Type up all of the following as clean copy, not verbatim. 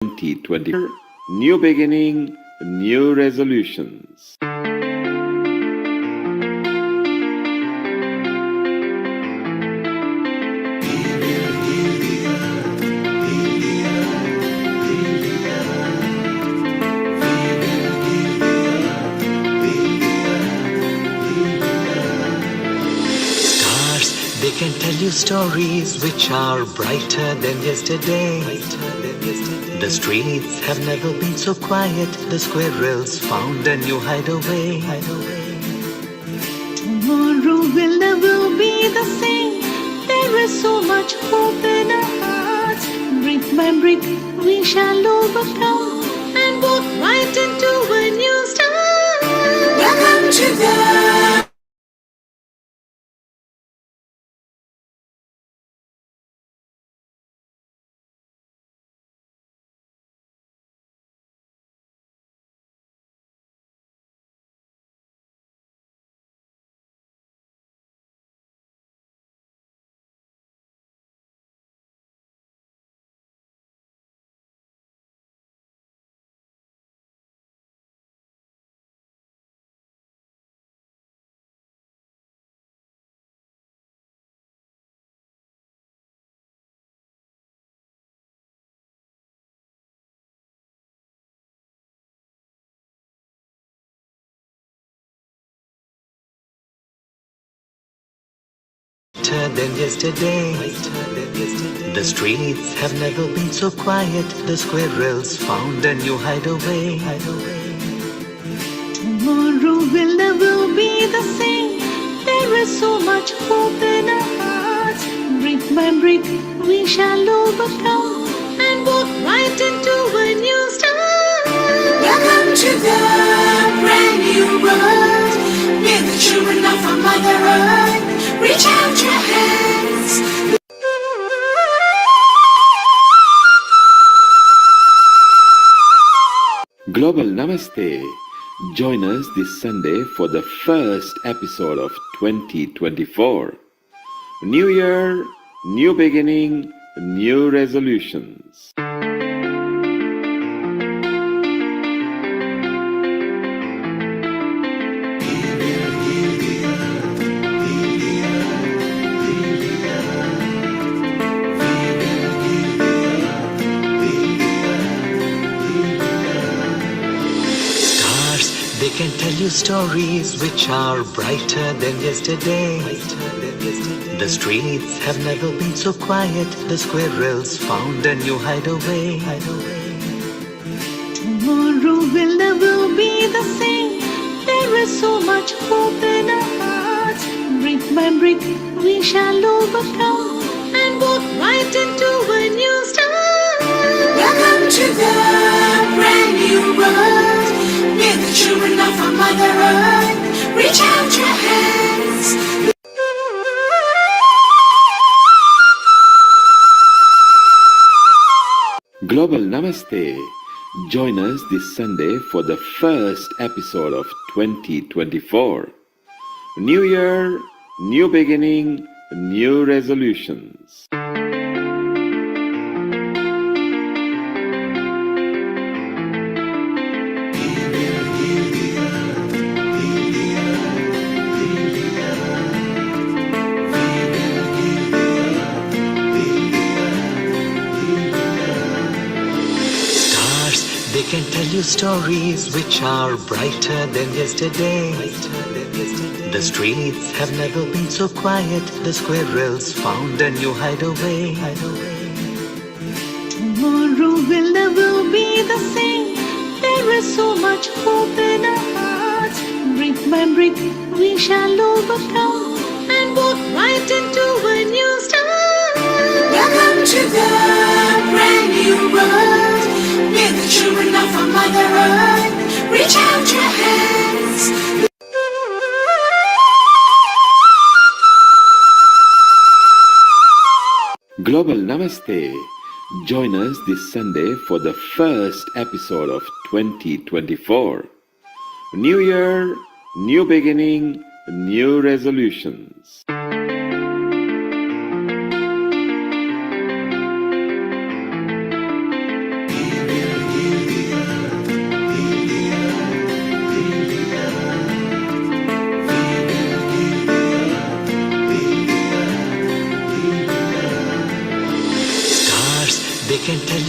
2020. New beginning, new resolutions. They can tell you stories which are brighter than yesterday. The streets have never been so quiet. The squirrels found a new hideaway. Tomorrow will never be the same. There is so much hope in our hearts. Brick by brick we shall overcome and walk right into a new start. Welcome to the Than yesterday. The streets have never been so quiet. The squirrels found a new hideaway. Tomorrow will never be the same. There is so much hope in our hearts. Brick by brick we shall overcome and walk right into a new start. Welcome to the brand new world. We're the children of our Mother Earth. Reach out your hands. Global Namaste. Join us this Sunday for the first episode of 2024. New year, new beginning, new resolutions. They can tell you stories which are brighter than yesterday. The streets have never been so quiet. The squirrels found a new hideaway. Tomorrow will never be the same. There is so much hope in our hearts. Brick by brick we shall overcome and walk right into a new start. Welcome to the brand new world. We're the children of our Mother Earth. Reach out your hands. Global Namaste. Join us this Sunday for the first episode of 2024. New year, new beginning, new resolutions. They can tell you stories which are brighter than yesterday. The streets have never been so quiet. The squirrels found a new hideaway. Tomorrow will never be the same. There is so much hope in our hearts. Brick by brick we shall overcome and walk right into a new start. Welcome to the brand new world. We're the children of our Mother Earth. Reach out your hands. Global Namaste. Join us this Sunday for the first episode of 2024. New year, new beginning, new resolutions.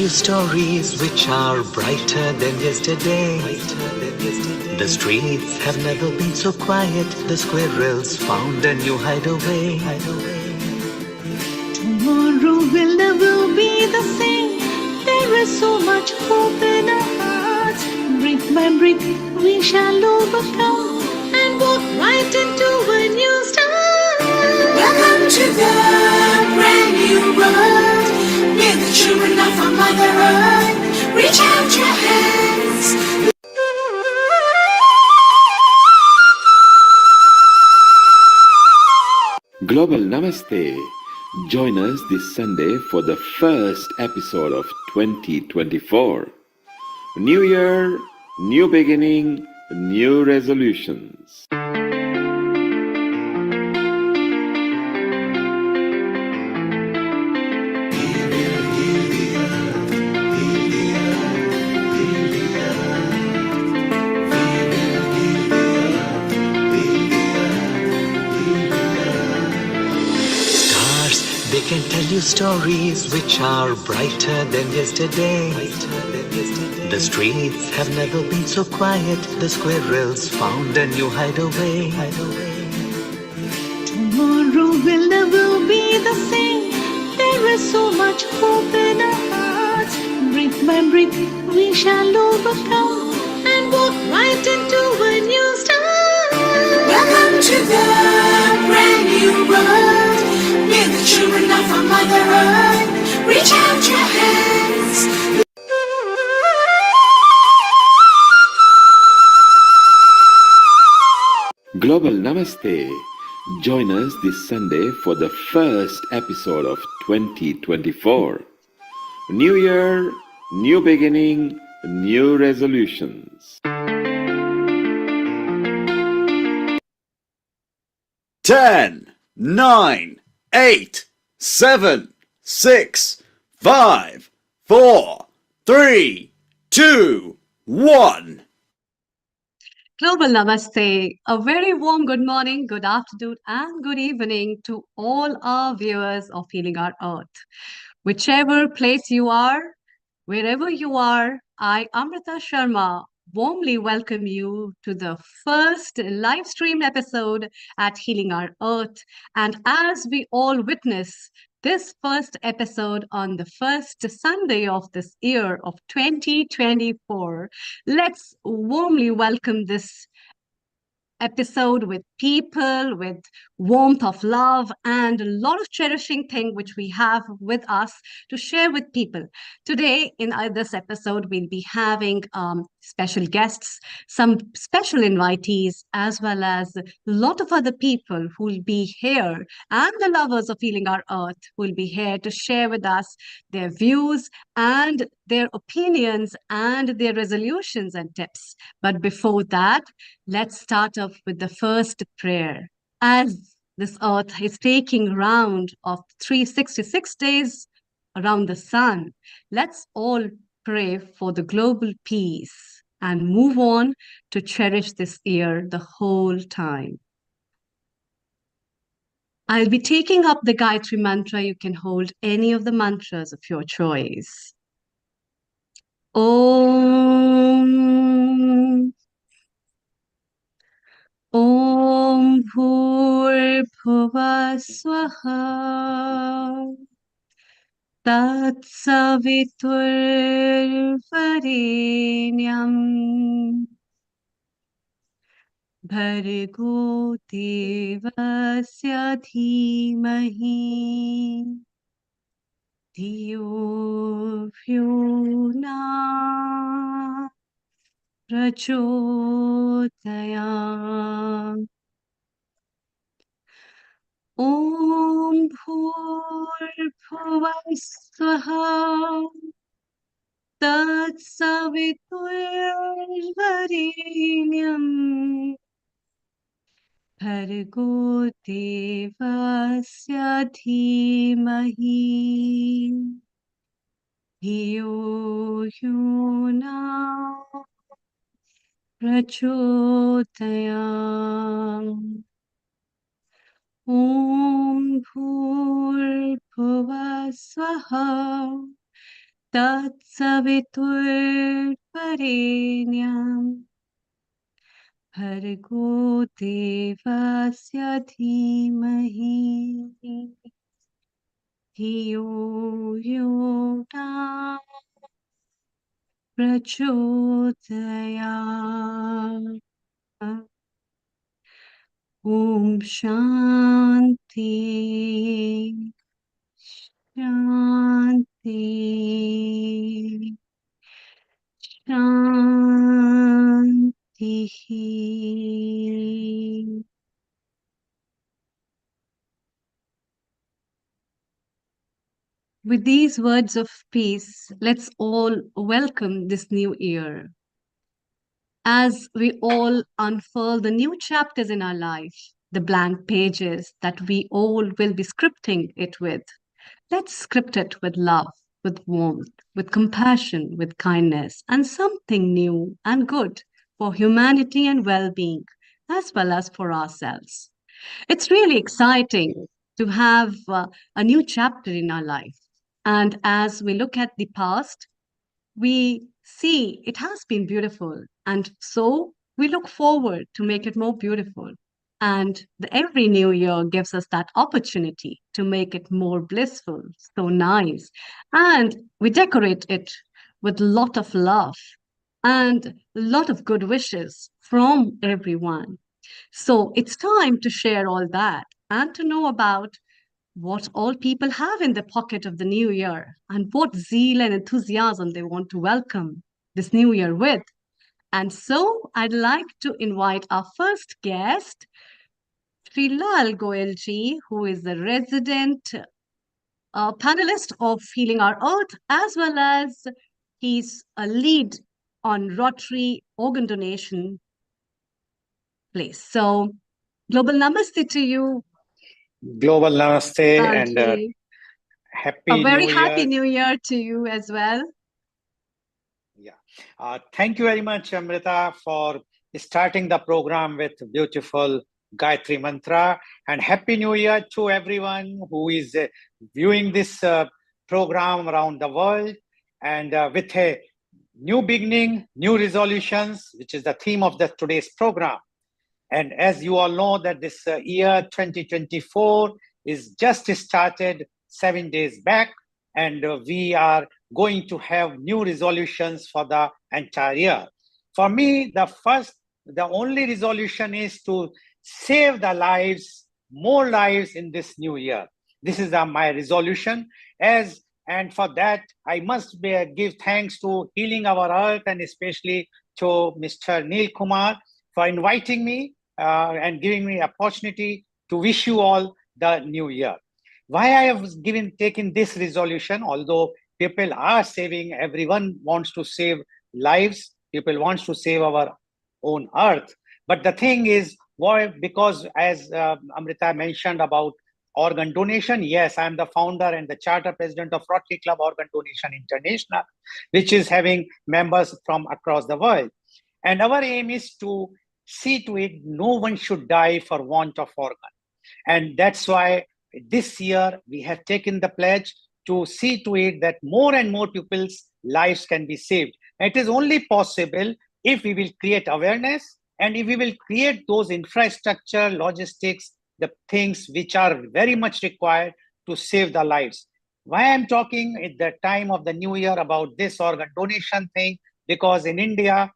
you stories which are brighter than yesterday. The streets have never been so quiet. The squirrels found a new hideaway. Tomorrow will never be the same. There is so much hope in our hearts. Brick by brick, we shall overcome and walk right into a new start. Welcome to the brand new world. We're the children of our Mother Earth. Reach out your hands. Global Namaste. Join us this Sunday for the first episode of 2024. New Year, new beginning, new resolutions. They can tell you stories which are brighter than yesterday. The streets have never been so quiet. The squirrels found a new hideaway. Tomorrow will never be the same. There is so much hope in our hearts. Brick by brick, we shall overcome and walk right into a new start. Welcome to the brand new world. We're the children of our Mother Earth. Reach out your hands. Global Namaste. Join us this Sunday for the first episode of 2024. New Year, new beginning, new resolutions. 10, 9, 8, 7, 6, 5, 4, 3, 2, 1. Global Namaste. A very warm good morning, good afternoon, and good evening to all our viewers of Healing Our Earth. Whichever place you are, wherever you are, I, Amrita Sharma, warmly welcome you to the first live stream episode at Healing Our Earth. And as we all witness this first episode on the first Sunday of this year of 2024, let's warmly welcome this episode with people, with warmth of love, and a lot of cherishing thing which we have with us to share with people. Today, in this episode, we'll be having special guests, some special invitees, as well as a lot of other people who will be here, and the lovers of Healing Our Earth who will be here to share with us their views and their opinions and their resolutions and tips. But before that, let's start off with the first prayer. As this earth is taking round of 366 days around the sun, let's all pray for the global peace and move on to cherish this year the whole time. I'll be taking up the Gayatri mantra. You can hold any of the mantras of your choice. Om Om Bhurbhuva Swaha Tatsaviturvarenyam Bhargo Devasya Dhimahi Dhiyo Vyo Na Prachodayam Om Bhurbhuva Swaha Tatsaviturvarenyam Bhargo Devasya Dhimahi Dhiyo Yo Na Prachodayam Om Bhurbhuva Swaha तत्सवितुर्वरेण्यं भर्गो देवस्य धीमहि धियो यो नः प्रचोदयात् ॐ शान्ति शान्ति शान्तिः. With these words of peace, let's all welcome this new year. As we all unfurl the new chapters in our life, the blank pages that we all will be scripting it with, let's script it with love, with warmth, with compassion, with kindness, and something new and good for humanity and well being, as well as for ourselves. It's really exciting to have a new chapter in our life. And as we look at the past, we see it has been beautiful. And so we look forward to make it more beautiful. And every new year gives us that opportunity to make it more blissful, so nice. And we decorate it with a lot of love and a lot of good wishes from everyone. So it's time to share all that and to know about what all people have in the pocket of the new year and what zeal and enthusiasm they want to welcome this new year with. And so I'd like to invite our first guest, Srilal Goyalji, who is the resident panelist of Healing Our Earth, as well as he's a lead on Rotary organ donation place. So, global namaste to you, Global Namaste and Lalji. A Happy very New happy Year. new year to you as well. Yeah. Thank you very much, Amrita, for starting the program with beautiful Gayatri Mantra. And Happy New Year to everyone who is viewing this program around the world. And with a new beginning, new resolutions, which is the theme of today's program. And as you all know that this year 2024 is just started 7 days back, and we are going to have new resolutions for the entire year. For me, the only resolution is to save the lives, more lives in this new year. This is my resolution. And for that, I must give thanks to Healing Our Earth and especially to Mr. Neil Kumar for inviting me and giving me opportunity to wish you all the new year. Why I have taken this resolution, although people are saving, everyone wants to save lives, people wants to save our own earth. But the thing is, why? Because as Amrita mentioned about organ donation, yes, I'm the founder and the charter president of Rotary Club Organ Donation International, which is having members from across the world. And our aim is to see to it no one should die for want of organ. And that's why this year we have taken the pledge to see to it that more and more people's lives can be saved. It is only possible if we will create awareness and if we will create those infrastructure, logistics, the things which are very much required to save the lives. Why I'm talking at the time of the new year about this organ donation thing, because in India,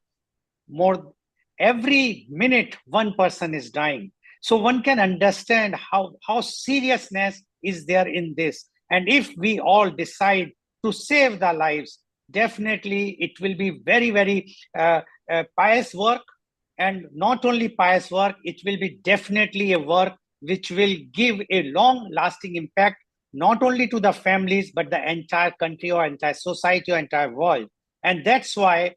every minute one person is dying. So one can understand how seriousness is there in this. And if we all decide to save the lives, definitely it will be very, very pious work. And not only pious work, it will be definitely a work which will give a long-lasting impact, not only to the families, but the entire country or entire society or entire world. And that's why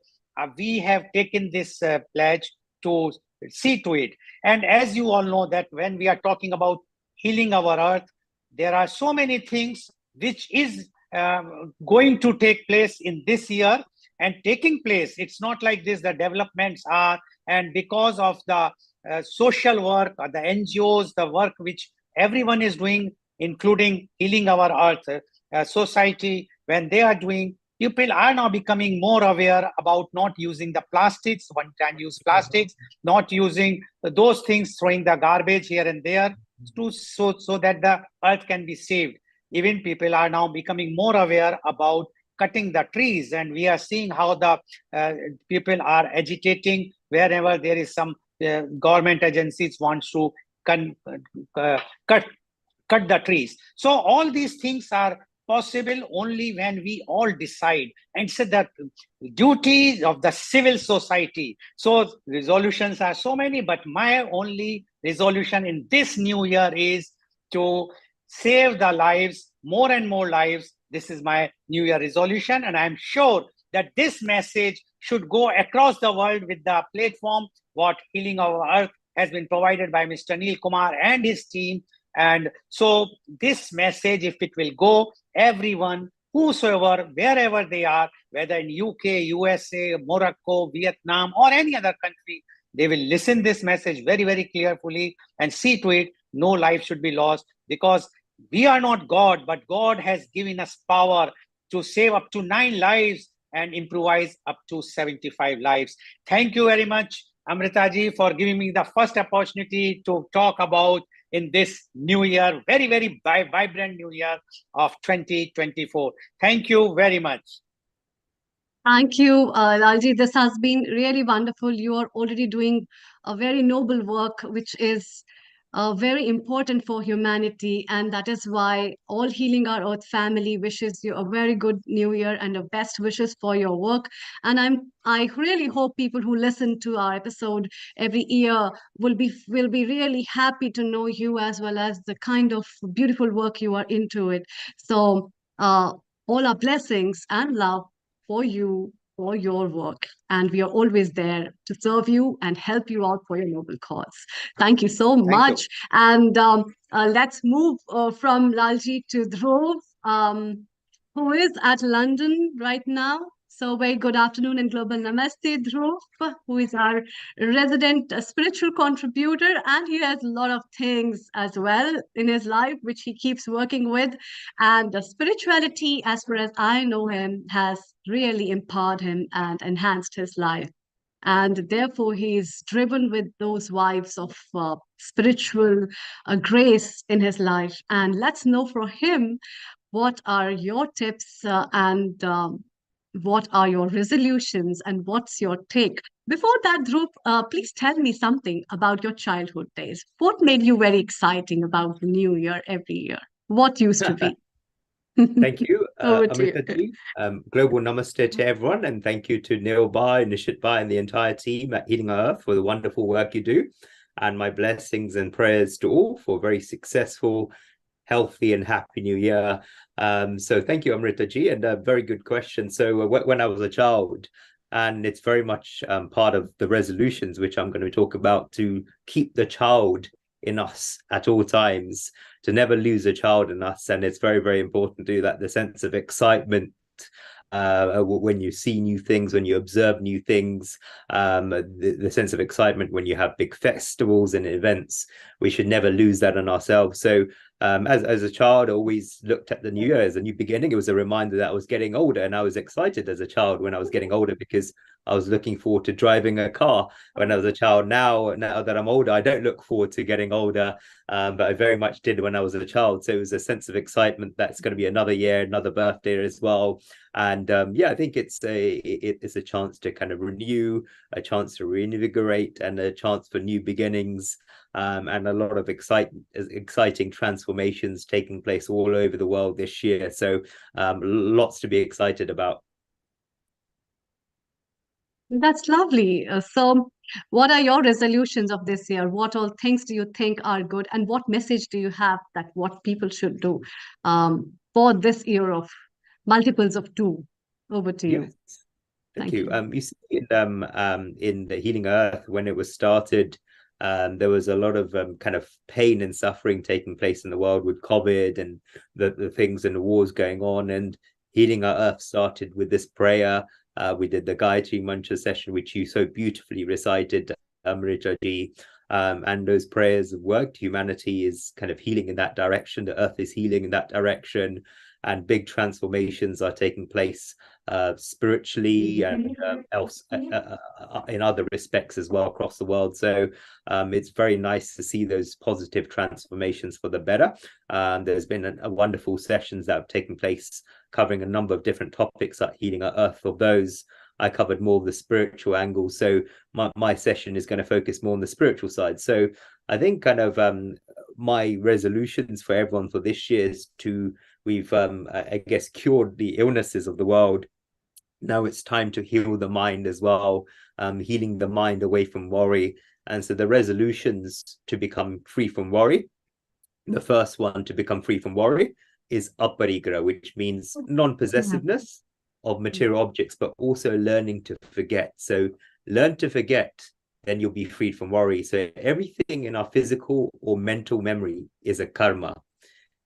we have taken this pledge to see to it. And as you all know that when we are talking about healing our earth, there are so many things which is going to take place in this year and taking place. It's not like this, the developments are, and because of the social work, or the NGOs, the work which everyone is doing, including Healing Our Earth Society, when they are doing, people are now becoming more aware about not using the plastics, one-time use plastics, not using those things, throwing the garbage here and there, so that the earth can be saved. Even people are now becoming more aware about cutting the trees, and we are seeing how the people are agitating wherever there is some government agencies wants to uh, cut the trees. So all these things are possible only when we all decide, and so the duties of the civil society. So resolutions are so many, but my only resolution in this new year is to save the lives, more and more lives. This is my new year resolution, and I'm sure that this message should go across the world with the platform what Healing Our Earth has been provided by Mr. Neil Kumar and his team. And so this message, if it will go, everyone, whosoever, wherever they are, whether in UK, USA, Morocco, Vietnam, or any other country, they will listen this message very, very carefully and see to it no life should be lost, because we are not God, but God has given us power to save up to 9 lives and improvise up to 75 lives. Thank you very much, Amritaji, for giving me the first opportunity to talk about in this new year, very, very vibrant new year of 2024. Thank you very much. Thank you, Lalji. This has been really wonderful. You are already doing a very noble work, which is very important for humanity. And that is why all Healing Our Earth family wishes you a very good new year and the best wishes for your work. And I really hope people who listen to our episode every year will be really happy to know you, as well as the kind of beautiful work you are into it. So all our blessings and love for you, for your work. And we are always there to serve you and help you out for your noble cause. Thank you so much. You. And let's move from Lalji to Dhruv, who is at London right now. So very good afternoon and global namaste, Dhruv, who is our resident spiritual contributor, and he has a lot of things as well in his life which he keeps working with. And the spirituality, as far as I know him, has really empowered him and enhanced his life. And therefore, he is driven with those vibes of spiritual grace in his life. And let's know from him, what are your tips and what are your resolutions and what's your take? Before that, Dhruv, please tell me something about your childhood days. What made you very exciting about the New Year every year? What used to be? Thank you, Over to you. Amritaji. Global namaste to everyone, and thank you to Neil Bhai, Nishit Bhai, and the entire team at Healing Our Earth for the wonderful work you do. And my blessings and prayers to all for a very successful, healthy, and happy new year. So thank you, Amritaji, and a very good question. So when I was a child, and it's very much part of the resolutions which I'm going to talk about, to keep the child in us at all times, to never lose a child in us. And it's very, very important to do that. The sense of excitement when you see new things, when you observe new things, the sense of excitement when you have big festivals and events, we should never lose that in ourselves. So as a child, I always looked at the new year as a new beginning. It was a reminder that I was getting older, and I was excited as a child when I was getting older, because I was looking forward to driving a car when I was a child. Now that I'm older, I don't look forward to getting older, but I very much did when I was a child. So it was a sense of excitement that's going to be another year, another birthday as well. And I think it's a chance to kind of renew, a chance to reinvigorate, and a chance for new beginnings, and a lot of exciting transformations taking place all over the world this year. So lots to be excited about. That's lovely. So, what are your resolutions of this year? What all things do you think are good, and what message do you have that what people should do for this year of multiples of 2? Over to you. Yes. Thank you. You see, in the Healing Earth, when it was started, there was a lot of kind of pain and suffering taking place in the world with COVID and the things and the wars going on. And Healing Our Earth started with this prayer. We did the Gayatri Mantra session, which you so beautifully recited, Amritaji. And those prayers have worked. Humanity is kind of healing in that direction. The earth is healing in that direction. and big transformations are taking place spiritually and else in other respects as well across the world. So it's very nice to see those positive transformations for the better. There's been a wonderful sessions that have taken place covering a number of different topics like healing our earth. For those, I covered more of the spiritual angle. So my session is going to focus more on the spiritual side. So I think kind of my resolutions for everyone for this year is we've I guess cured the illnesses of the world. Now it's time to heal the mind as well, healing the mind away from worry. And so the resolutions to become free from worry, the first one to become free from worry is aparigraha, which means non-possessiveness of material objects, but also learning to forget. So learn to forget, then you'll be freed from worry. So everything in our physical or mental memory is a karma.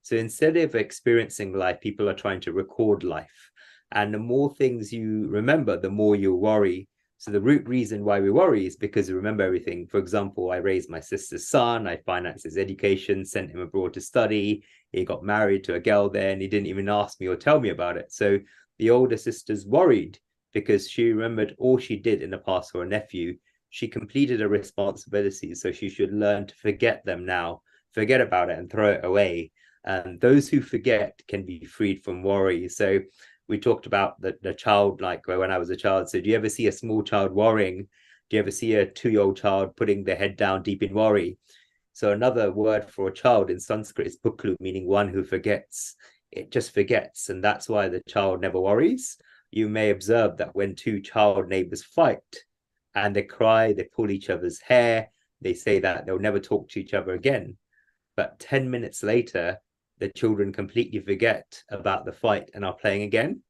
So instead of experiencing life, people are trying to record life. And the more things you remember, the more you worry. So the root reason why we worry is because we remember everything. For example, I raised my sister's son, I financed his education, sent him abroad to study. He got married to a girl there and he didn't even ask me or tell me about it. So the older sister's worried because she remembered all she did in the past for her nephew. She completed her responsibilities, so she should learn to forget them now, forget about it and throw it away. And those who forget can be freed from worry. So we talked about the child, like when I was a child. So do you ever see a small child worrying? Do you ever see a 2-year-old child putting their head down deep in worry? So another word for a child in Sanskrit is puklu, meaning one who forgets. It just forgets, and that's why the child never worries. You may observe that when two child neighbors fight and they cry, they pull each other's hair, they say that they'll never talk to each other again. But 10 minutes later, the children completely forget about the fight and are playing again.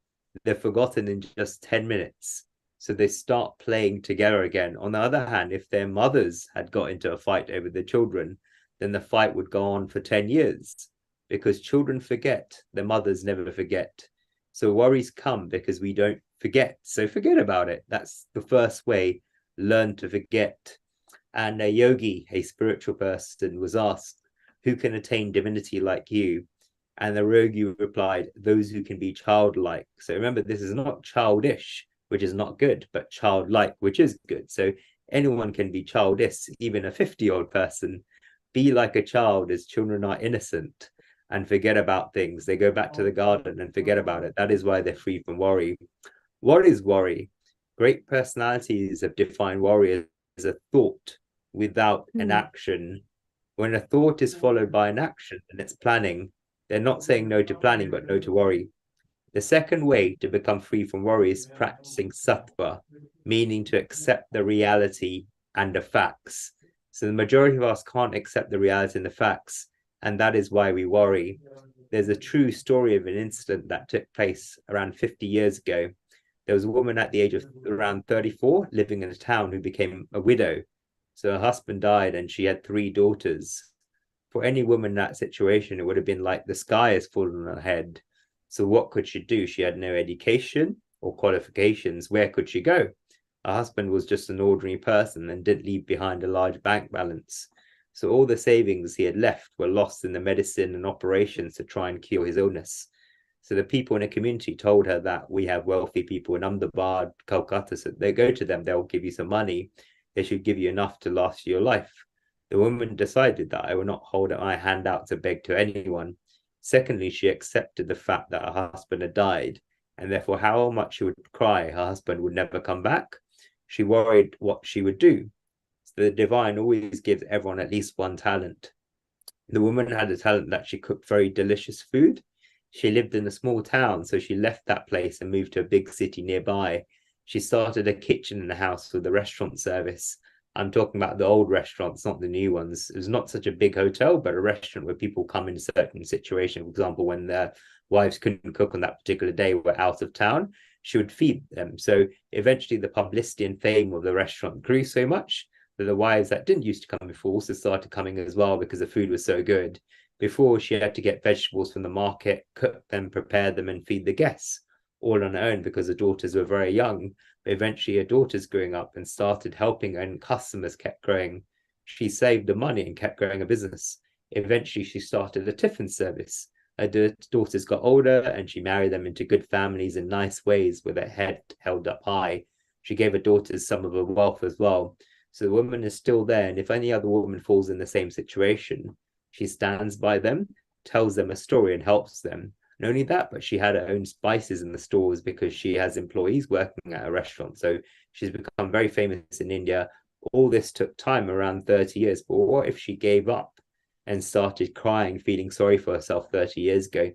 They're forgotten in just 10 minutes. So they start playing together again. On the other hand, if their mothers had got into a fight over the children, then the fight would go on for 10 years because children forget, their mothers never forget. So worries come because we don't forget. So forget about it. That's the first way, learn to forget. And a yogi, a spiritual person, was asked, who can attain divinity like you? And the yogi replied, those who can be childlike. So remember, this is not childish, which is not good, but childlike, which is good. So anyone can be childish, even a 50-year-old person. Be like a child, as children are innocent and forget about things. They go back to the garden and forget about it. That is why they're free from worry. What is worry? Great personalities have defined worry as a thought without an action. When a thought is followed by an action and it's planning, they're not saying no to planning, but no to worry. The second way to become free from worry is practicing sattva, meaning to accept the reality and the facts. So the majority of us can't accept the reality and the facts, and that is why we worry. There's a true story of an incident that took place around 50 years ago. There was a woman at the age of around 34 living in a town who became a widow. So her husband died and she had 3 daughters. For any woman in that situation, it would have been like the sky has fallen on her head. So what could she do? She had no education or qualifications. Where could she go? Her husband was just an ordinary person and didn't leave behind a large bank balance. So all the savings he had left were lost in the medicine and operations to try and cure his illness. So the people in the community told her that we have wealthy people in Ahmedabad, Calcutta, so they go to them, they'll give you some money. They should give you enough to last your life. The woman decided that I will not hold my hand out to beg to anyone. Secondly, she accepted the fact that her husband had died, and therefore how much she would cry, her husband would never come back. She worried what she would do. So the divine always gives everyone at least one talent. The woman had a talent that she cooked very delicious food. She lived in a small town, so she left that place and moved to a big city nearby. She started a kitchen in the house with a restaurant service. I'm talking about the old restaurants, not the new ones. It was not such a big hotel, but a restaurant where people come in a certain situation. For example, when their wives couldn't cook on that particular day, were out of town, she would feed them. So eventually the publicity and fame of the restaurant grew so much that the wives that didn't used to come before also started coming as well because the food was so good. Before, she had to get vegetables from the market, cook them, prepare them, and feed the guests all on her own because the daughters were very young. But eventually her daughters growing up and started helping her, and customers kept growing. She saved the money and kept growing a business. Eventually she started a tiffin service Her daughters got older and she married them into good families in nice ways with their head held up high. She gave her daughters some of her wealth as well. So the woman is still there. And if any other woman falls in the same situation, she stands by them, tells them a story and helps them. Not only that, but she had her own spices in the stores because she has employees working at a restaurant. So she's become very famous in India. All this took time, around 30 years. But what if she gave up and started crying, feeling sorry for herself 30 years ago?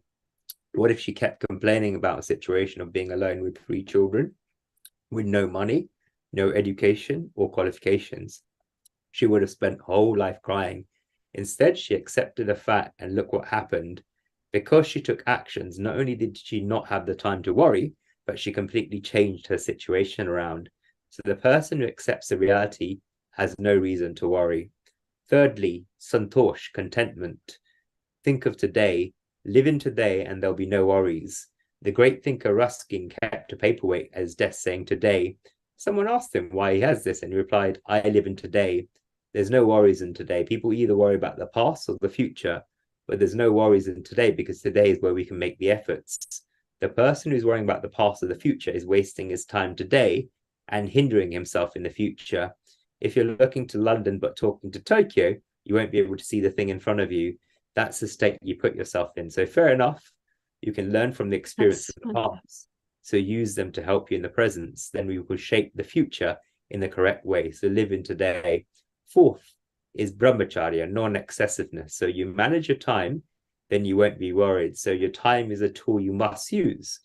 What if she kept complaining about a situation of being alone with 3 children, with no money, no education or qualifications? She would have spent her whole life crying. Instead, she accepted the fact, and look what happened. Because she took actions, not only did she not have the time to worry, but she completely changed her situation around. So the person who accepts the reality has no reason to worry. Thirdly, santosh, contentment. Think of today, live in today, and there'll be no worries. The great thinker Ruskin kept a paperweight as death saying today. Someone asked him why he has this, and he replied, I live in today. There's no worries in today. People either worry about the past or the future, but there's no worries in today because today is where we can make the efforts. The person who's worrying about the past or the future is wasting his time today and hindering himself in the future. If you're looking to London but talking to Tokyo, you won't be able to see the thing in front of you. That's the state you put yourself in. So fair enough, you can learn from the experience of the past. So use them to help you in the present. Then we will shape the future in the correct way. So live in today. Fourth is brahmacharya, non-excessiveness. So you manage your time, then you won't be worried. So your time is a tool you must use.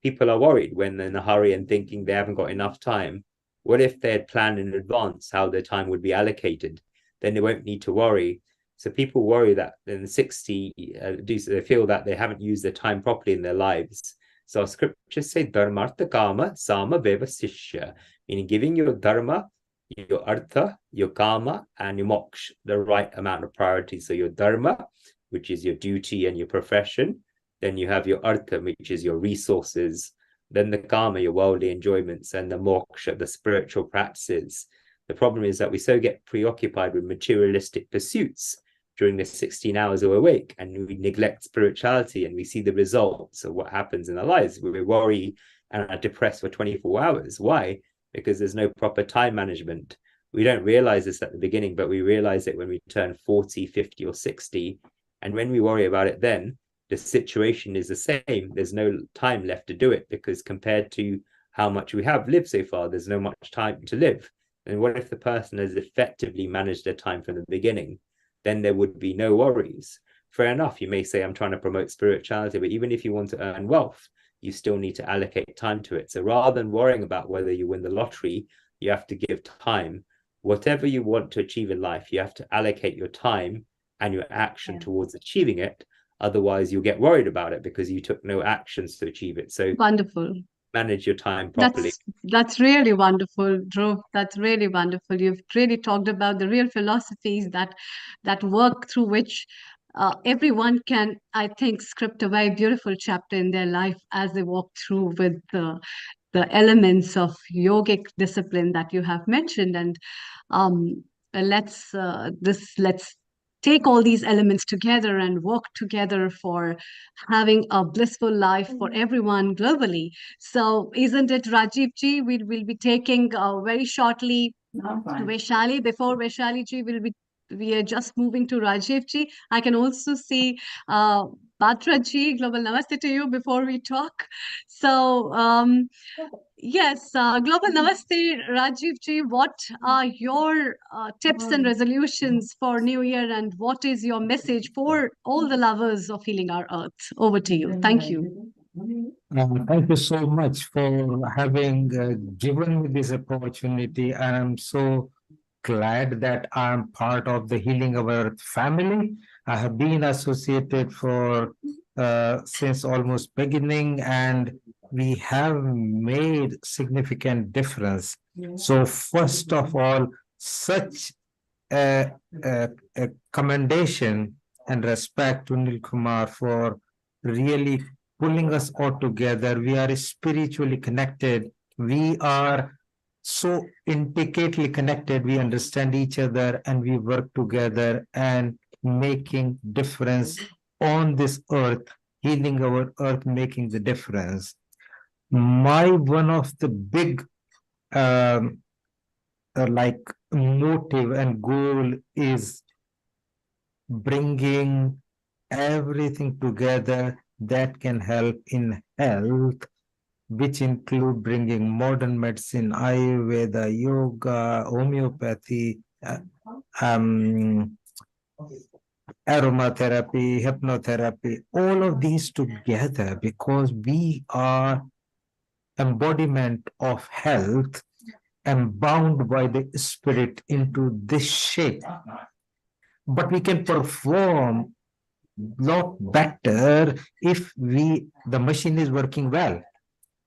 People are worried when they're in a hurry and thinking they haven't got enough time. What if they had planned in advance how their time would be allocated? Then they won't need to worry. So people worry that in 60, they feel that they haven't used their time properly in their lives. So our scriptures say, dharmartha kama sama vevasishya, meaning giving your dharma, your artha, your kama, and your moksha the right amount of priority. So your dharma, which is your duty and your profession. Then you have your artha, which is your resources. Then the kama, your worldly enjoyments, and the moksha, the spiritual practices. The problem is that we so get preoccupied with materialistic pursuits during the 16 hours we're awake, and we neglect spirituality, and we see the results of what happens in our lives. We worry and are depressed for 24 hours. Why? Because there's no proper time management. We don't realize this at the beginning, but we realize it when we turn 40, 50, or 60. And when we worry about it then, the situation is the same. There's no time left to do it, because compared to how much we have lived so far, there's no much time to live. And what if the person has effectively managed their time from the beginning? Then there would be no worries. Fair enough, you may say, I'm trying to promote spirituality, but even if you want to earn wealth, you still need to allocate time to it. So rather than worrying about whether you win the lottery, you have to give time. Whatever you want to achieve in life, you have to allocate your time and your action towards achieving it. Otherwise, you'll get worried about it because you took no actions to achieve it. So Wonderful. Manage your time properly. That's really wonderful, Dhruv. That's really wonderful. You've really talked about the real philosophies that work through which everyone can, I think, script a very beautiful chapter in their life as they walk through with the elements of yogic discipline that you have mentioned. And um, let's take all these elements together and work together for having a blissful life for everyone globally. So, isn't it, Rajiv ji? We will be taking very shortly Vaishali. Before Vaishali ji, we are just moving to Rajiv ji. I can also see Batra ji. Global Namaste to you before we talk. So, yes, Global Namaste, Rajiv ji. What are your tips and resolutions for New Year, and what is your message for all the lovers of healing our earth? Over to you. Thank you. Thank you so much for having given me this opportunity. And I'm so glad that I'm part of the Healing Our Earth family. I have been associated for since almost beginning, and we have made significant difference. So first of all, such a commendation and respect to Nil Kumar for really pulling us all together. We are spiritually connected. We are so intricately connected. We understand each other and we work together and making difference on this earth, healing our earth, making the difference. My one of the big like motive and goal is bringing everything together that can help in health, which include bringing modern medicine, Ayurveda, yoga, homeopathy, aromatherapy, hypnotherapy, all of these together, because we are embodiment of health and bound by the spirit into this shape. But we can perform lot better if the machine is working well.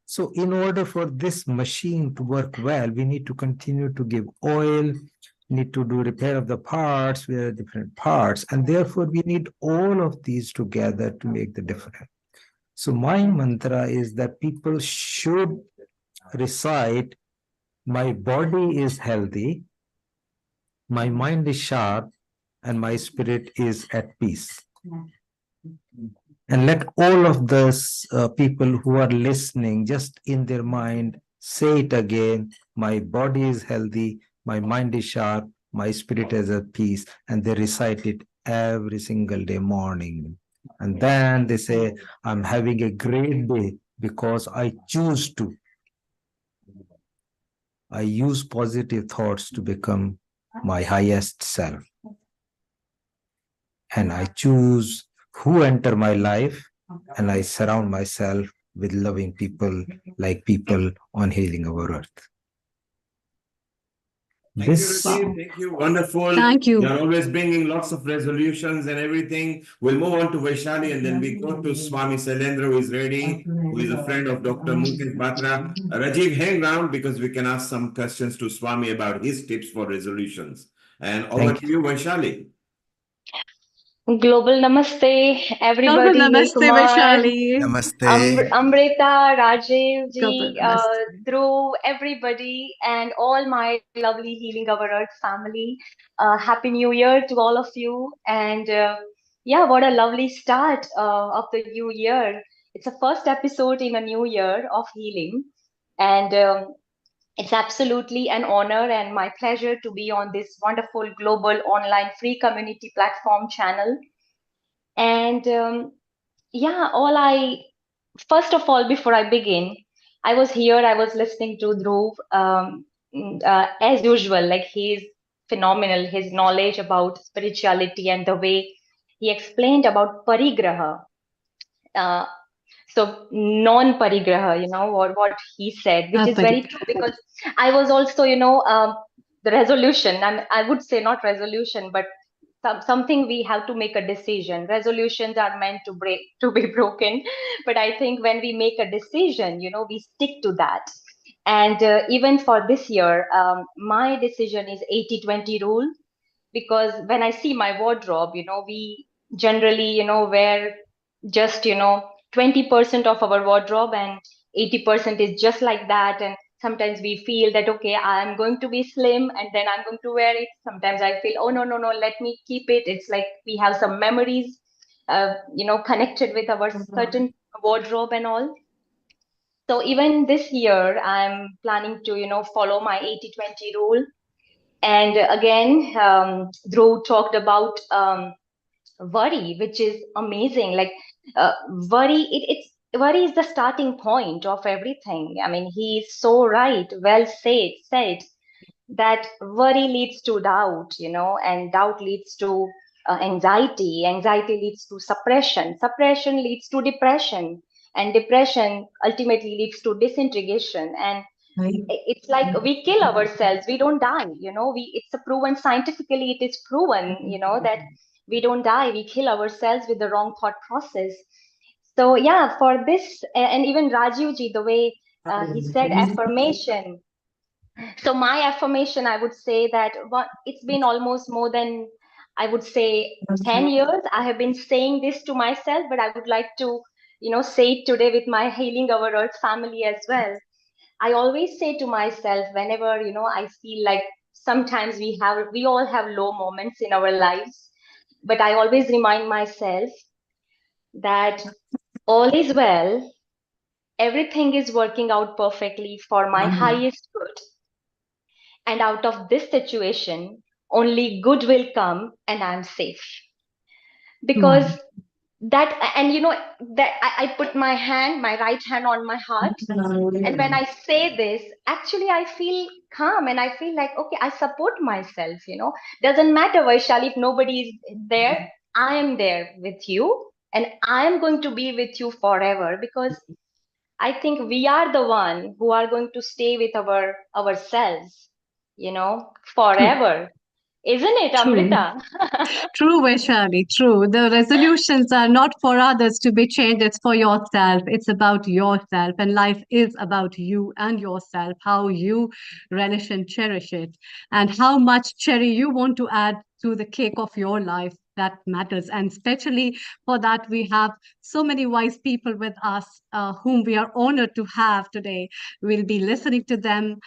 So in order for this machine to work well, we need to continue to give oil, need to do repair of the parts, where different parts, and therefore we need all of these together to make the difference. So my mantra is that people should recite, my body is healthy, my mind is sharp, and my spirit is at peace. And let all of those people who are listening, just in their mind, say it again, my body is healthy, my mind is sharp, my spirit is at peace, and they recite it every single day morning. And then they say, I'm having a great day because I choose to. I use positive thoughts to become my highest self. And I choose who enter my life, and I surround myself with loving people, like people on Healing Our Earth. Thank you, Rajiv. Thank you. Wonderful. Thank you. You're always bringing lots of resolutions and everything. We'll move on to Vaishali and then we go to Swami Sailendra, who is ready, who is a friend of Dr. Mukesh Batra. Rajiv, hang around because we can ask some questions to Swami about his tips for resolutions. And over to you, Vaishali. Global Namaste, Global everybody. Namaste, Nilkumar, Vaishali. Namaste. Amrita, Rajiv Global ji, Namaste. Dhruv, everybody, and all my lovely Healing Our Earth family. Happy New Year to all of you. And yeah, what a lovely start of the new year. It's the first episode in a new year of healing. And it's absolutely an honor and my pleasure to be on this wonderful global online free community platform channel. And yeah, first of all, before I begin, I was here, I was listening to Dhruv, as usual, like he's phenomenal, his knowledge about spirituality and the way he explained about parigraha. Uh, so non-parigraha, what he said, which is very true because I was also, the resolution, I would say not resolution, but something we have to make a decision. Resolutions are meant to be broken, but I think when we make a decision, we stick to that. And even for this year, my decision is 80-20 rule, because when I see my wardrobe, we generally, wear just, 20% of our wardrobe and 80% is just like that. And sometimes we feel that, okay, I'm going to be slim and then I'm going to wear it. Sometimes I feel, oh, no, let me keep it. It's like we have some memories, connected with our certain wardrobe and all. So even this year, I'm planning to, follow my 80-20 rule. And again, Dhruv talked about worry, which is amazing. Like worry, worry is the starting point of everything. I mean, he's so right. Well said that worry leads to doubt, and doubt leads to anxiety. Anxiety leads to suppression. Suppression leads to depression, and depression ultimately leads to disintegration. And it's like we kill ourselves, we don't die, it's a proven, scientifically it is proven, that we don't die, we kill ourselves with the wrong thought process. So yeah, for this, and even Rajiv ji, the way he said affirmation. So my affirmation, I would say that it's been almost more than, I would say, 10 years I have been saying this to myself, but I would like to say it today with my Healing Our Earth family as well. I always say to myself, whenever, I feel like sometimes we all have low moments in our lives, but I always remind myself that all is well, everything is working out perfectly for my highest good. And out of this situation, only good will come and I'm safe. Because Wow. that, and you know, that I put my right hand on my heart. And when I say this, actually, I feel calm and I feel like, okay, I support myself, you know. Doesn't matter, Vaishali, if nobody is there, I am there with you and I am going to be with you forever because I think we are the one who are going to stay with ourselves, you know, True. forever. Isn't it, True. Amrita? True, Vaishali, true. The resolutions are not for others to be changed, it's for yourself. It's about yourself, and life is about you and yourself, how you relish and cherish it, and how much cherry you want to add to the cake of your life. That matters. And especially for that, we have so many wise people with us, whom we are honored to have today. We'll be listening to them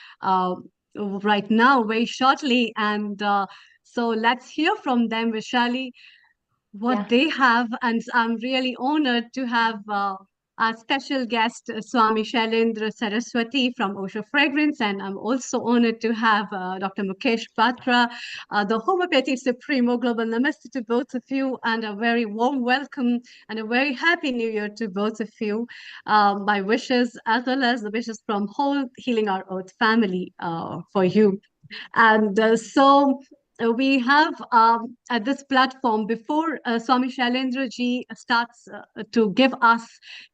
right now, very shortly. And so let's hear from them, Vishali, Yeah. what they have. And I'm really honored to have our special guest, Swami Shailendra Saraswati from Osho Fragrance. And I'm also honored to have Dr. Mukesh Batra, the Homeopathy Supremo. Global Namaste to both of you, and a very warm welcome and a very happy new year to both of you. My wishes, as well as the wishes from whole Healing Our Earth family for you. And so we have at this platform, before Swami Shailendra ji starts to give us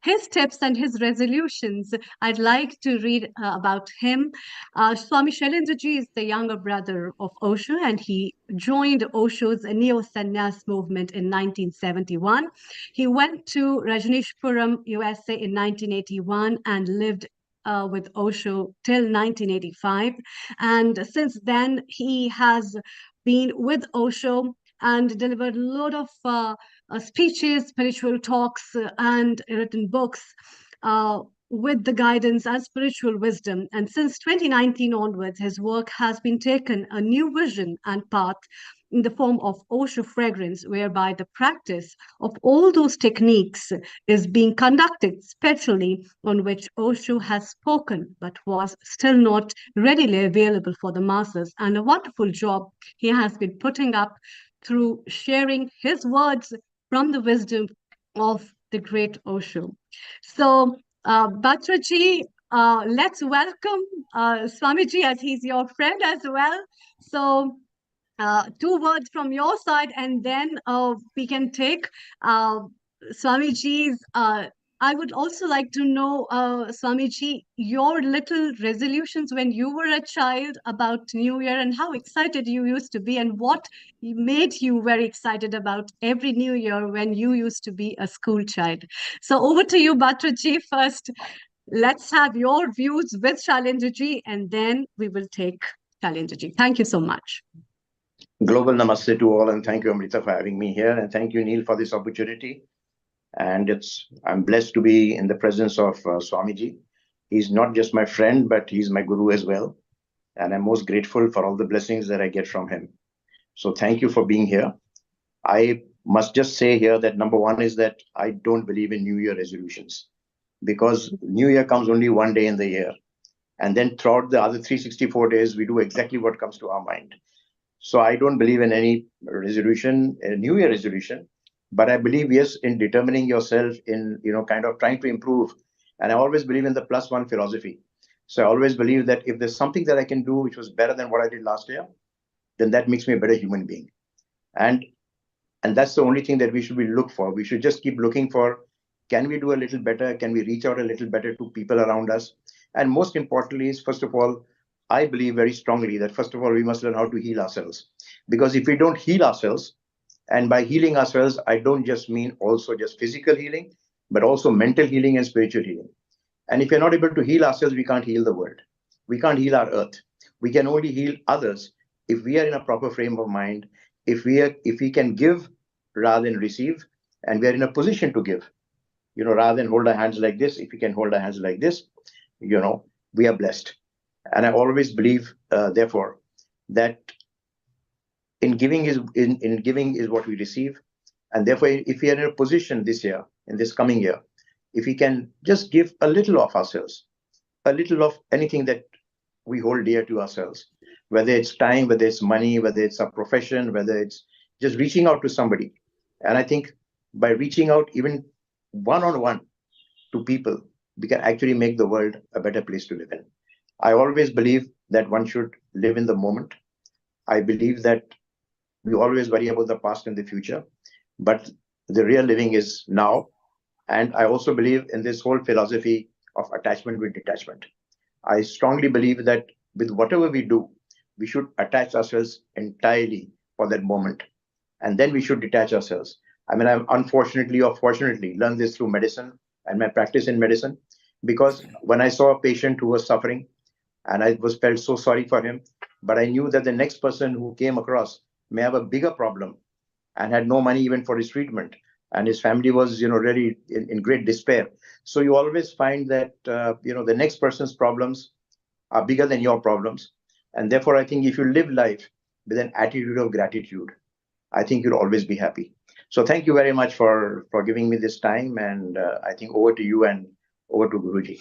his tips and his resolutions, I'd like to read about him. Swami Shailendra ji is the younger brother of Osho, and he joined Osho's neo-sannyas movement in 1971. He went to Rajneeshpuram, USA in 1981 and lived with Osho till 1985. And since then, he has been with Osho and delivered a lot of speeches, spiritual talks, and written books with the guidance and spiritual wisdom. And since 2019 onwards, his work has been taken a new vision and path in the form of Osho Fragrance, whereby the practice of all those techniques is being conducted, especially on which Osho has spoken, but was still not readily available for the masses. And a wonderful job he has been putting up through sharing his words from the wisdom of the great Osho. So, Batraji, let's welcome Swamiji, as he's your friend as well. So, two words from your side, and then we can take Swamiji's. I would also like to know, Swamiji, your little resolutions when you were a child about New Year and how excited you used to be, and what made you very excited about every New Year when you used to be a school child. So over to you, Batraji, first. Let's have your views with Shalendraji, and then we will take Shalendraji. Thank you so much. Global namaste to all, and thank you, Amrita, for having me here, and thank you, Neil, for this opportunity. And I'm blessed to be in the presence of Swamiji. He's not just my friend, but he's my guru as well, and I'm most grateful for all the blessings that I get from him. So thank you for being here. I must just say here that number one is that I don't believe in New Year resolutions, because New Year comes only one day in the year, and then throughout the other 364 days, we do exactly what comes to our mind. So I don't believe in any resolution, a New Year resolution, but I believe, yes, in determining yourself, in, kind of trying to improve. And I always believe in the +1 philosophy. So I always believe that if there's something that I can do which was better than what I did last year, then that makes me a better human being. And that's the only thing that we should be look for. We should just keep looking for, can we do a little better? Can we reach out a little better to people around us? And most importantly is, first of all, I believe very strongly that first of all, we must learn how to heal ourselves. Because if we don't heal ourselves, and by healing ourselves, I don't just mean also just physical healing, but also mental healing and spiritual healing. And if we're not able to heal ourselves, we can't heal the world. We can't heal our earth. We can only heal others if we are in a proper frame of mind, if we can give rather than receive, and we are in a position to give, rather than hold our hands like this. If we can hold our hands like this, we are blessed. And I always believe, therefore, that in giving is what we receive. And therefore, if we are in a position this year in this coming year, if we can just give a little of ourselves, a little of anything that we hold dear to ourselves, whether it's time, whether it's money, whether it's a profession, whether it's just reaching out to somebody. And I think by reaching out even one-on-one to people, we can actually make the world a better place to live in. I always believe that one should live in the moment. I believe that we always worry about the past and the future, but the real living is now. And I also believe in this whole philosophy of attachment with detachment. I strongly believe that with whatever we do, we should attach ourselves entirely for that moment. And then we should detach ourselves. I mean, I've unfortunately or fortunately learned this through medicine and my practice in medicine, because when I saw a patient who was suffering and I was felt so sorry for him, but I knew that the next person who came across may have a bigger problem and had no money even for his treatment, and his family was really in great despair. So you always find that the next person's problems are bigger than your problems, and therefore I think if you live life with an attitude of gratitude, I think you'll always be happy. So thank you very much for giving me this time, and I think over to you and over to Guruji.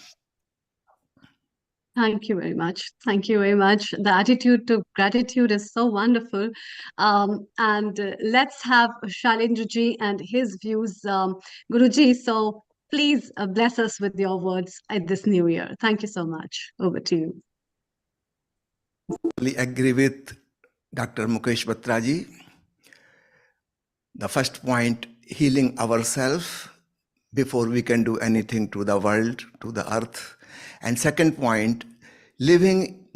Thank you very much. Thank you very much. The attitude to gratitude is so wonderful. And let's have Shailendraji and his views, Guruji. So please bless us with your words at this new year. Thank you so much. Over to you. I agree with Dr. Mukesh Batraji. The first point, healing ourselves before we can do anything to the world, to the earth. And second point, living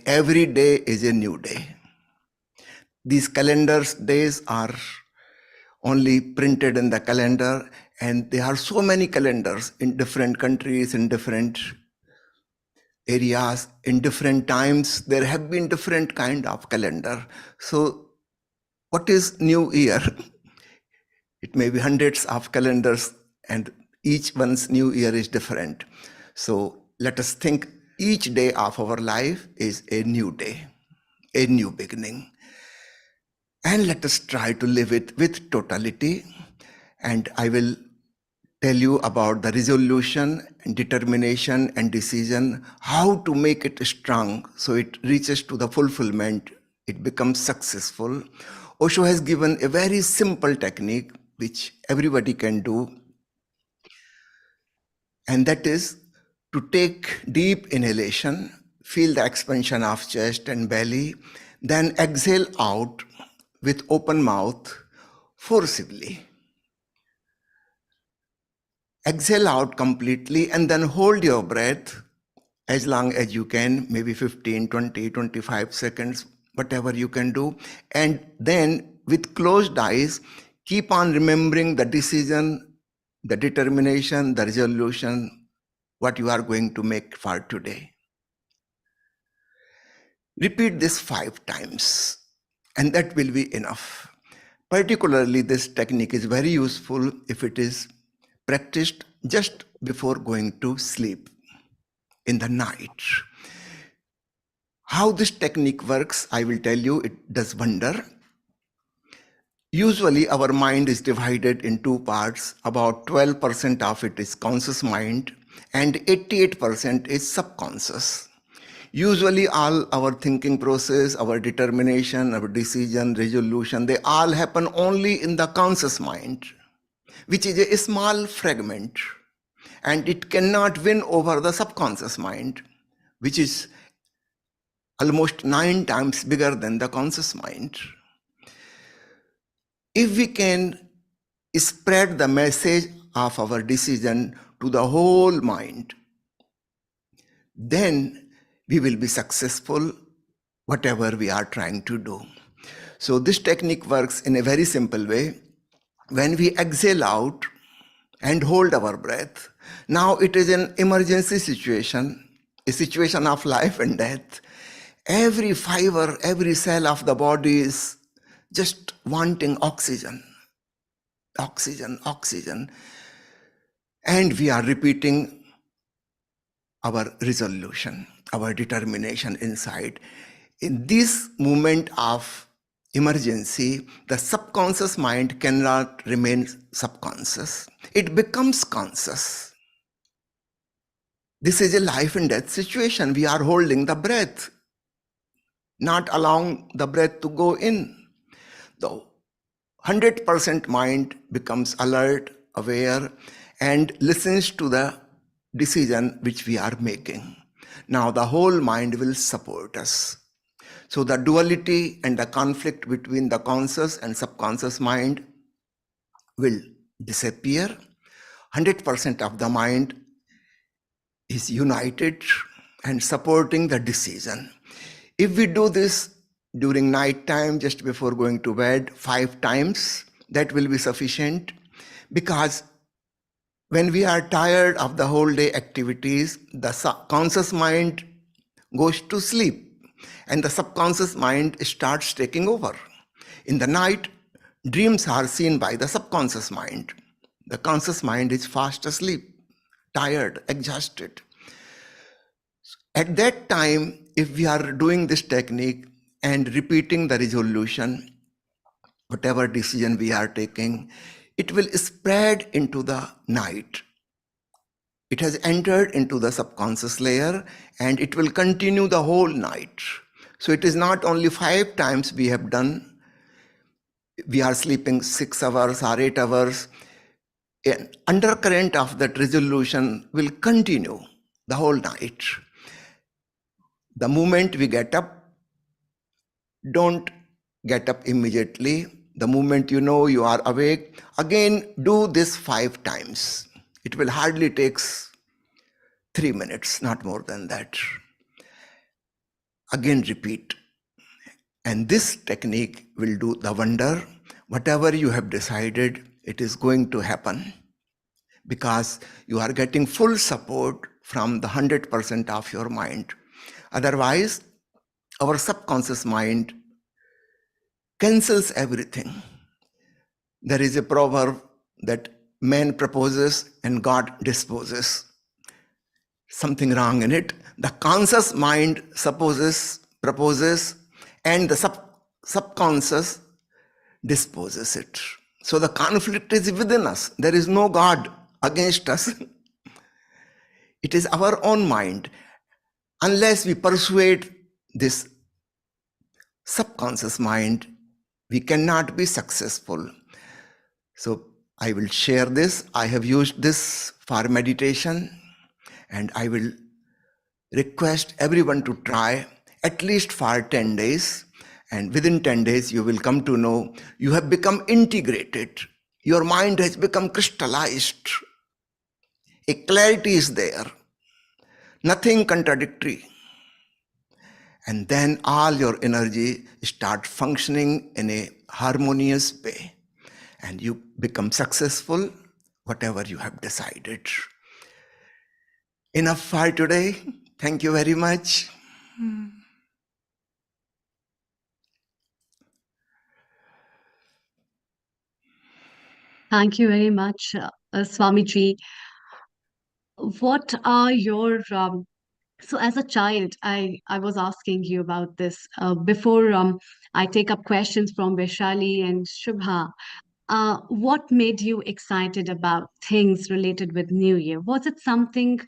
every day is a new day. These calendars days are only printed in the calendar, and there are so many calendars in different countries, in different areas, in different times. There have been different kind of calendar. So what is New Year? It may be hundreds of calendars, and each one's New Year is different. So let us think each day of our life is a new day, a new beginning. And let us try to live it with totality. And I will tell you about the resolution and determination and decision, how to make it strong so it reaches to the fulfillment, it becomes successful. Osho has given a very simple technique which everybody can do, and that is to take deep inhalation, feel the expansion of chest and belly, then exhale out with open mouth forcibly. Exhale out completely and then hold your breath as long as you can, maybe 15, 20, 25 seconds, whatever you can do. And then with closed eyes, keep on remembering the decision, the determination, the resolution, what you are going to make for today. Repeat this 5 times, and that will be enough. Particularly, this technique is very useful if it is practiced just before going to sleep in the night. How this technique works, I will tell you, it does wonder. Usually our mind is divided in 2 parts. About 12% of it is conscious mind and 88% is subconscious. Usually all our thinking process, our determination, our decision, resolution, they all happen only in the conscious mind, which is a small fragment, and it cannot win over the subconscious mind, which is almost 9 times bigger than the conscious mind. If we can spread the message of our decision to the whole mind, then we will be successful whatever we are trying to do. So this technique works in a very simple way. When we exhale out and hold our breath, now it is an emergency situation, a situation of life and death. Every fiber, every cell of the body is just wanting oxygen, oxygen, oxygen. And we are repeating our resolution, our determination inside. In this moment of emergency, the subconscious mind cannot remain subconscious. It becomes conscious. This is a life and death situation. We are holding the breath, not allowing the breath to go in. The 100% mind becomes alert, aware, and listens to the decision which we are making. Now the whole mind will support us. So the duality and the conflict between the conscious and subconscious mind will disappear. 100% of the mind is united and supporting the decision. If we do this during night time, just before going to bed, 5 times, that will be sufficient, because when we are tired of the whole day activities, the conscious mind goes to sleep and the subconscious mind starts taking over. In the night, dreams are seen by the subconscious mind. The conscious mind is fast asleep, tired, exhausted. At that time, if we are doing this technique and repeating the resolution, whatever decision we are taking, it will spread into the night. It has entered into the subconscious layer and it will continue the whole night. So it is not only 5 times we have done, we are sleeping 6 hours or 8 hours. An undercurrent of that resolution will continue the whole night. The moment we get up, don't get up immediately. The moment you know you are awake, again do this 5 times. It will hardly take 3 minutes, not more than that. Again repeat. And this technique will do the wonder. Whatever you have decided, it is going to happen, because you are getting full support from the 100% of your mind. Otherwise, our subconscious mind cancels everything. There is a proverb that man proposes and God disposes. Something wrong in it. The conscious mind proposes, and the subconscious disposes it. So the conflict is within us. There is no God against us. It is our own mind. Unless we persuade this subconscious mind, we cannot be successful. So I will share this. I have used this for meditation, and I will request everyone to try at least for 10 days. And within 10 days, you will come to know you have become integrated. Your mind has become crystallized. A clarity is there. Nothing contradictory. And then all your energy start functioning in a harmonious way. And you become successful, whatever you have decided. Enough for today. Thank you very much. Thank you very much, Swamiji. What are your so as a child, I was asking you about this before I take up questions from Vaishali and Shubha. What made you excited about things related with New Year? Was it something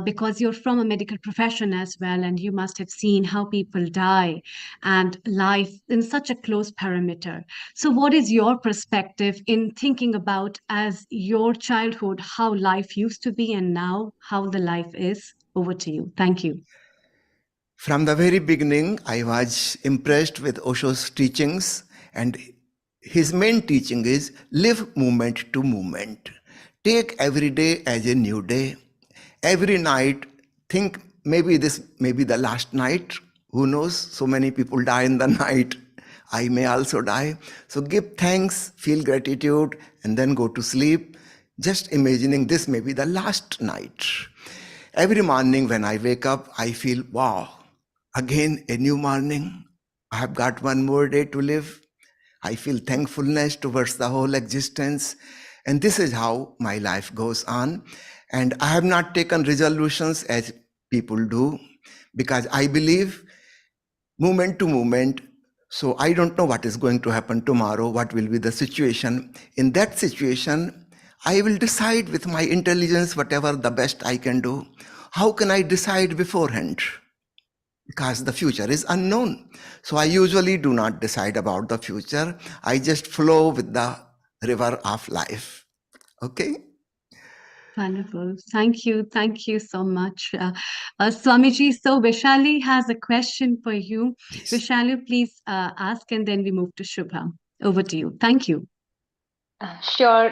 because you're from a medical profession as well, and you must have seen how people die and life in such a close perimeter? So, what is your perspective in thinking about as your childhood, how life used to be, and now how the life is? Over to you. Thank you. From the very beginning, I was impressed with Osho's teachings, and his main teaching is live moment to moment. Take every day as a new day. Every night, think maybe this may be the last night. Who knows? So many people die in the night. I may also die. So give thanks, feel gratitude, and then go to sleep. Just imagining this may be the last night. Every morning when I wake up, I feel, wow, again a new morning. I have got one more day to live. I feel thankfulness towards the whole existence. And this is how my life goes on. And I have not taken resolutions as people do, because I believe moment to moment, So I don't know what is going to happen tomorrow, what will be the situation. In that situation, I will decide with my intelligence whatever the best I can do. How can I decide beforehand? Because the future is unknown. So I usually do not decide about the future. I just flow with the river of life. Okay? Wonderful. Thank you. Thank you so much, Swamiji. So Vishali has a question for you. Please. Vishali, please ask, and then we move to Shubham. Over to you. Thank you. Sure.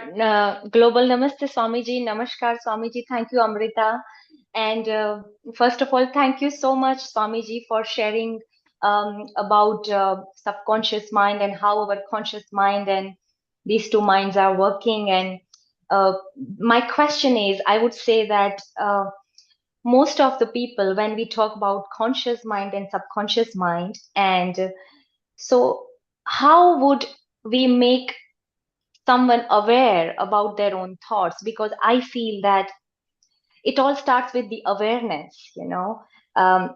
Global Namaste Swamiji. Namaskar Swamiji. Thank you, Amrita. And first of all, thank you so much, Swamiji, for sharing about subconscious mind and how our conscious mind and these two minds are working. And uh, my question is, I would say that most of the people, when we talk about conscious mind and subconscious mind, and so how would we make someone aware about their own thoughts? Because I feel that it all starts with the awareness,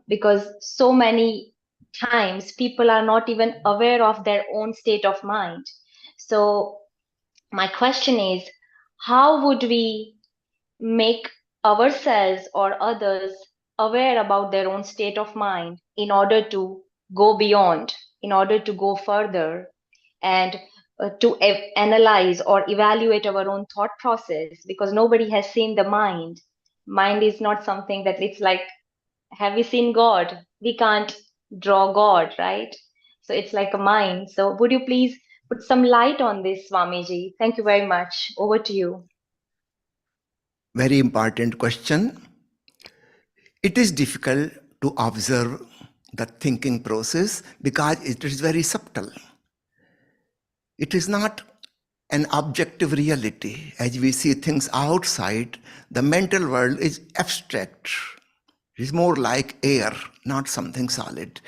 because so many times people are not even aware of their own state of mind. So my question is, how would we make ourselves or others aware about their own state of mind in order to go beyond, in order to go further, and to analyze or evaluate our own thought process? Because nobody has seen the mind. Mind is not something that it's like, have we seen God? We can't draw God, right? So it's like a mind. So would you please put some light on this, Swamiji? Thank you very much. Over to you. Very important question. It is difficult to observe the thinking process because it is very subtle. It is not an objective reality. As we see things outside, the mental world is abstract. It is more like air, not something solid.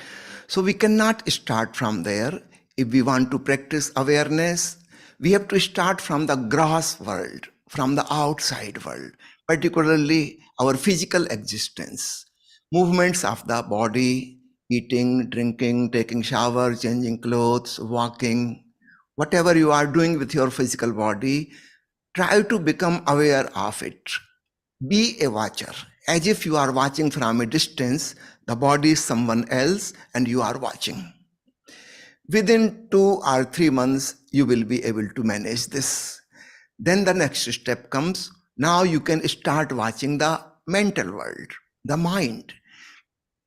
So we cannot start from there. If we want to practice awareness, we have to start from the gross world, from the outside world, particularly our physical existence, movements of the body, eating, drinking, taking shower, changing clothes, walking, whatever you are doing with your physical body, try to become aware of it. Be a watcher, as if you are watching from a distance. The body is someone else and you are watching. Within 2 or 3 months, you will be able to manage this. Then the next step comes. Now you can start watching the mental world, the mind.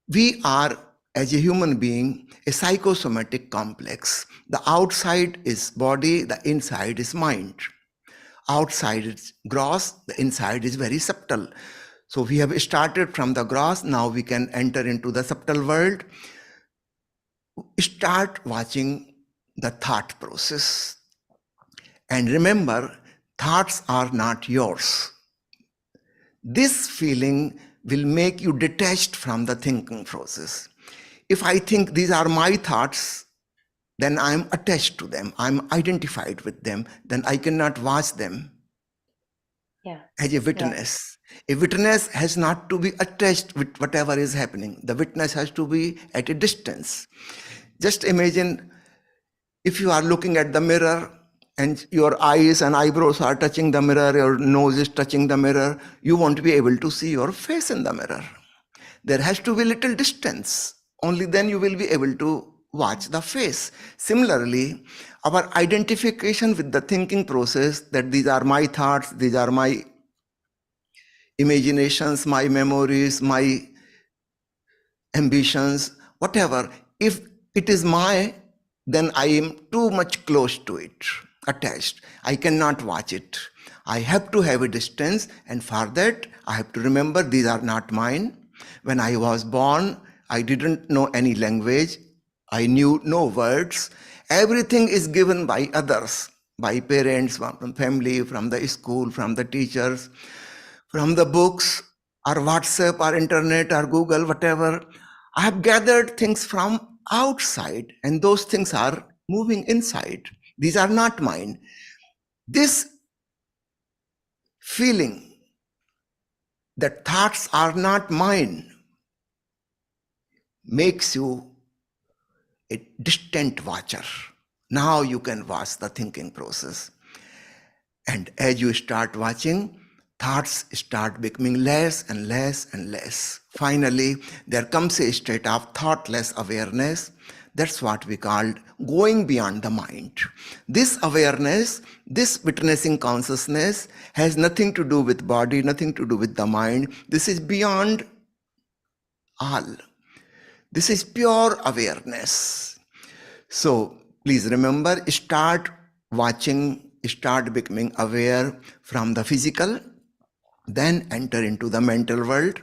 We are, as a human being, a psychosomatic complex. The outside is body, the inside is mind. Outside is gross, the inside is very subtle. So we have started from the gross, now we can enter into the subtle world. Start watching the thought process. And remember, thoughts are not yours. This feeling will make you detached from the thinking process. If I think these are my thoughts, then I'm attached to them, I'm identified with them, then I cannot watch them as a witness. A witness has not to be attached with whatever is happening. The witness has to be at a distance. Just imagine if you are looking at the mirror and your eyes and eyebrows are touching the mirror, your nose is touching the mirror, you won't be able to see your face in the mirror. There has to be little distance. Only then you will be able to watch the face. Similarly, our identification with the thinking process, that these are my thoughts, these are my imaginations, my memories, my ambitions, whatever, if it is my, then I am too much close to it, attached. I cannot watch it. I have to have a distance, and for that, I have to remember these are not mine. When I was born, I didn't know any language. I knew no words. Everything is given by others, by parents, from family, from the school, from the teachers, from the books, or WhatsApp, or internet, or Google, whatever. I have gathered things from outside, and those things are moving inside. These are not mine. This feeling that thoughts are not mine makes you a distant watcher. Now you can watch the thinking process. And as you start watching, thoughts start becoming less and less and less. Finally, there comes a state of thoughtless awareness. That's what we call going beyond the mind. This awareness, this witnessing consciousness has nothing to do with body, nothing to do with the mind. This is beyond all. This is pure awareness. So please remember, start watching, start becoming aware from the physical, then enter into the mental world.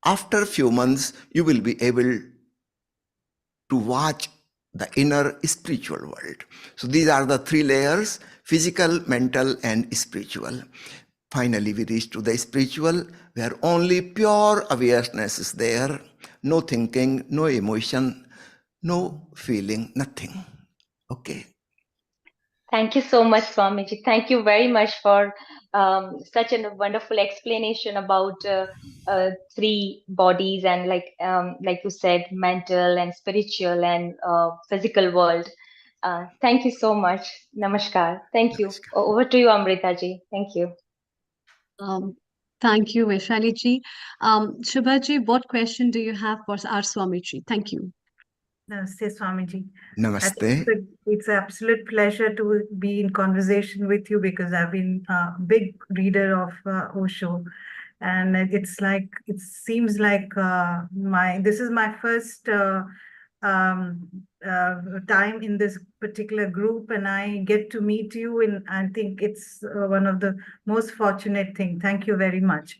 After a few months, you will be able to watch the inner spiritual world. So these are the three layers: physical, mental, and spiritual. Finally, we reach to the spiritual, where only pure awareness is there. No thinking, no emotion, no feeling, nothing. Okay. Thank you so much, Swamiji. Thank you very much for such a wonderful explanation about three bodies and like you said, mental and spiritual and physical world. Thank you so much. Namaskar. Thank you. Over to you, Amrita ji. Thank you. Um, thank you, Vaishali ji. Shubha ji, what question do you have for our Swamiji? Thank you. Namaste, Swamiji. I Namaste. think it's an absolute pleasure to be in conversation with you because I've been a big reader of Osho, and it seems like this is my first time in this particular group, and I get to meet you, and I think it's one of the most fortunate thing. Thank you very much.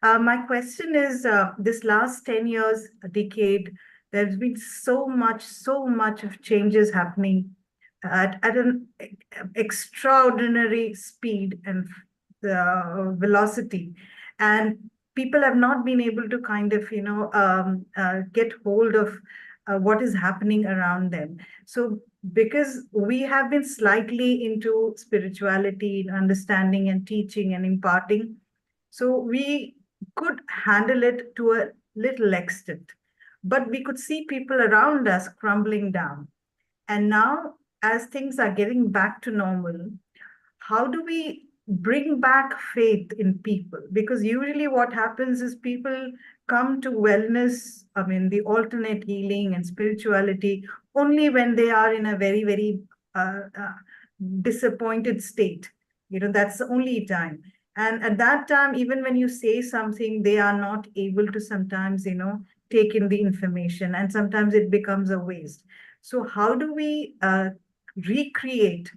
My question is, this last 10 years, a decade, there's been so much of changes happening at an extraordinary speed and velocity. And people have not been able to kind of, get hold of what is happening around them. So because we have been slightly into spirituality, understanding and teaching and imparting, so we could handle it to a little extent, but we could see people around us crumbling down. And now, as things are getting back to normal, how do we bring back faith in people? Because usually what happens is people come to wellness, I mean, the alternate healing and spirituality, only when they are in a very, very disappointed state. That's the only time. And at that time, even when you say something, they are not able to sometimes, take in the information, and sometimes it becomes a waste. So how do we recreate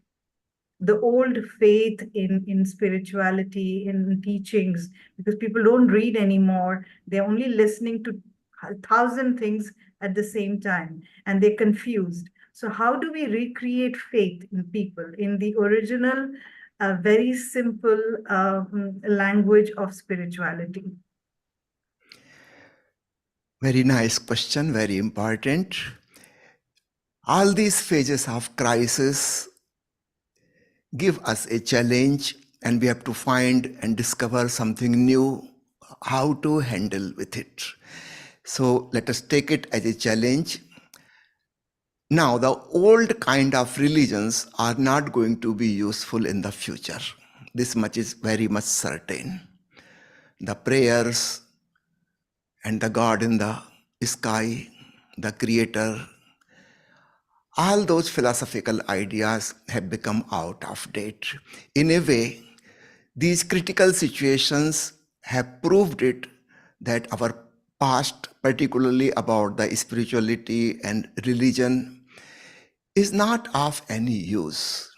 the old faith in spirituality, in teachings? Because people don't read anymore. They're only listening to 1,000 things at the same time, and they're confused. So how do we recreate faith in people in the original, very simple language of spirituality? Very nice question, very important. All these phases of crisis give us a challenge, and we have to find and discover something new, how to handle with it. So let us take it as a challenge. Now, the old kind of religions are not going to be useful in the future. This much is very much certain. The prayers and the God in the sky, the Creator, all those philosophical ideas have become out of date. In a way, these critical situations have proved it that our past, particularly about the spirituality and religion, is not of any use.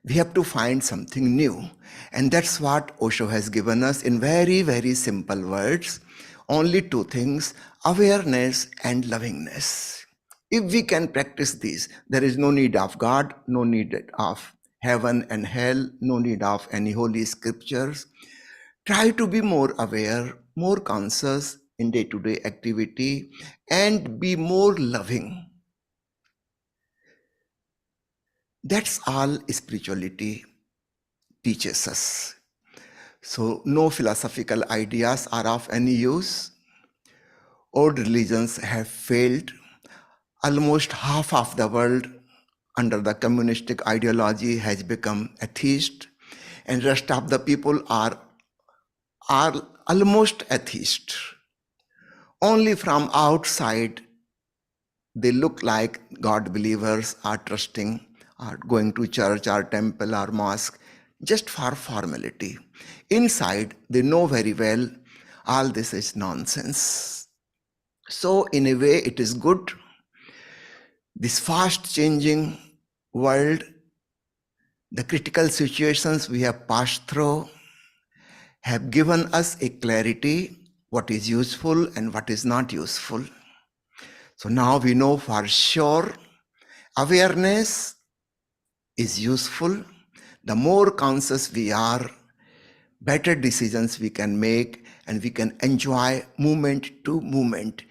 We have to find something new. And that's what Osho has given us in very, very simple words. Only two things: awareness and lovingness. If we can practice these, there is no need of God, no need of heaven and hell, no need of any holy scriptures. Try to be more aware, more conscious in day-to-day activity, and be more loving. That's all spirituality teaches us. So no philosophical ideas are of any use. Old religions have failed. almost half of the world under the communistic ideology has become atheist, and rest of the people are almost atheist. Only from outside they look like God believers, are trusting, are going to church or temple or mosque just for formality. Inside they know very well all this is nonsense. So in a way it is good. This fast changing world, the critical situations we have passed through have given us a clarity what is useful and what is not useful. So now we know for sure awareness is useful. The more conscious we are, better decisions we can make, and we can enjoy moment to moment.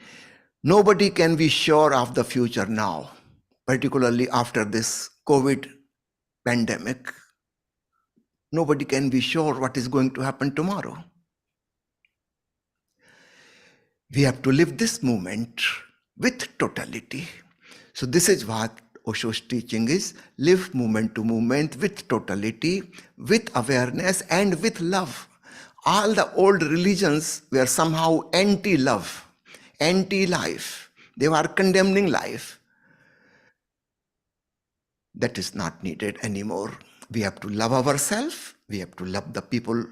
Nobody can be sure of the future now, particularly after this COVID pandemic. Nobody can be sure what is going to happen tomorrow. We have to live this moment with totality. So this is what Osho's teaching is: live moment to moment with totality, with awareness and with love. All the old religions were somehow anti-love, anti-life. They were condemning life. That is not needed anymore. We have to love ourselves. We have to love the people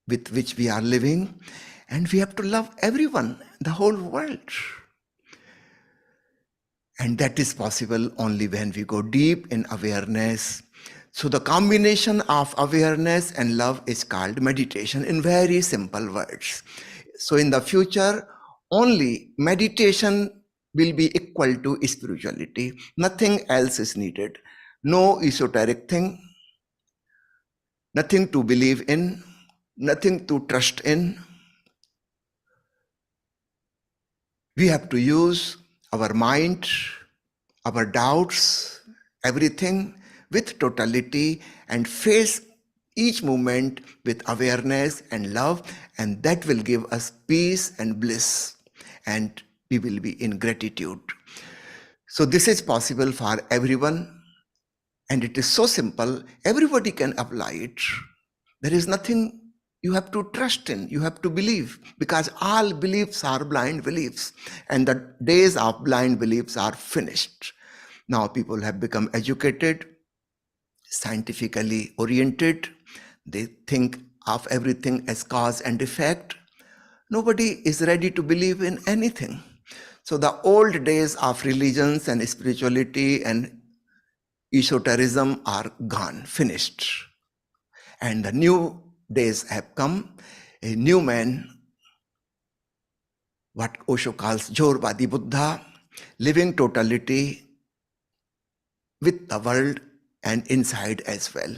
with which we are living. And we have to love everyone, the whole world. And that is possible only when we go deep in awareness. So the combination of awareness and love is called meditation, in very simple words. So in the future, only meditation will be equal to spirituality. Nothing else is needed. No esoteric thing, nothing to believe in, nothing to trust in. We have to use our mind, our doubts, everything with totality, and face each moment with awareness and love, and that will give us peace and bliss, and we will be in gratitude. So this is possible for everyone, and it is so simple, everybody can apply it. There is nothing you have to trust in, you have to believe, because all beliefs are blind beliefs, and the days of blind beliefs are finished. Now people have become educated, scientifically oriented. They think of everything as cause and effect. Nobody is ready to believe in anything. So the old days of religions and spirituality and esotericism are gone, finished. And the new days have come. A new man, what Osho calls Jorvadi Buddha, living totality with the world and inside as well.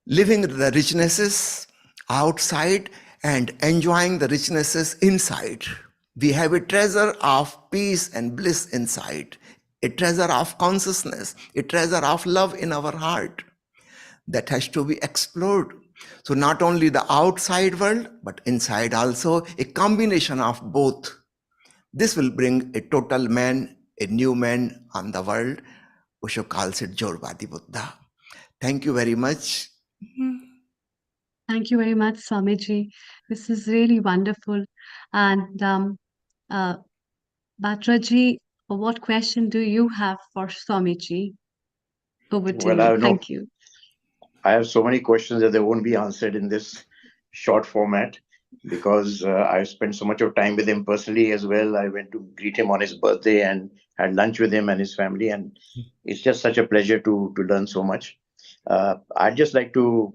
Living the richnesses outside and enjoying the richnesses inside. We have a treasure of peace and bliss inside, a treasure of consciousness, a treasure of love in our heart that has to be explored. So not only the outside world, but inside also, a combination of both. This will bring a total man, a new man on the world. Osho calls it Jorvadi Buddha. Thank you very much. Thank you very much, Swamiji. This is really wonderful. And Batraji, what question do you have for Swamiji? Over to Well, you. Thank you. I have so many questions that they won't be answered in this short format, because I spent so much of time with him personally as well. I went to greet him on his birthday and had lunch with him and his family, and it's just such a pleasure to learn so much. I'd just like to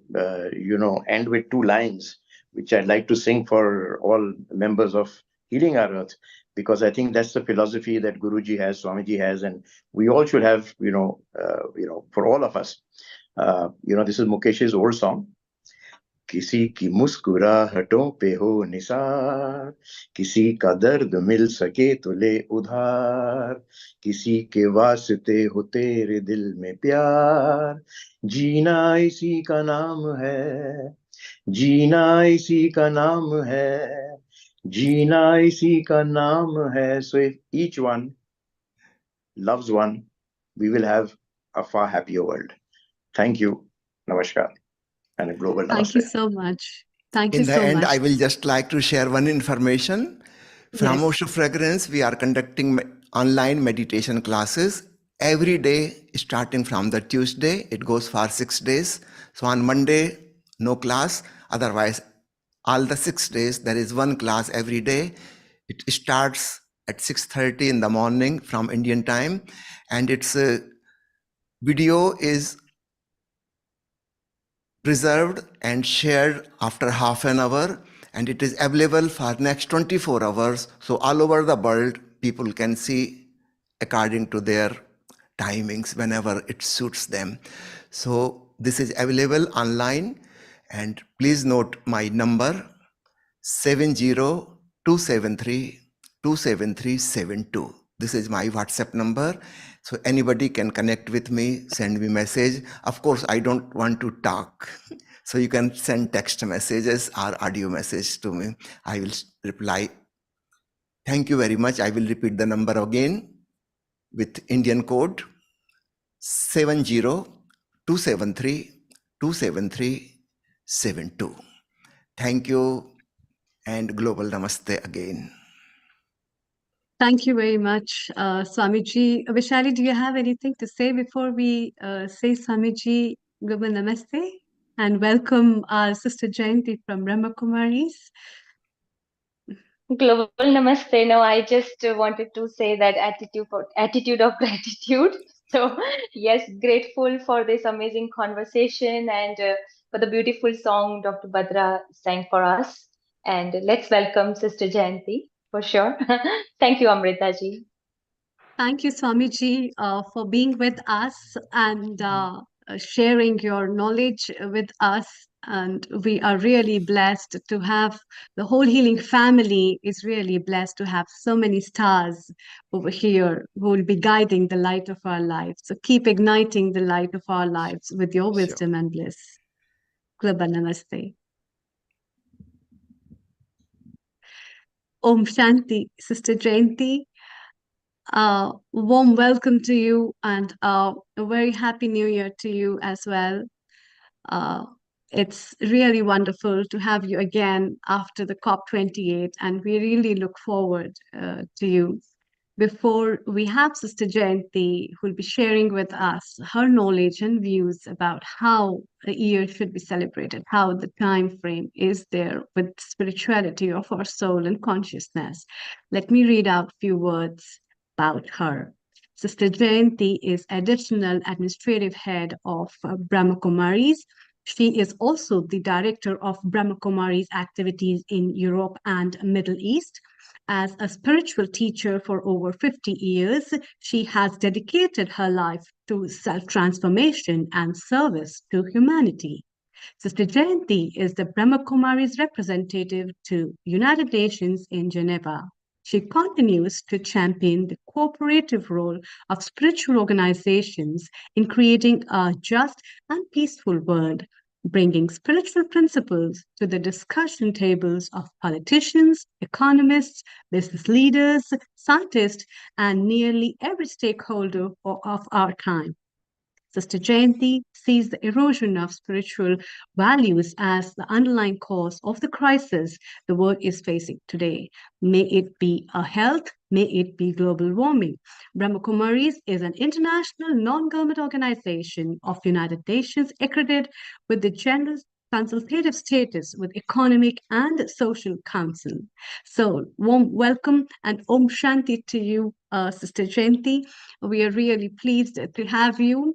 end with two lines which I'd like to sing for all members of Healing Our Earth, because I think that's the philosophy that Guruji has, Swamiji has, and we all should have, for all of us. This is Mukesh's old song. किसी की मुस्कुराहटों पे हो निसार, किसी का दर्द मिल सके तो ले उधार, किसी के वास्ते हो तेरे दिल में प्यार, जीना इसी का नाम है, जीना इसी का नाम है, Jeena isi ka naam hai. So if each one loves one, we will have a far happier world. Thank you. Namaskar and a global Thank you namaste. so much. Thank you In the so end, much. I will just like to share one information. From Yes. Osho Fragrance, we are conducting online meditation classes every day, starting from the Tuesday. It goes for 6 days. So on Monday, no class. Otherwise, all the 6 days, there is one class every day. It starts at 6:30 in the morning from Indian time, and its video is preserved and shared after half an hour, and it is available for next 24 hours, so all over the world people can see according to their timings whenever it suits them. So this is available online, and please note my number 70273 This is my WhatsApp number. So anybody can connect with me, send me message. Of course, I don't want to talk. So you can send text messages or audio message to me. I will reply. Thank you very much. I will repeat the number again with Indian code 70273 Thank you and global namaste again. Thank you very much, Swamiji. Vishali, do you have anything to say before we say Swamiji Global Namaste and welcome our sister Jayanti from Brahma Kumaris? Global namaste. No, I just wanted to say that attitude of gratitude. So yes, grateful for this amazing conversation and for the beautiful song Dr. Badra sang for us. And let's welcome Sister Jayanti for sure. Thank you, Amrita ji. Thank you, Swamiji, for being with us and sharing your knowledge with us. And we are really blessed to have the whole healing family is really blessed to have so many stars over here who will be guiding the light of our lives. So keep igniting the light of our lives with your Sure. wisdom and bliss. Global Namaste. Om Shanti, Sister Jayanti. Warm welcome to you and a very happy new year to you as well. Uh, it's really wonderful to have you again after the COP28, and we really look forward to you. Before we have Sister Jayanti, who will be sharing with us her knowledge and views about how a year should be celebrated, how the time frame is there with spirituality of our soul and consciousness. Let me read out a few words about her. Sister Jayanti is additional administrative head of Brahma Kumaris. She is also the director of Brahma Kumaris activities in Europe and Middle East. As a spiritual teacher for over 50 years, she has dedicated her life to self-transformation and service to humanity. Sister Jayanti is the Brahma Kumari's representative to United Nations in Geneva. She continues to champion the cooperative role of spiritual organizations in creating a just and peaceful world, bringing spiritual principles to the discussion tables of politicians, economists, business leaders, scientists, and nearly every stakeholder of our time. Sister Jayanti sees the erosion of spiritual values as the underlying cause of the crisis the world is facing today. May it be a health, may it be global warming. Brahma Kumaris is an international non-government organization of United Nations accredited with the general consultative status with Economic and Social Council. So, warm welcome and Om Shanti to you, Sister Jayanti. We are really pleased to have you.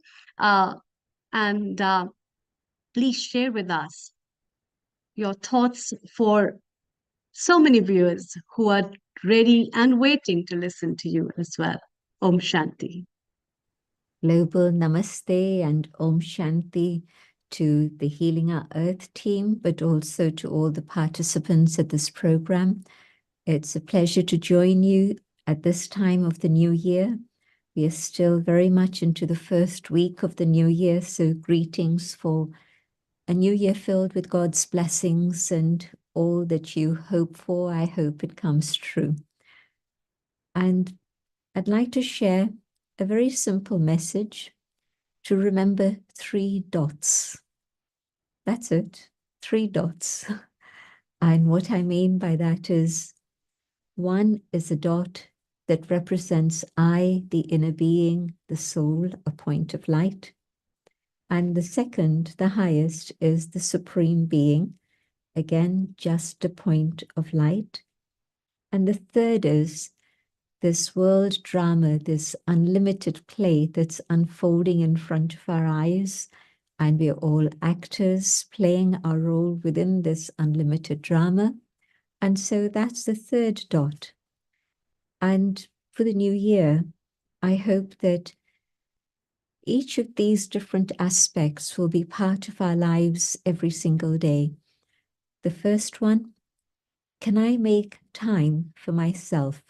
And please share with us your thoughts for so many viewers who are ready and waiting to listen to you as well. Om Shanti. Global Namaste and Om Shanti to the Healing Our Earth team, but also to all the participants at this program. It's a pleasure to join you at this time of the new year. We are still very much into the first week of the new year, so greetings for a new year filled with God's blessings and all that you hope for, I hope it comes true. And I'd like to share a very simple message to remember 3 dots. That's it, 3 dots. And what I mean by that is, 1 is a dot that represents I, the inner being, the soul, a point of light. And the second, the highest, is the supreme being, again, just a point of light. And the third is this world drama, this unlimited play that's unfolding in front of our eyes, and we're all actors playing our role within this unlimited drama. And so that's the third dot. And for the new year, I hope that each of these different aspects will be part of our lives every single day. The first one, can I make time for myself?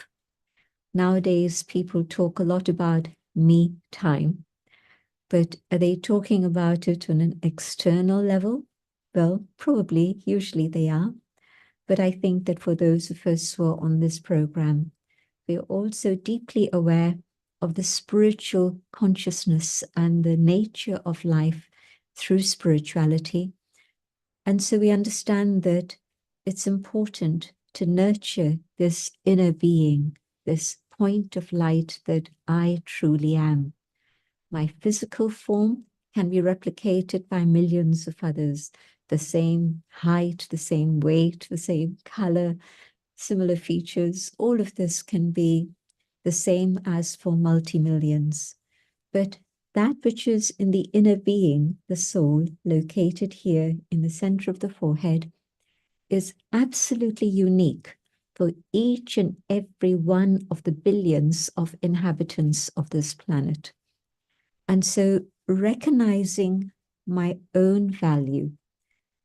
Nowadays, people talk a lot about me time, but are they talking about it on an external level? Well, probably, usually they are. But I think that for those of us who are on this program, we're also deeply aware of the spiritual consciousness and the nature of life through spirituality. And so we understand that it's important to nurture this inner being, this point of light that I truly am. My physical form can be replicated by millions of others, the same height, the same weight, the same color, similar features. All of this can be the same as for multi-millions. But that which is in the inner being, the soul, located here in the center of the forehead, is absolutely unique for each and every one of the billions of inhabitants of this planet. And so recognizing my own value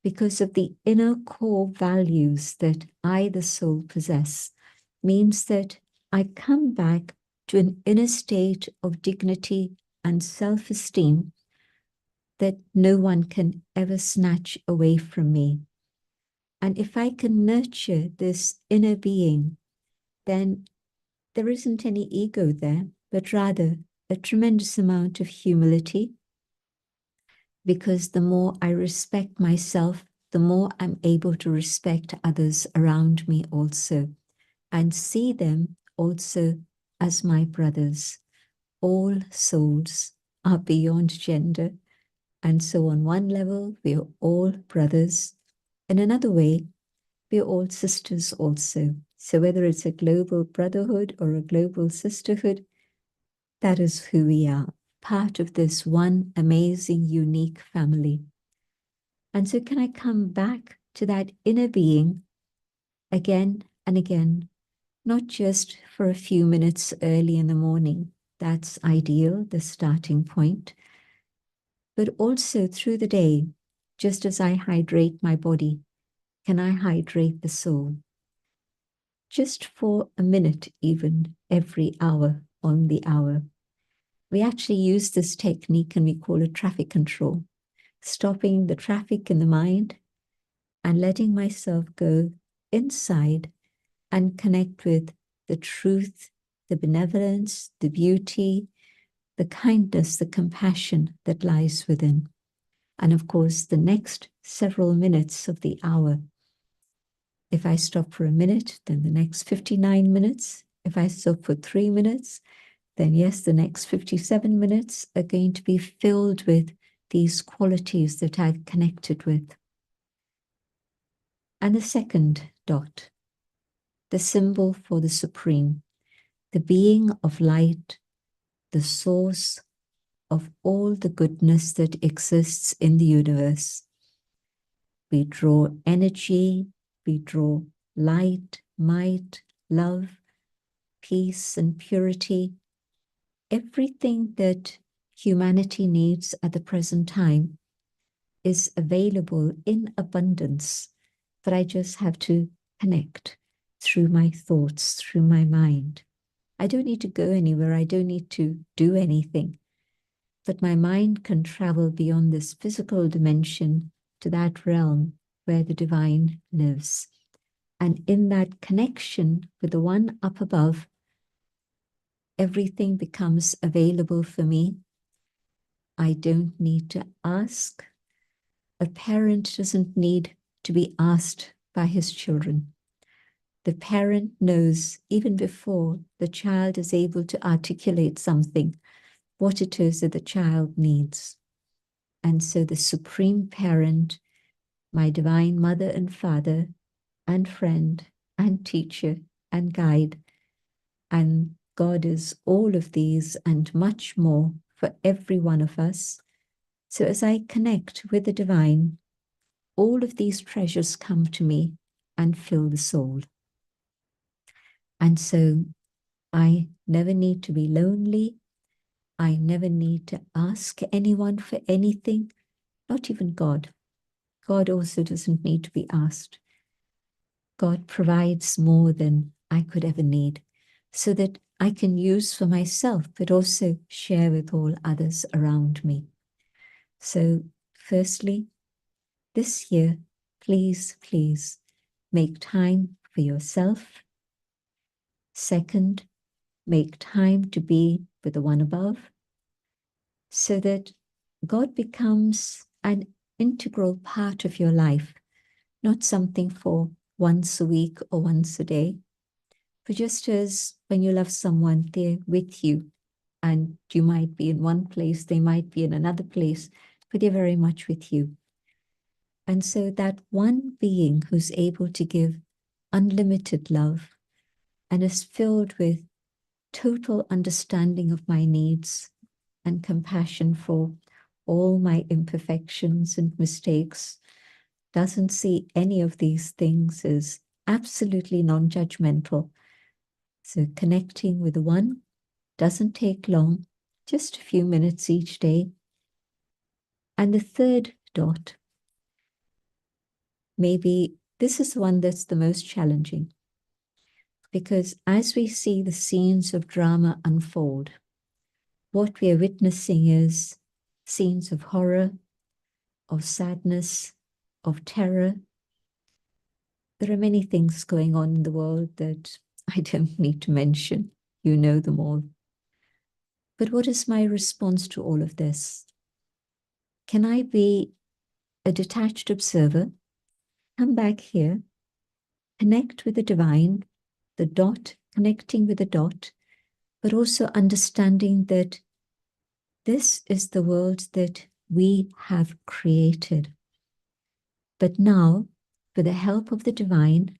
because of the inner core values that I, the soul, possess, means that I come back to an inner state of dignity and self-esteem that no one can ever snatch away from me. And if I can nurture this inner being, then there isn't any ego there, but rather a tremendous amount of humility, because the more I respect myself, the more I'm able to respect others around me also, and see them also as my brothers. All souls are beyond gender. And so on one level, we are all brothers. In another way, we are all sisters also. So whether it's a global brotherhood or a global sisterhood, that is who we are, part of this one amazing, unique family. And so can I come back to that inner being again and again, not just for a few minutes early in the morning. That's ideal, the starting point. But also through the day, just as I hydrate my body, can I hydrate the soul? Just for a minute, even every hour on the hour. We actually use this technique and we call it traffic control, stopping the traffic in the mind and letting myself go inside and connect with the truth, the benevolence, the beauty, the kindness, the compassion that lies within. And of course, the next several minutes of the hour. If I stop for a minute, then the next 59 minutes. If I stop for 3 minutes, then yes, the next 57 minutes are going to be filled with these qualities that I've connected with. And the second dot, the symbol for the supreme, the being of light, the source of all the goodness that exists in the universe. We draw energy, we draw light, might, love, peace, and purity. Everything that humanity needs at the present time is available in abundance, but I just have to connect through my thoughts, through my mind. I don't need to go anywhere. I don't need to do anything. But my mind can travel beyond this physical dimension to that realm where the divine lives. And in that connection with the one up above, everything becomes available for me. I don't need to ask. A parent doesn't need to be asked by his children. The parent knows even before the child is able to articulate something, what it is that the child needs. And so the supreme parent, my divine mother and father and friend and teacher and guide, and God is all of these and much more for every one of us. So as I connect with the divine, all of these treasures come to me and fill the soul. And so I never need to be lonely. I never need to ask anyone for anything, not even God. God also doesn't need to be asked. God provides more than I could ever need, so that I can use for myself, but also share with all others around me. So firstly, this year, please, please make time for yourself. Second, make time to be with the one above, so that God becomes an integral part of your life, not something for once a week or once a day, but just as when you love someone, they're with you, and you might be in one place, they might be in another place, but they're very much with you. And so that one being who's able to give unlimited love and is filled with total understanding of my needs and compassion for all my imperfections and mistakes, doesn't see any of these things as absolutely non-judgmental. So connecting with the one doesn't take long, just a few minutes each day. And the third dot, maybe this is the one that's the most challenging, because as we see the scenes of drama unfold, what we are witnessing is scenes of horror, of sadness, of terror. There are many things going on in the world that I don't need to mention. You know them all. But what is my response to all of this? Can I be a detached observer, come back here, connect with the divine, the dot, connecting with the dot, but also understanding that this is the world that we have created. But now, with the help of the divine,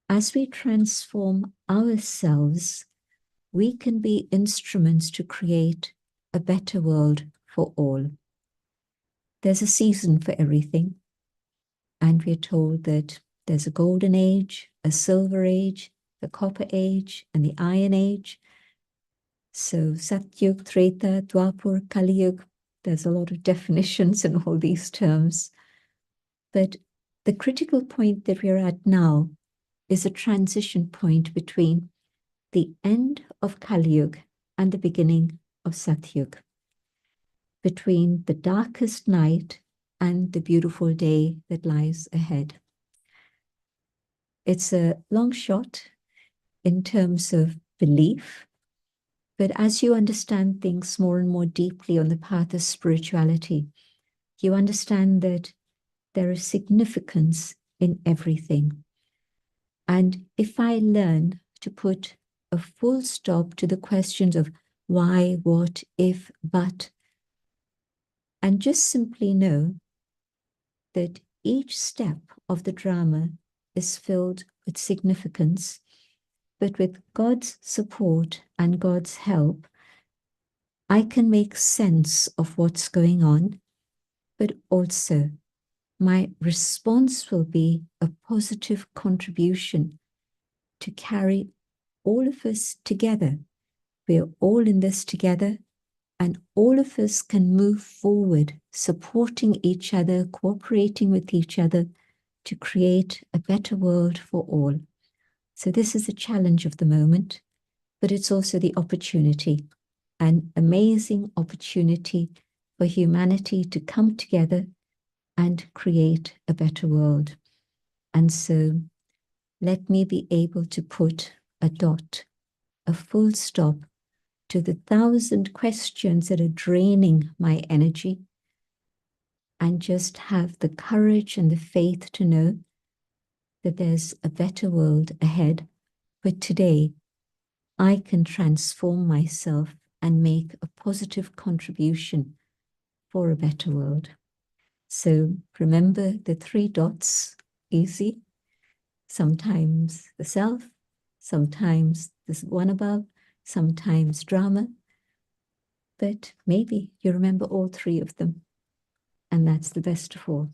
as we transform ourselves, we can be instruments to create a better world for all. There's a season for everything, and we're told that there's a golden age, a silver age, the copper age, and the iron age. So Satyug, Treta, Dwapur, Kali Yuga, there's a lot of definitions in all these terms. But the critical point that we're at now is a transition point between the end of Kali Yuga and the beginning of Satyug, between the darkest night and the beautiful day that lies ahead. It's a long shot in terms of belief, but as you understand things more and more deeply on the path of spirituality, you understand that there is significance in everything. And if I learn to put a full stop to the questions of why, what, if, but, and just simply know that each step of the drama is filled with significance, but with God's support and God's help, I can make sense of what's going on, but also my response will be a positive contribution to carry all of us together. We're all in this together, and all of us can move forward, supporting each other, cooperating with each other to create a better world for all. So this is the challenge of the moment, but it's also the opportunity, an amazing opportunity for humanity to come together and create a better world. And so let me be able to put a dot, a full stop to the 1,000 questions that are draining my energy, and just have the courage and the faith to know that there's a better world ahead. But today, I can transform myself and make a positive contribution for a better world. So remember the 3 dots, easy. Sometimes the self, sometimes this one above, sometimes drama. But maybe you remember all 3 of them. And that's the best of all.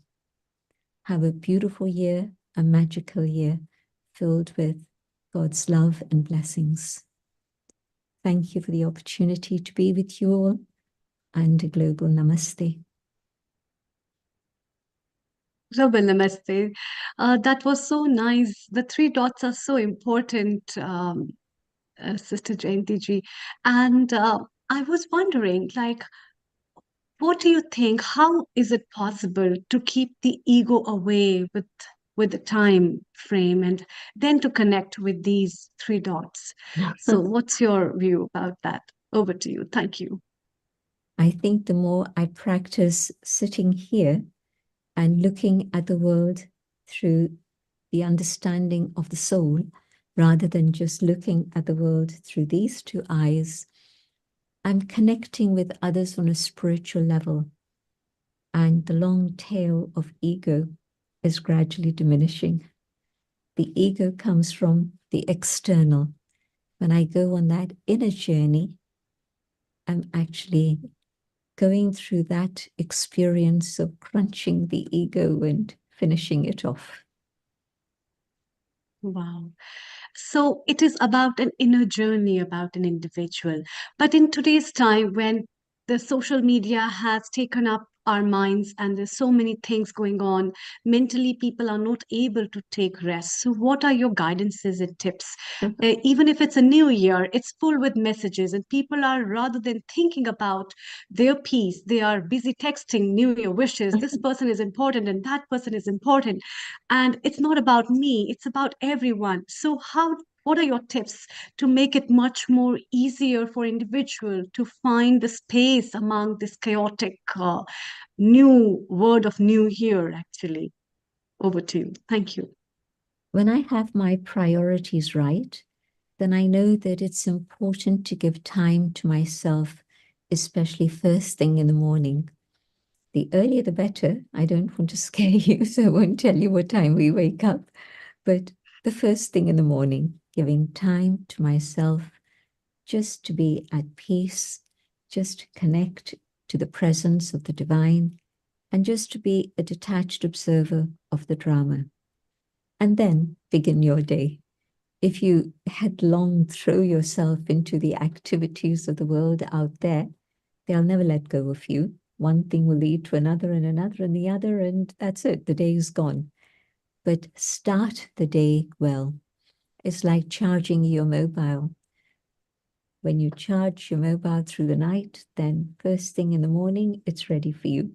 Have a beautiful year, a magical year, filled with God's love and blessings. Thank you for the opportunity to be with you all, and a global namaste. Global namaste. That was so nice. The 3 dots are so important, Sister Jayanti ji. And I was wondering, like, what do you think? How is it possible to keep the ego away with the time frame and then to connect with these 3 dots? So what's your view about that? Over to you. Thank you. I think the more I practice sitting here and looking at the world through the understanding of the soul, rather than just looking at the world through these 2 eyes, I'm connecting with others on a spiritual level, and the long tail of ego is gradually diminishing. The ego comes from the external. When I go on that inner journey, I'm actually going through that experience of crunching the ego and finishing it off. Wow. So it is about an inner journey, about an individual. But in today's time, when the social media has taken up our minds and there's so many things going on, mentally people are not able to take rest. So what are your guidances and tips? Even if it's a new year, it's full with messages, and people are, rather than thinking about their peace, they are busy texting new year wishes. This person is important and that person is important. And it's not about me, it's about everyone. So what are your tips to make it much more easier for individual to find the space among this chaotic new word of new year, actually? Over to you. Thank you. When I have my priorities right, then I know that it's important to give time to myself, especially first thing in the morning. The earlier the better. I don't want to scare you, so I won't tell you what time we wake up. But the first thing in the morning, giving time to myself just to be at peace, just to connect to the presence of the divine, and just to be a detached observer of the drama. And then begin your day. If you headlong throw yourself into the activities of the world out there, they'll never let go of you. One thing will lead to another and another and the other, and that's it. The day is gone. But start the day well. It's like charging your mobile. When you charge your mobile through the night, then first thing in the morning, it's ready for you.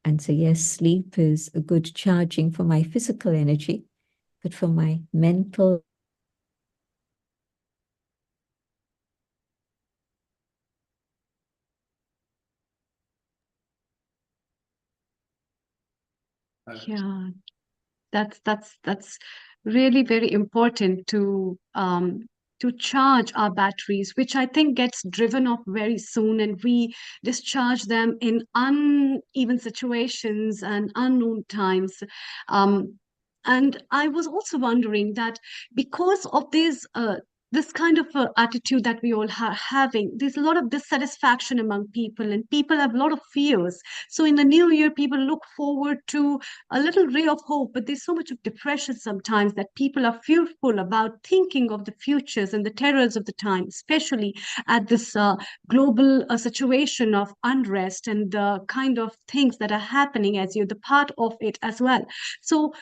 And so, yes, sleep is a good charging for my physical energy, but for my mental. Yeah, that's really very important to charge our batteries, which I think gets driven off very soon, and we discharge them in uneven situations and unknown times. And I was also wondering that because of this kind of attitude that we all are having, there's a lot of dissatisfaction among people, and people have a lot of fears. So in the new year, people look forward to a little ray of hope, but there's so much of depression sometimes that people are fearful about thinking of the futures and the terrors of the time, especially at this global situation of unrest and the kind of things that are happening, as you're the part of it as well. So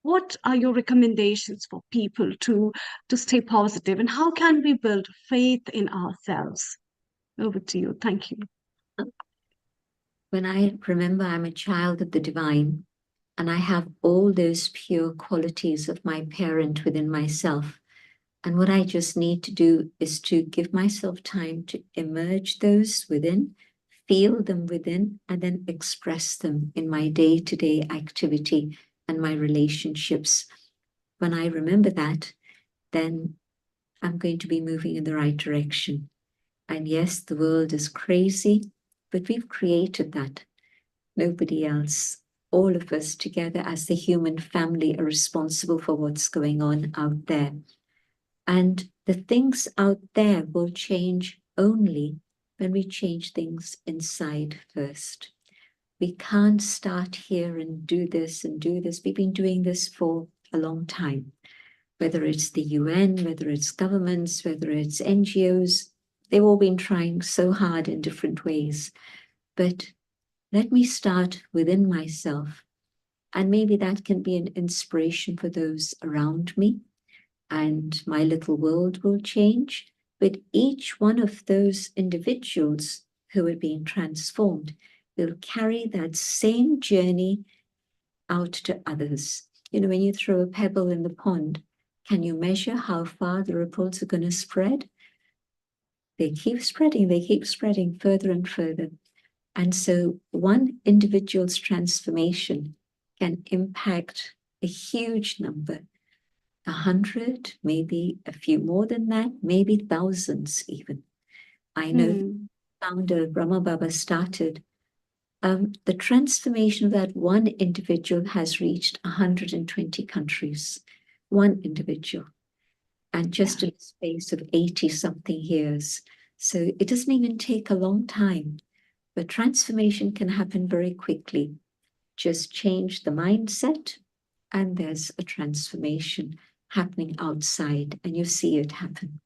what are your recommendations for people to stay positive, and how can we build faith in ourselves? Over to you. Thank you. When I remember I'm a child of the divine and I have all those pure qualities of my parent within myself, and what I just need to do is to give myself time to emerge those within, feel them within, and then express them in my day-to-day activity and my relationships. When I remember that, then I'm going to be moving in the right direction. And yes, the world is crazy, but we've created that. Nobody else. All of us together as the human family are responsible for what's going on out there. And the things out there will change only when we change things inside first. We can't start here and do this and do this. We've been doing this for a long time, whether it's the UN, whether it's governments, whether it's NGOs. They've all been trying so hard in different ways. But let me start within myself. And maybe that can be an inspiration for those around me. And my little world will change. But each one of those individuals who are being transformed will carry that same journey out to others. You know, when you throw a pebble in the pond, can you measure how far the ripples are going to spread? They keep spreading further and further. And so one individual's transformation can impact a huge number, 100, maybe a few more than that, maybe thousands even. I know the founder, Brahma Baba, started the transformation of that one individual has reached 120 countries, one individual, and just in the space of 80 something years. So it doesn't even take a long time, but transformation can happen very quickly. Just change the mindset and there's a transformation happening outside and you see it happen.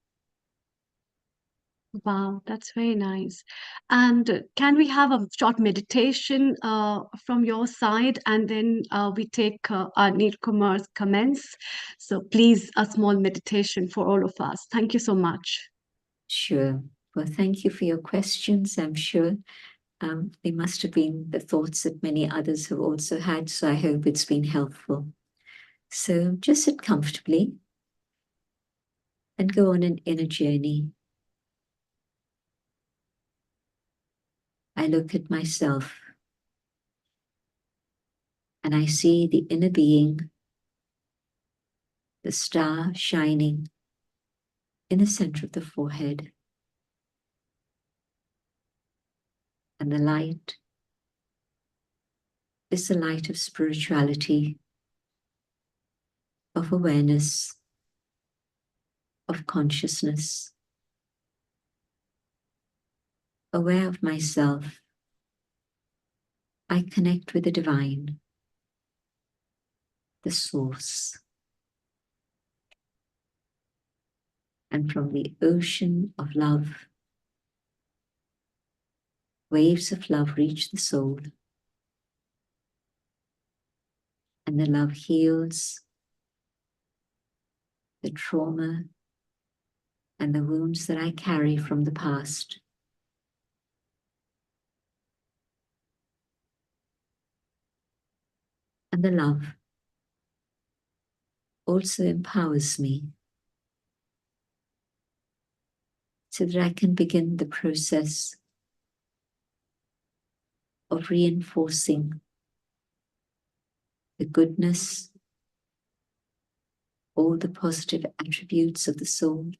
Wow, that's very nice. And can we have a short meditation from your side, and then we take Anil Kumar's comments. So please, a small meditation for all of us. Thank you so much. Sure. Well, thank you for your questions. I'm sure they must have been the thoughts that many others have also had, so I hope it's been helpful. So just sit comfortably and go on an inner journey. I look at myself and I see the inner being, the star shining in the center of the forehead. And the light is the light of spirituality, of awareness, of consciousness, aware of myself. I connect with the divine, the source. And from the ocean of love, waves of love reach the soul. And the love heals the trauma and the wounds that I carry from the past. And the love also empowers me so that I can begin the process of reinforcing the goodness, all the positive attributes of the soul,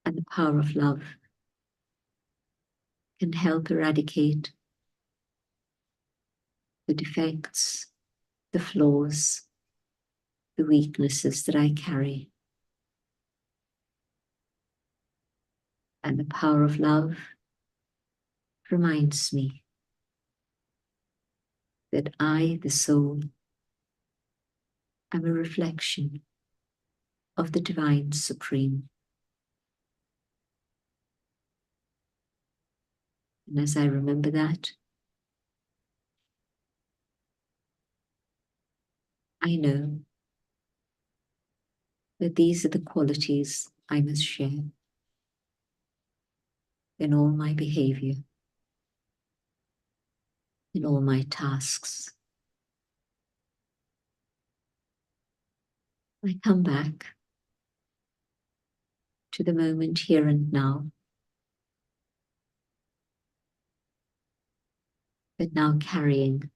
and the power of love can help eradicate the defects, the flaws, the weaknesses that I carry. And the power of love reminds me that I, the soul, am a reflection of the Divine Supreme. And as I remember that, I know that these are the qualities I must share. in all my behavior, in all my tasks. I come back to the moment here and now, but now carrying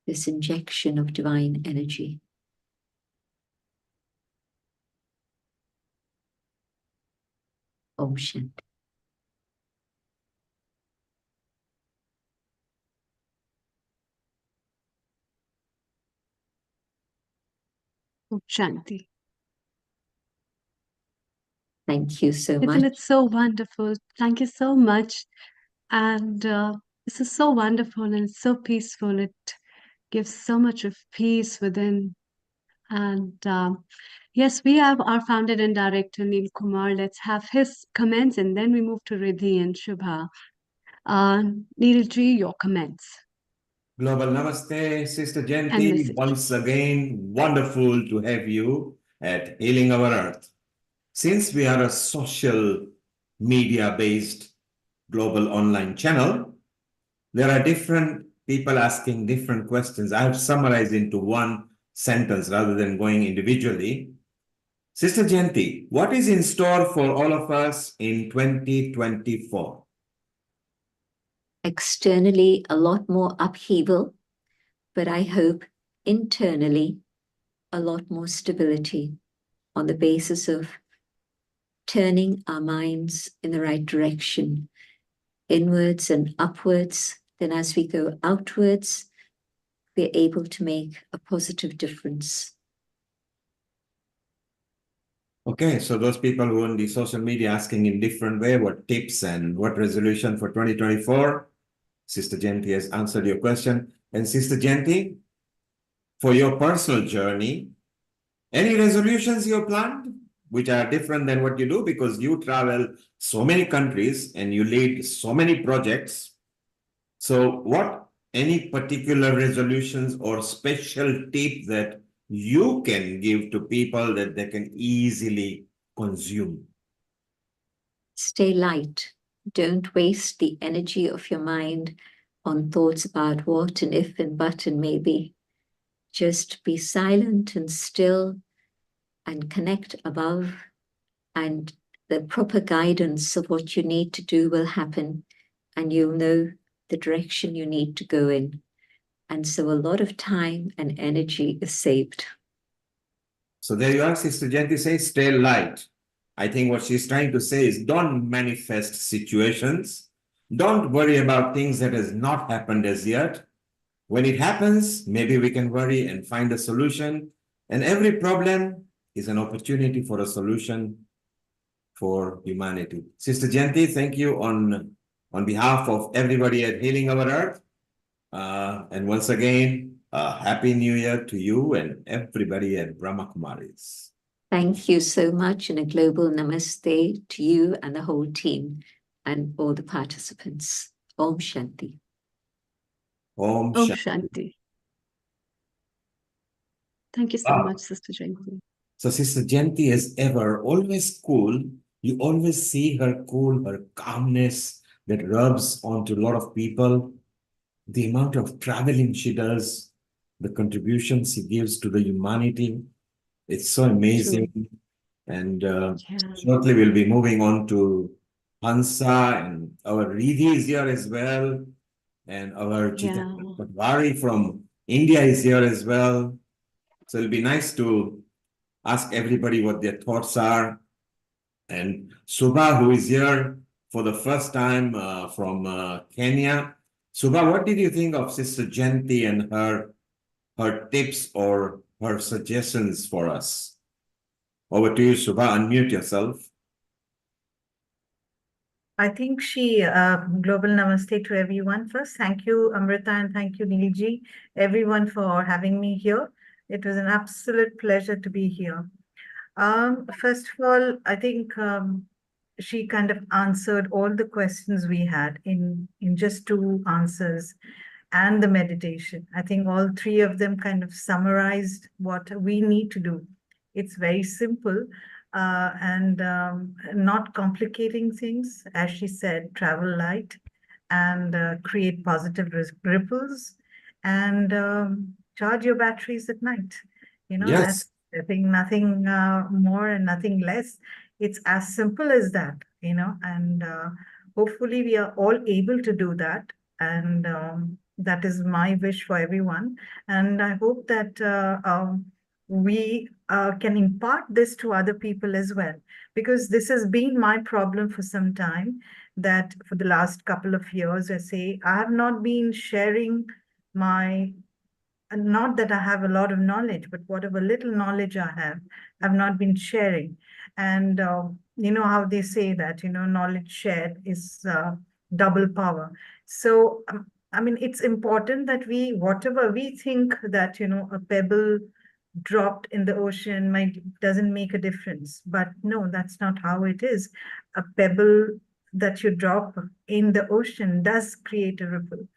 this injection of divine energy. Om Shanti. Om Shanti. Thank you so Isn't much. it so wonderful? Thank you so much. And this is so wonderful and it's so peaceful. It gives so much of peace within. And yes, we have our founder and director, Neil Kumar. Let's have his comments and then we move to Riddhi and Shubha. Neil Ji, your comments. Global Namaste, Sister And Janti. message. Once again, wonderful to have you at Healing Our Earth. Since we are a social media-based global online channel, there are different people asking different questions. I have summarized into one sentence rather than going individually. Sister Janti, what is in store for all of us in 2024? Externally, a lot more upheaval, but I hope internally, a lot more stability on the basis of turning our minds in the right direction, inwards and upwards. Then as we go outwards, we're able to make a positive difference. Okay, so those people who on the social media asking in different way, what tips and what resolution for 2024? Sister Janti has answered your question. And Sister Janti, for your personal journey, any resolutions you planned which are different than what you do because you travel so many countries and you lead so many projects. So what any particular resolutions or special tip that you can give to people that they can easily consume? Stay light. Don't waste the energy of your mind on thoughts about what and if and but and maybe. Just be silent and still and connect above, and the proper guidance of what you need to do will happen, and you'll know the direction you need to go in. And so a lot of time and energy is saved. So there you are, Sister Janti says, stay light. I think what she's trying to say is don't manifest situations. Don't worry about things that has not happened as yet. When it happens, maybe we can worry and find a solution. And every problem is an opportunity for a solution for humanity. Sister Janti, thank you on behalf of everybody at Healing Our Earth. And once again, Happy New Year to you and everybody at Brahma Kumaris. Thank you so much, and a global namaste to you and the whole team and all the participants. Om Shanti. Om Om Shanti. Shanti. Thank you so much, Sister Janti. So Sister Janti is ever always cool. You always see her cool, her calmness that rubs onto a lot of people. The amount of traveling she does, the contributions she gives to the humanity, it's so amazing. True. And Yeah. shortly we'll be moving on to Hansa, and our Riddhi is here as well. And our Chitana Patwari from India is here as well. So it'll be nice to ask everybody what their thoughts are. And Subha, who is here for the first time from Kenya. Subha, what did you think of Sister Janti and her tips or her suggestions for us? Over to you, Subha. Unmute yourself. I think global namaste to everyone first. Thank you, Amrita, and thank you, Neelji, everyone for having me here. It was an absolute pleasure to be here. First of all, I think she kind of answered all the questions we had in just two answers and the meditation. I think all three of them kind of summarized what we need to do. It's very simple, and not complicating things. As she said, travel light and create positive ripples and charge your batteries at night. Yes. That's, I think, nothing more and nothing less. It's as simple as that, and hopefully we are all able to do that. And that is my wish for everyone. And I hope that we can impart this to other people as well, because this has been my problem for some time, that for the last couple of years, I have not been sharing my, not that I have a lot of knowledge, but whatever little knowledge I have, I've not been sharing. And you know how they say that, knowledge shared is double power. So, I mean, it's important that whatever we think that, a pebble dropped in the ocean doesn't make a difference. But no, that's not how it is. A pebble that you drop in the ocean does create a ripple.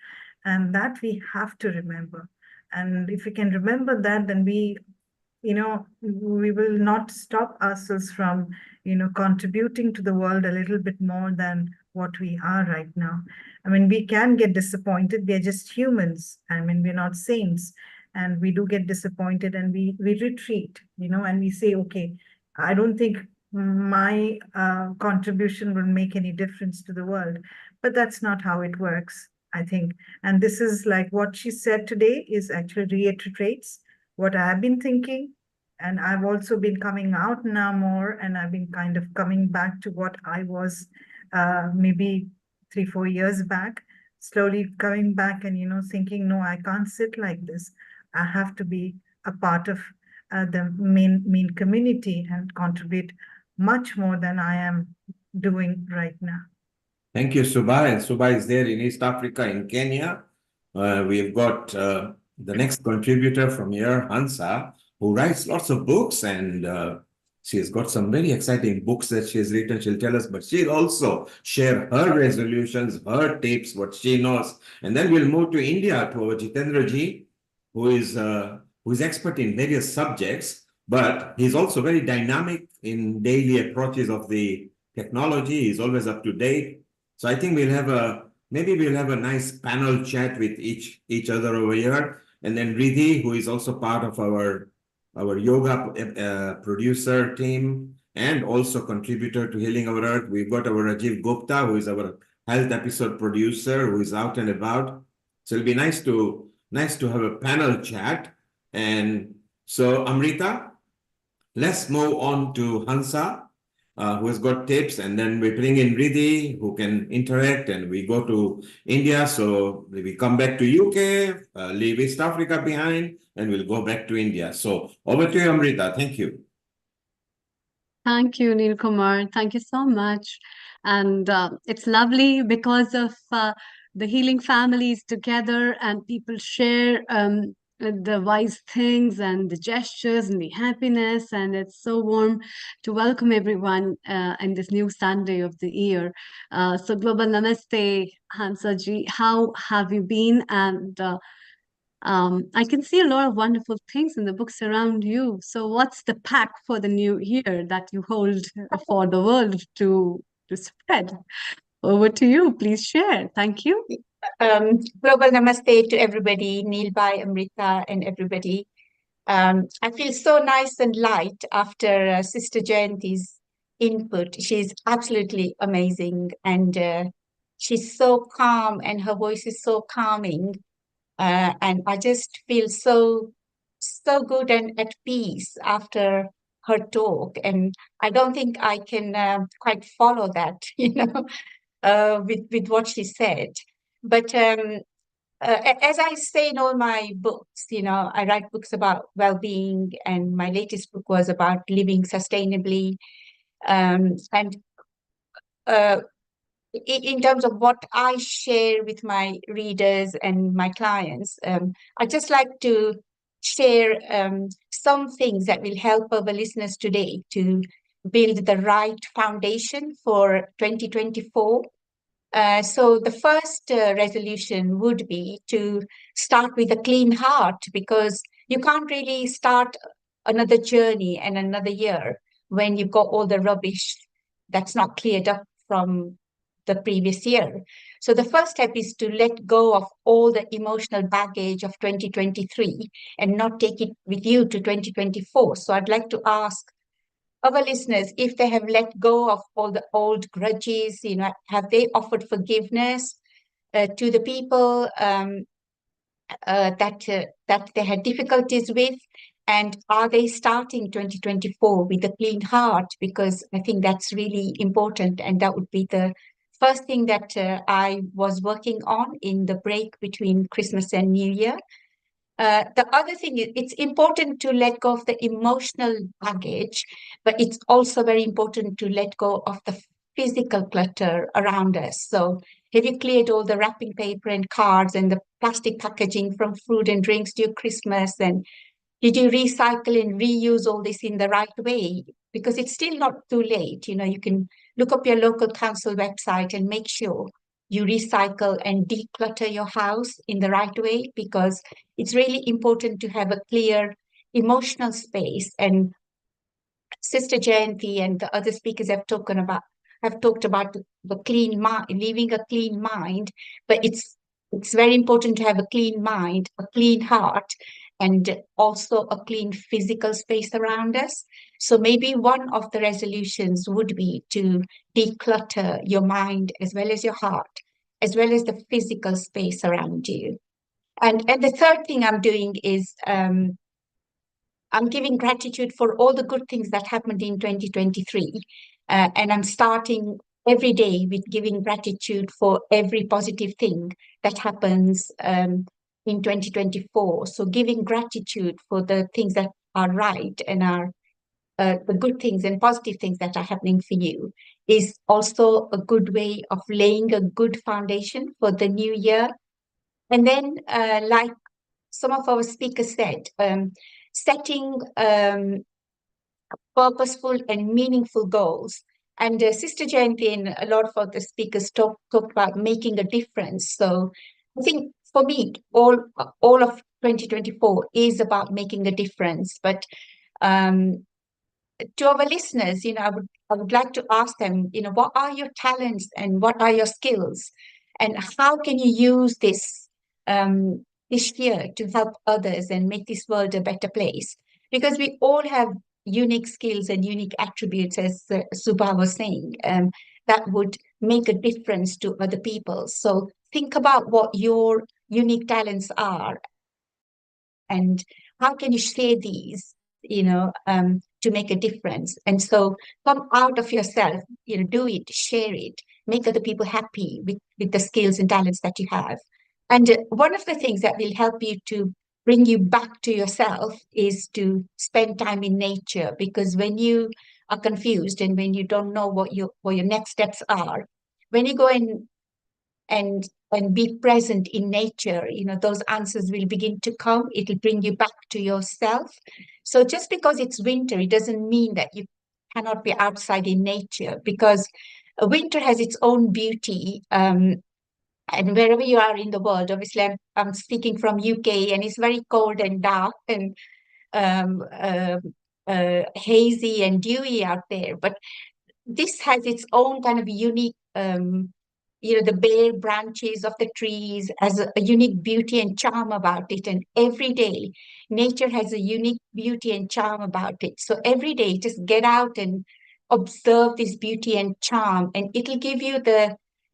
And that we have to remember. And if we can remember that, then we will not stop ourselves from, contributing to the world a little bit more than what we are right now. I mean, we can get disappointed. We are just humans. I mean, we're not saints. And we do get disappointed and we retreat, and we say, okay, I don't think my contribution will make any difference to the world. But that's not how it works, I think. And this is like what she said today is actually reiterates what I've been thinking. And I've also been coming out now more, and I've been kind of coming back to what I was maybe 3-4 years back, slowly coming back and, thinking, no, I can't sit like this. I have to be a part of the main community and contribute much more than I am doing right now. Thank you, Subha. And Subha is there in East Africa, in Kenya. We've got the next contributor from here, Hansa, who writes lots of books, and she has got some very exciting books that she has written. She'll tell us, but she'll also share her resolutions, her tips, what she knows. And then we'll move to India, to our Jitendra ji, who is expert in various subjects, but he's also very dynamic in daily approaches of the technology. He's always up to date. So I think maybe we'll have a nice panel chat with each other over here. And then Riddhi, who is also part of our yoga producer team and also contributor to Healing Our Earth. We've got our Rajiv Gupta, who is our health episode producer, who is out and about. So it'll be nice to have a panel chat. And so, Amrita, let's move on to Hansa, who has got tips, and then we bring in Riddhi, who can interact, and we go to India. So we come back to UK, leave East Africa behind, and we'll go back to India. So over to you, Amrita. Thank you. Thank you, Neil Kumar. Thank you so much. And it's lovely because of the healing families together, and people share the wise things and the gestures and the happiness. And it's so warm to welcome everyone in this new Sunday of the year. So Global Namaste, Hansa ji. How have you been? And I can see a lot of wonderful things in the books around you. So what's the pack for the new year that you hold for the world to spread? Over to you. Please share. Thank you. Global namaste to everybody, Neil, Bhai, Amrita, and everybody. I feel so nice and light after Sister Jayanti's input. She's absolutely amazing, and she's so calm, and her voice is so calming. And I just feel so good and at peace after her talk. And I don't think I can quite follow that, with what she said. But as I say in all my books, I write books about well-being, and my latest book was about living sustainably. And in terms of what I share with my readers and my clients, I just like to share some things that will help our listeners today to build the right foundation for 2024. So the first resolution would be to start with a clean heart, because you can't really start another journey and another year when you've got all the rubbish that's not cleared up from the previous year. So the first step is to let go of all the emotional baggage of 2023 and not take it with you to 2024. So I'd like to ask our listeners if they have let go of all the old grudges, have they offered forgiveness to the people that they had difficulties with, and are they starting 2024 with a clean heart? Because I think that's really important, and that would be the first thing that I was working on in the break between Christmas and New Year. The other thing is it's important to let go of the emotional baggage, but it's also very important to let go of the physical clutter around us. So have you cleared all the wrapping paper and cards and the plastic packaging from food and drinks during Christmas? And did you recycle and reuse all this in the right way? Because it's still not too late. You can look up your local council website and make sure you recycle and declutter your house in the right way, because it's really important to have a clear emotional space. And Sister Jayanti and the other speakers have talked about the clean mind, leaving a clean mind, but it's very important to have a clean mind, a clean heart, and also a clean physical space around us. So maybe one of the resolutions would be to declutter your mind as well as your heart, as well as the physical space around you. And the third thing I'm doing is I'm giving gratitude for all the good things that happened in 2023. And I'm starting every day with giving gratitude for every positive thing that happens in 2024. So giving gratitude for the things that are right and are the good things and positive things that are happening for you is also a good way of laying a good foundation for the new year. And then, like some of our speakers said, setting purposeful and meaningful goals. And Sister Jayanti and a lot of other speakers talked about making a difference. So I think for me, all of 2024 is about making a difference. But to our listeners, I would like to ask them, what are your talents and what are your skills, and how can you use this this year to help others and make this world a better place? Because we all have unique skills and unique attributes, as Subha was saying, that would make a difference to other people. So think about what your unique talents are and how can you share these, to make a difference. And so come out of yourself, do it, share it, make other people happy with the skills and talents that you have. And one of the things that will help you to bring you back to yourself is to spend time in nature, because when you are confused and when you don't know what your next steps are, when you go and be present in nature, those answers will begin to come. It'll bring you back to yourself. So just because it's winter, it doesn't mean that you cannot be outside in nature, because winter has its own beauty. And wherever you are in the world, obviously I'm speaking from UK, and it's very cold and dark and hazy and dewy out there. But this has its own kind of unique, the bare branches of the trees has a unique beauty and charm about it. And every day, nature has a unique beauty and charm about it. So every day, just get out and observe this beauty and charm, and it'll give you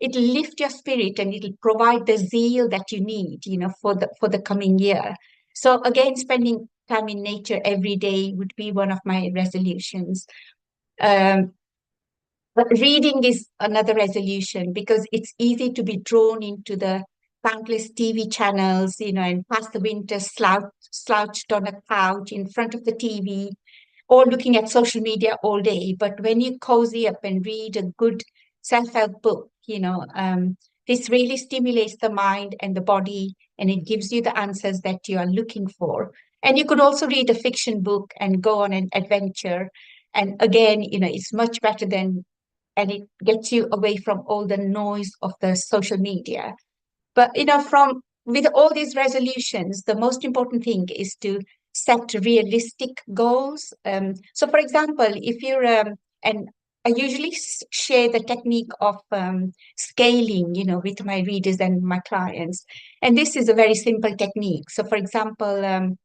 it'll lift your spirit, and it'll provide the zeal that you need, for the coming year. So again, spending time in nature every day would be one of my resolutions. But reading is another resolution, because it's easy to be drawn into the countless TV channels, and pass the winter slouched on a couch in front of the TV, or looking at social media all day. But when you cozy up and read a good self-help book, this really stimulates the mind and the body, and it gives you the answers that you are looking for. And you could also read a fiction book and go on an adventure. And again, it's much better and it gets you away from all the noise of the social media. But, with all these resolutions, the most important thing is to set realistic goals. So, for example, if you're and I usually share the technique of scaling, with my readers and my clients. And this is a very simple technique. So, for example,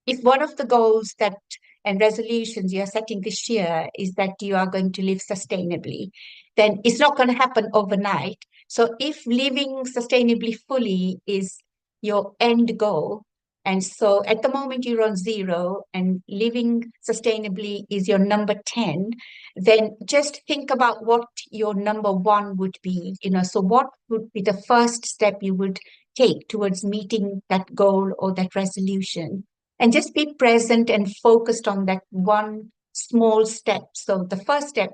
if one of the goals that and resolutions you're setting this year is that you are going to live sustainably, then it's not going to happen overnight. So if living sustainably fully is your end goal, and so at the moment you're on 0 and living sustainably is your number 10, then just think about what your number 1 would be. So what would be the first step you would take towards meeting that goal or that resolution? And just be present and focused on that one small step. So the first step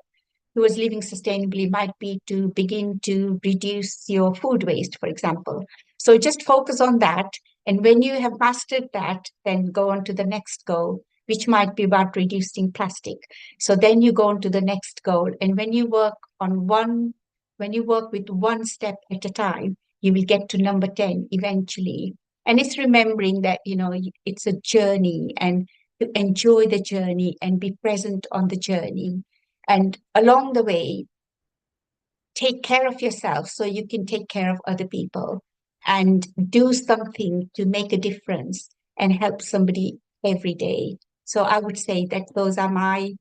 towards living sustainably might be to begin to reduce your food waste, for example. So just focus on that. And when you have mastered that, then go on to the next goal, which might be about reducing plastic. So then you go on to the next goal. And when you work with one step at a time, you will get to number 10 eventually. And it's remembering that, it's a journey, and to enjoy the journey and be present on the journey. And along the way, take care of yourself so you can take care of other people, and do something to make a difference and help somebody every day. So I would say that those are my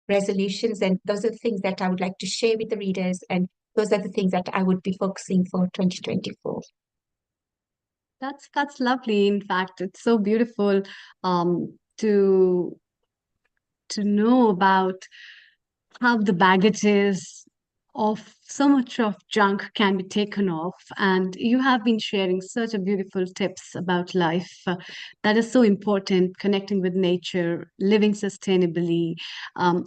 resolutions, and those are the things that I would like to share with the readers, and those are the things that I would be focusing for 2024. That's lovely. In fact, it's so beautiful to know about how the baggages of so much of junk can be taken off. And you have been sharing such a beautiful tips about life that is so important, connecting with nature, living sustainably,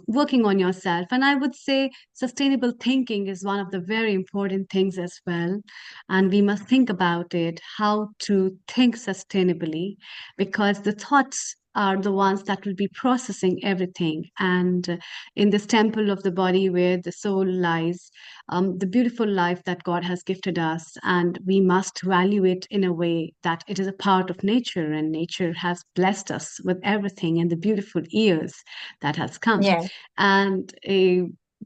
working on yourself. And I would say sustainable thinking is one of the very important things as well. And we must think about it, how to think sustainably, because the thoughts are the ones that will be processing everything. And in this temple of the body where the soul lies, the beautiful life that God has gifted us, and we must value it in a way that it is a part of nature, and nature has blessed us with everything and the beautiful years that has come. Yeah. And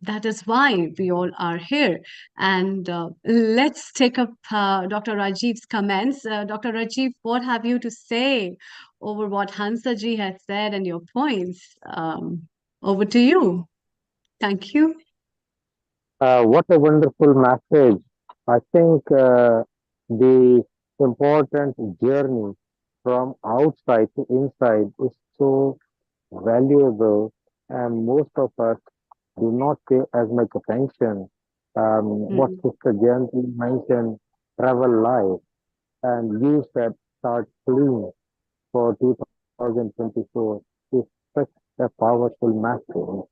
that is why we all are here. And let's take up Dr. Rajiv's comments. Dr. Rajiv, what have you to say over what Hansaji has said and your points? Over to you. Thank you. What a wonderful message. I think the important journey from outside to inside is so valuable, and most of us do not pay as much attention. What Sister Jayanti mentioned, travel life, and you said start clean for 2024 is such a powerful message.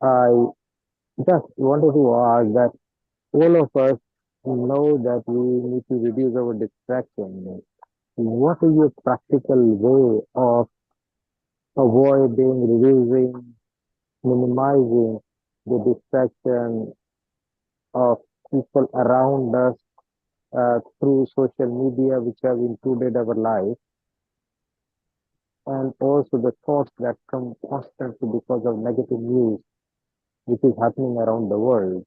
I just wanted to ask that all of us know that we need to reduce our distraction. What is your practical way of avoiding, reducing, minimizing the distraction of people around us through social media, which have included our life, and also the thoughts that come constantly because of negative news, which is happening around the world?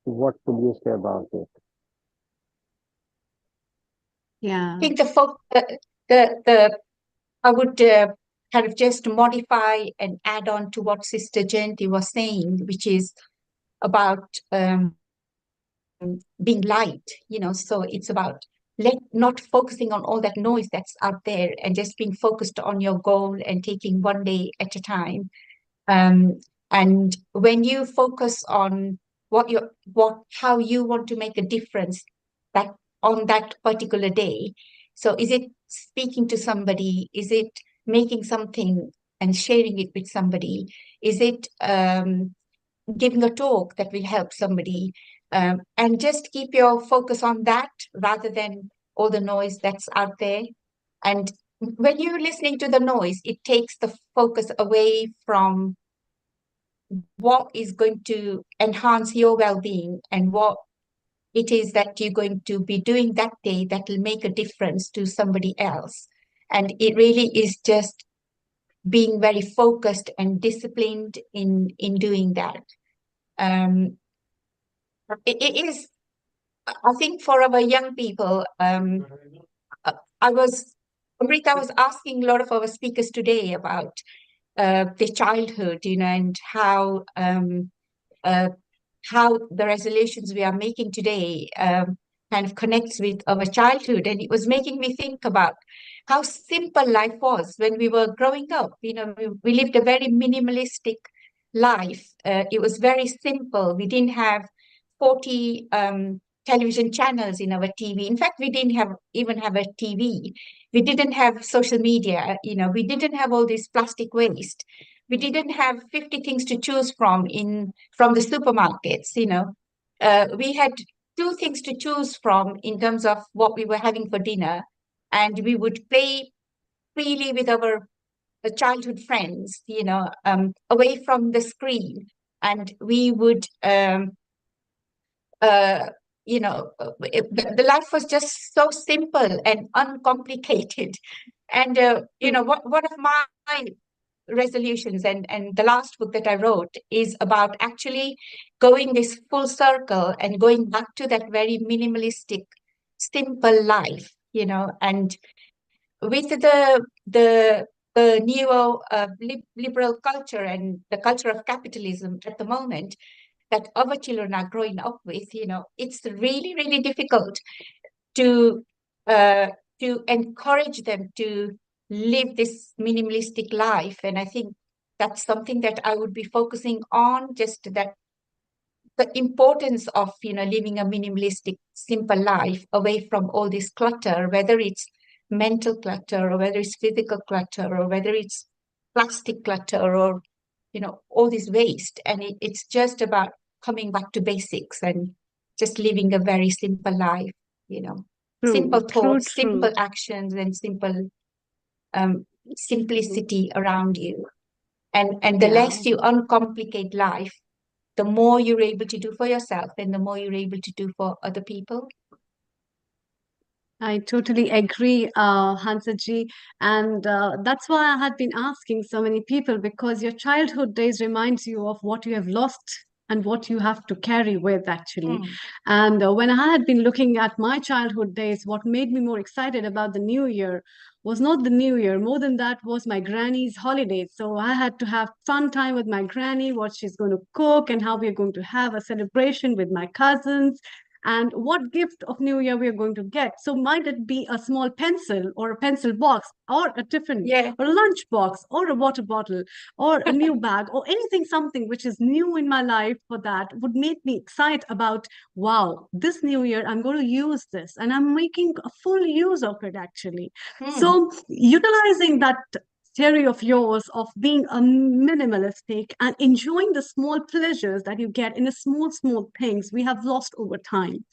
What could you say about it? Yeah. I think I would kind of just modify and add on to what Sister Jayanti was saying, which is about being light, so it's about not focusing on all that noise that's out there, and just being focused on your goal and taking one day at a time. And when you focus on how you want to make a difference that on that particular day, so is it speaking to somebody? Is it making something and sharing it with somebody? Is it giving a talk that will help somebody? And just keep your focus on that rather than all the noise that's out there. And when you're listening to the noise, it takes the focus away from what is going to enhance your well-being and what it is that you're going to be doing that day that will make a difference to somebody else. And it really is just being very focused and disciplined in doing that. It is, I think, for our young people. Amrita was asking a lot of our speakers today about their childhood, and how the resolutions we are making today kind of connects with our childhood. And it was making me think about how simple life was when we were growing up. We lived a very minimalistic life. It was very simple. We didn't have 40 television channels in our TV. In fact, we didn't even have a TV. We didn't have social media. We didn't have all this plastic waste. We didn't have 50 things to choose from the supermarkets. We had two things to choose from in terms of what we were having for dinner, and we would play freely with our childhood friends, away from the screen. And we would the life was just so simple and uncomplicated. And one of my resolutions and the last book that I wrote is about actually going this full circle and going back to that very minimalistic, simple life, and with the neo liberal culture and the culture of capitalism at the moment that our children are growing up with, it's really, really difficult to encourage them to live this minimalistic life. And I think that's something that I would be focusing on, just that the importance of living a minimalistic, simple life away from all this clutter, whether it's mental clutter or whether it's physical clutter or whether it's plastic clutter or all this waste. And it's just about coming back to basics and just living a very simple life, simple thoughts, simple actions, and simple simplicity around you. And the less you uncomplicate life, the more you're able to do for yourself and the more you're able to do for other people. I totally agree, Hansaji. And that's why I had been asking so many people, because your childhood days reminds you of what you have lost and what you have to carry with, actually. And when I had been looking at my childhood days, what made me more excited about the new year was not the new year. More than that was my granny's holidays. So I had to have fun time with my granny, what she's going to cook and how we're going to have a celebration with my cousins, and what gift of New Year we are going to get. So might it be a small pencil or a pencil box or a tiffin or a lunch box or a water bottle or a new bag or anything, something which is new in my life, for that would make me excited about, wow, this New Year I'm going to use this and I'm making a full use of it, actually. So utilizing that theory of yours of being a minimalistic and enjoying the small pleasures that you get in the small things we have lost over time.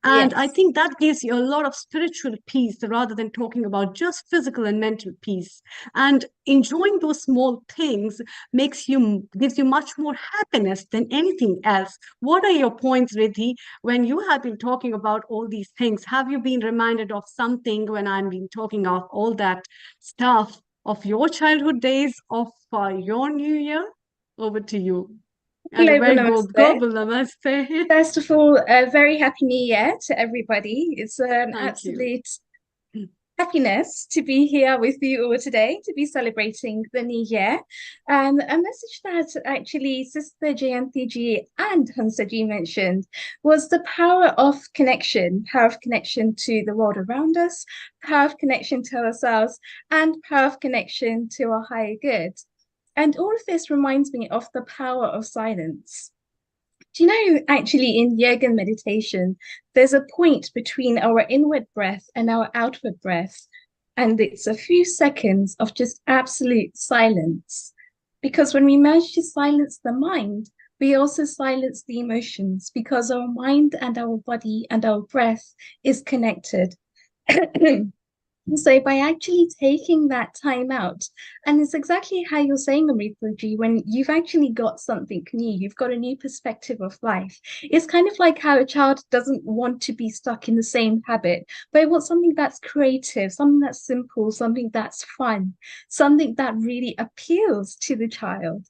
And I think that gives you a lot of spiritual peace rather than talking about just physical and mental peace. And enjoying those small things gives you much more happiness than anything else. What are your points, Riddhi, when you have been talking about all these things? Have you been reminded of something when I've been talking of all that stuff of your childhood days, of your New Year? Over to you. And a very global namaste. First of all, a very happy New Year to everybody. It's an absolute happiness to be here with you all today, to be celebrating the New Year. A message that actually Sister GMT and Hansaji mentioned was the power of connection to the world around us, power of connection to ourselves, and power of connection to our higher good. And all of this reminds me of the power of silence. Do you know, actually, in yoga and meditation, there's a point between our inward breath and our outward breath. And it's a few seconds of just absolute silence. Because when we manage to silence the mind, we also silence the emotions, because our mind and our body and our breath is connected. So by actually taking that time out, and it's exactly how you're saying, Amrita, when you've actually got something new, you've got a new perspective of life. It's kind of like how a child doesn't want to be stuck in the same habit, but it wants something that's creative, something that's simple, something that's fun, something that really appeals to the child.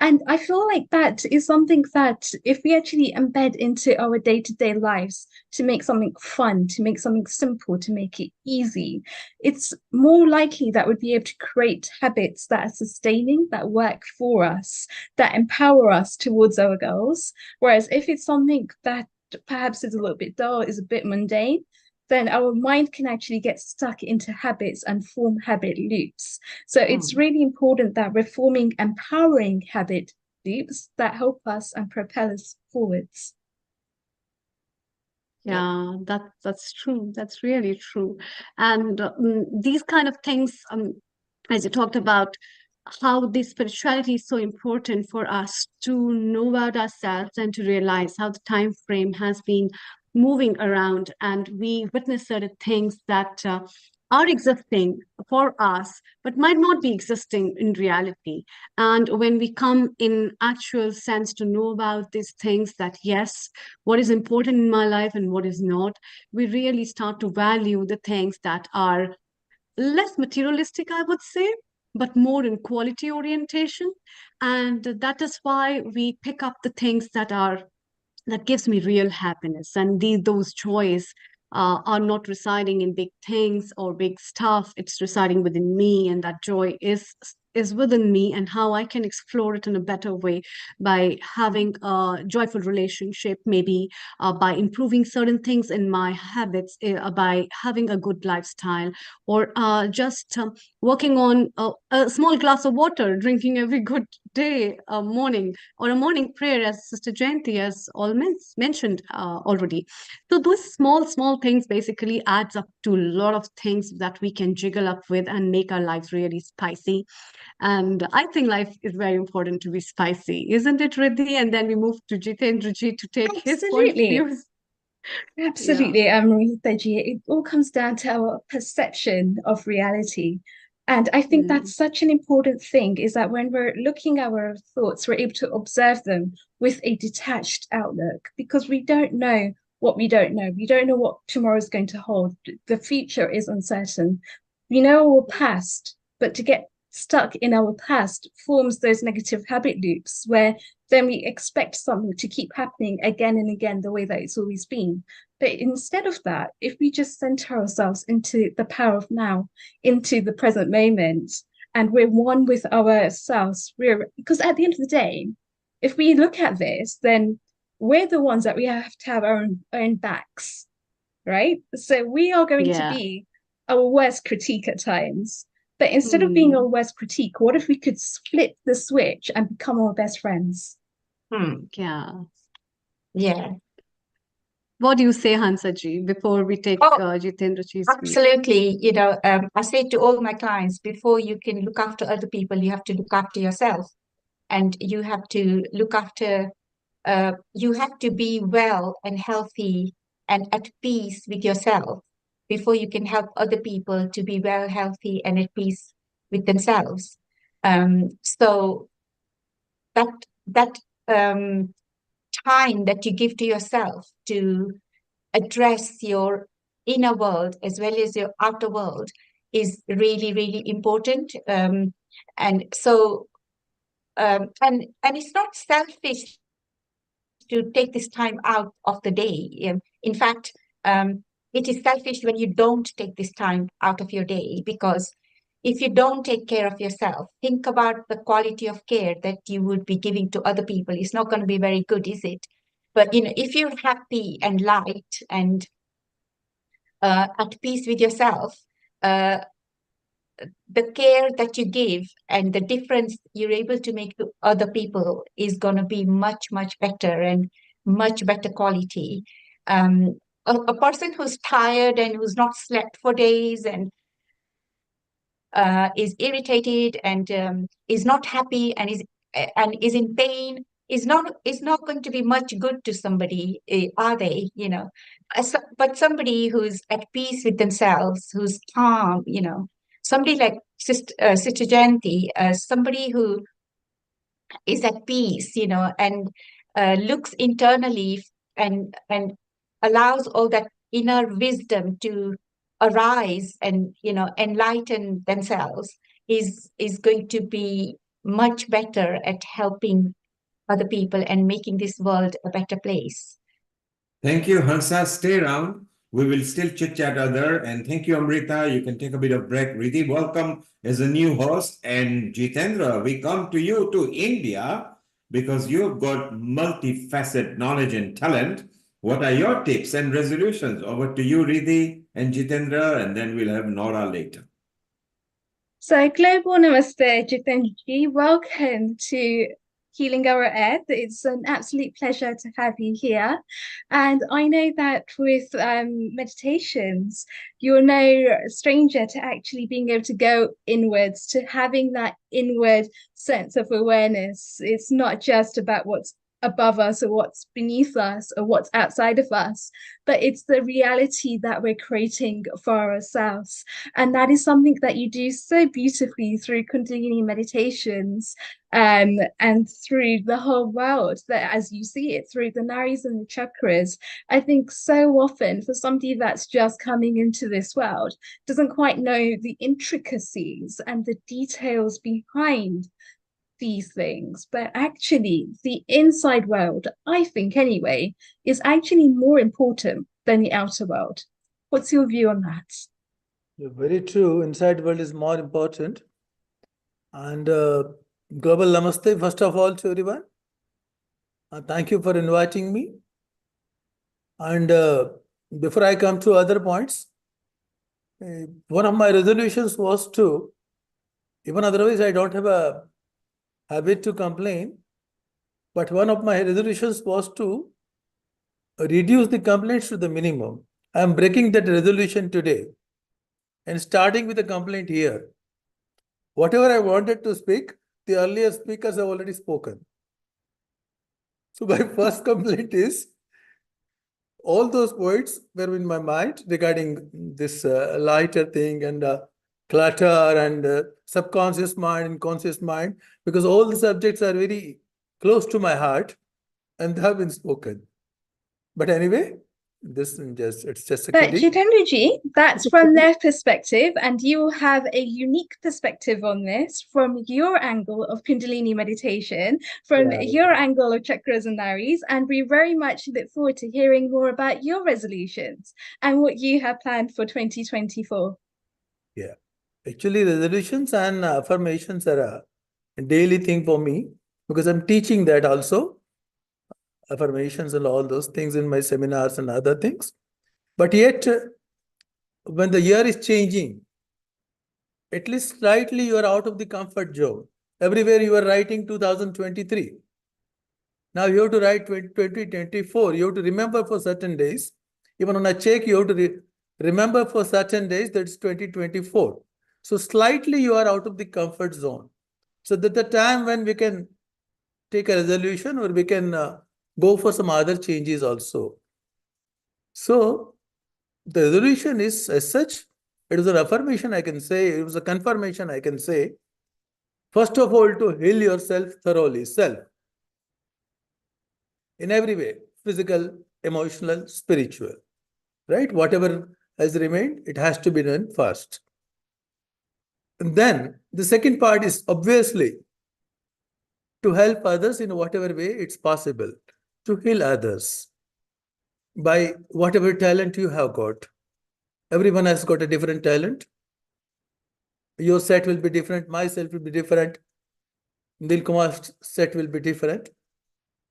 And I feel like that is something that if we actually embed into our day-to-day lives to make something fun, to make something simple, to make it easy, it's more likely that we'd be able to create habits that are sustaining, that work for us, that empower us towards our goals. Whereas if it's something that perhaps is a little bit dull, is a bit mundane, then our mind can actually get stuck into habits and form habit loops. So it's really important that we're forming empowering habit loops that help us and propel us forwards. Yeah, that's true. That's really true. And these kind of things, as you talked about, how this spirituality is so important for us to know about ourselves and to realize how the time frame has been moving around, and we witness certain things that are existing for us but might not be existing in reality. And when we come in actual sense to know about these things, that yes, what is important in my life and what is not, we really start to value the things that are less materialistic, I would say, but more in quality orientation. And that is why we pick up the things that gives me real happiness. And those joys are not residing in big things or big stuff. It's residing within me, and that joy is within me, and how I can explore it in a better way by having a joyful relationship, maybe by improving certain things in my habits, by having a good lifestyle, or just working on a small glass of water, drinking every good day, morning, or a morning prayer, as Sister Jayanti has all mentioned already. So those small things basically adds up to a lot of things that we can jiggle up with and make our lives really spicy. And I think life is very important to be spicy, isn't it, Riddhi? And then we move to Jitendra ji to take his point of Absolutely. views. Absolutely, Ritaji. It all comes down to our perception of reality. And I think that's such an important thing, is that when we're looking at our thoughts, we're able to observe them with a detached outlook, because we don't know what we don't know. We don't know what tomorrow is going to hold. The future is uncertain. We know our past, but to get stuck in our past forms those negative habit loops where then we expect something to keep happening again and again the way that it's always been. But instead of that, if we just center ourselves into the power of now, into the present moment, and we're one with ourselves, because at the end of the day, if we look at this, then we're the ones that we have to have our own backs, right? So we are going to be our worst critique at times. But instead of being our worst critique, what if we could flip the switch and become our best friends? Yeah. What do you say, Hansaji, before we take Jitendra ji's view? Absolutely. I say to all my clients, before you can look after other people, you have to look after yourself. And you have to look after, you have to be well and healthy and at peace with yourself before you can help other people to be well, healthy, and at peace with themselves. So that time that you give to yourself to address your inner world as well as your outer world is really, really important. And so, and it's not selfish to take this time out of the day. In fact, it is selfish when you don't take this time out of your day, because if you don't take care of yourself, think about the quality of care that you would be giving to other people. It's not going to be very good, is it? But if you're happy and light and at peace with yourself, the care that you give and the difference you're able to make to other people is going to be much, much better and much better quality. A person who's tired and who's not slept for days and is irritated and is not happy and is in pain is not going to be much good to somebody, are they? But somebody who's at peace with themselves, who's calm, somebody like Sister Jayanti, somebody who is at peace, and looks internally and allows all that inner wisdom to arise and enlighten themselves is going to be much better at helping other people and making this world a better place. Thank you, Hansa. Stay around. We will still chit-chat other. And thank you, Amrita. You can take a bit of break. Riddhi, welcome as a new host. And Jitendra, we come to you to India because you've got multifaceted knowledge and talent. What are your tips and resolutions? Over to you, Riddhi and Jitendra, and then we'll have Nora later. So, global namaste, Jitenji. Welcome to Healing Our Earth. It's an absolute pleasure to have you here. And I know that with meditations, you're no stranger to actually being able to go inwards, to having that inward sense of awareness. It's not just about what's above us or what's beneath us or what's outside of us, but it's the reality that we're creating for ourselves. And that is something that you do so beautifully through Kundalini meditations and through the whole world, that as you see it through the nadis and the chakras. I think so often for somebody that's just coming into this world doesn't quite know the intricacies and the details behind these things, but actually the inside world, I think anyway, is actually more important than the outer world. What's your view on that? Very true. Inside world is more important. And global namaste, first of all, to everyone. Thank you for inviting me. And before I come to other points, one of my resolutions was to, even otherwise I don't have a habit to complain, but one of my resolutions was to reduce the complaints to the minimum. I am breaking that resolution today and starting with a complaint here. Whatever I wanted to speak, the earlier speakers have already spoken. So my first complaint is, all those points were in my mind regarding this lighter thing and clutter and subconscious mind and conscious mind, because all the subjects are very close to my heart and they have been spoken. But anyway, it's just a But kidding. Jitendraji, that's from their perspective, and you have a unique perspective on this from your angle of Kundalini meditation, from your angle of chakras and nadis, and we very much look forward to hearing more about your resolutions and what you have planned for 2024. Yeah, actually resolutions and affirmations are a daily thing for me because I'm teaching that also, affirmations and all those things in my seminars and other things. But yet, when the year is changing, at least slightly you are out of the comfort zone. Everywhere you are writing 2023. Now you have to write 2024. You have to remember for certain days. Even on a check, you have to remember for certain days that's 2024. So slightly you are out of the comfort zone. So that the time when we can take a resolution or we can go for some other changes also. So the resolution is as such, it was an affirmation I can say, it was a confirmation I can say. First of all, to heal yourself thoroughly, self. In every way, physical, emotional, spiritual, right? Whatever has remained, it has to be done first. And then the second part is obviously to help others in whatever way it's possible, to heal others by whatever talent you have got. Everyone has got a different talent. Your set will be different, my set will be different, Nilkumar's set will be different.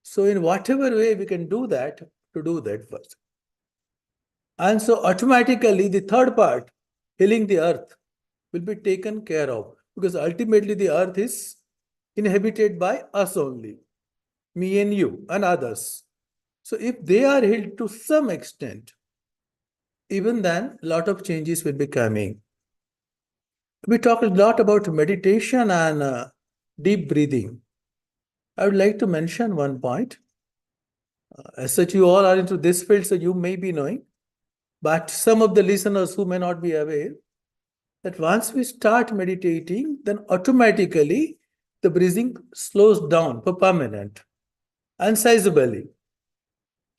So in whatever way we can do that, to do that first. And so automatically the third part, healing the earth, will be taken care of, because ultimately the earth is inhabited by us only, me and you and others. So if they are healed to some extent, even then a lot of changes will be coming. We talk a lot about meditation and deep breathing. I would like to mention one point. As such, you all are into this field, so you may be knowing, but some of the listeners who may not be aware that once we start meditating, then automatically the breathing slows down for permanent and sizably.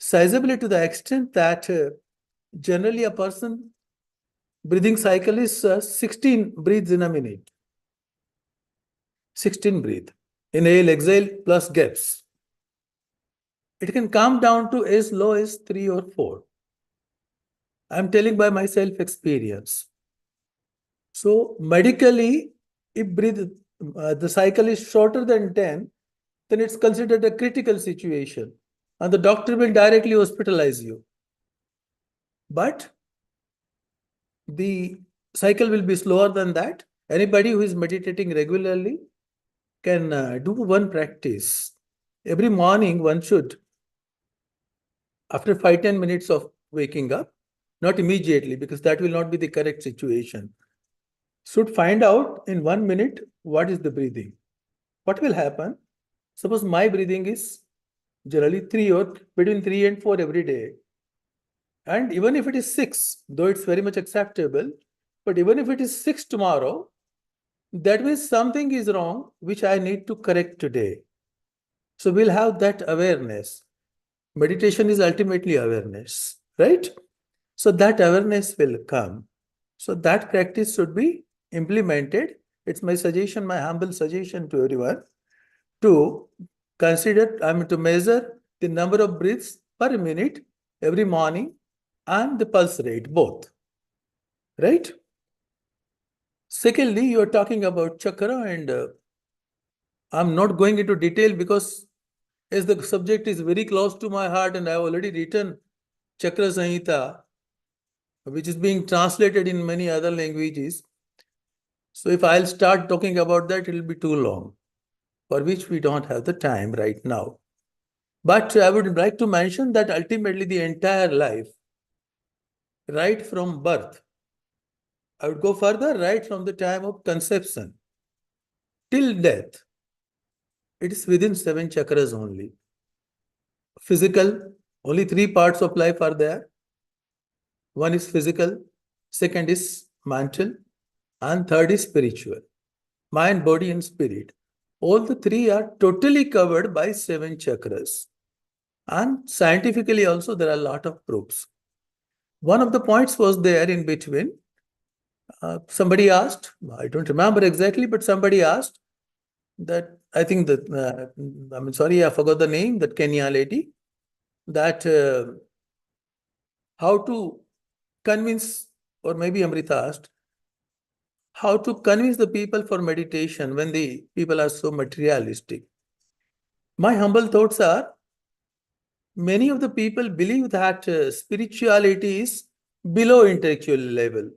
Sizably to the extent that generally a person breathing cycle is 16 breaths in a minute. 16 breathe. Inhale, exhale, plus gaps. It can come down to as low as 3 or 4. I'm telling by my self experience. So medically, if the cycle is shorter than 10, then it's considered a critical situation and the doctor will directly hospitalize you. But the cycle will be slower than that. Anybody who is meditating regularly can do one practice. Every morning one should, after 5-10 minutes of waking up, not immediately because that will not be the correct situation, should find out in 1 minute what is the breathing. What will happen? Suppose my breathing is generally 3 or between 3 and 4 every day. And even if it is 6, though it's very much acceptable, but even if it is 6 tomorrow, that means something is wrong, which I need to correct today. So we'll have that awareness. Meditation is ultimately awareness, right? So that awareness will come. So that practice should be implemented. It's my suggestion, my humble suggestion to everyone to consider, to measure the number of breaths per minute every morning and the pulse rate, both, right? Secondly, you are talking about chakra, and I'm not going into detail because as the subject is very close to my heart and I have already written Chakra Sanhita, which is being translated in many other languages. So if I'll start talking about that, it will be too long, for which we don't have the time right now. But I would like to mention that ultimately the entire life, right from birth, I would go further, right from the time of conception till death, it is within 7 chakras only. Physical, only 3 parts of life are there. One is physical, second is mental, and third is spiritual. Mind, body, and spirit. All the 3 are totally covered by 7 chakras. And scientifically also there are a lot of proofs. One of the points was there in between. Somebody asked, I don't remember exactly, but somebody asked that, I think that, I'm sorry, I forgot the name, that Kenya lady, that how to convince, or maybe Amrita asked, how to convince the people for meditation when the people are so materialistic. My humble thoughts are, many of the people believe that spirituality is below intellectual level.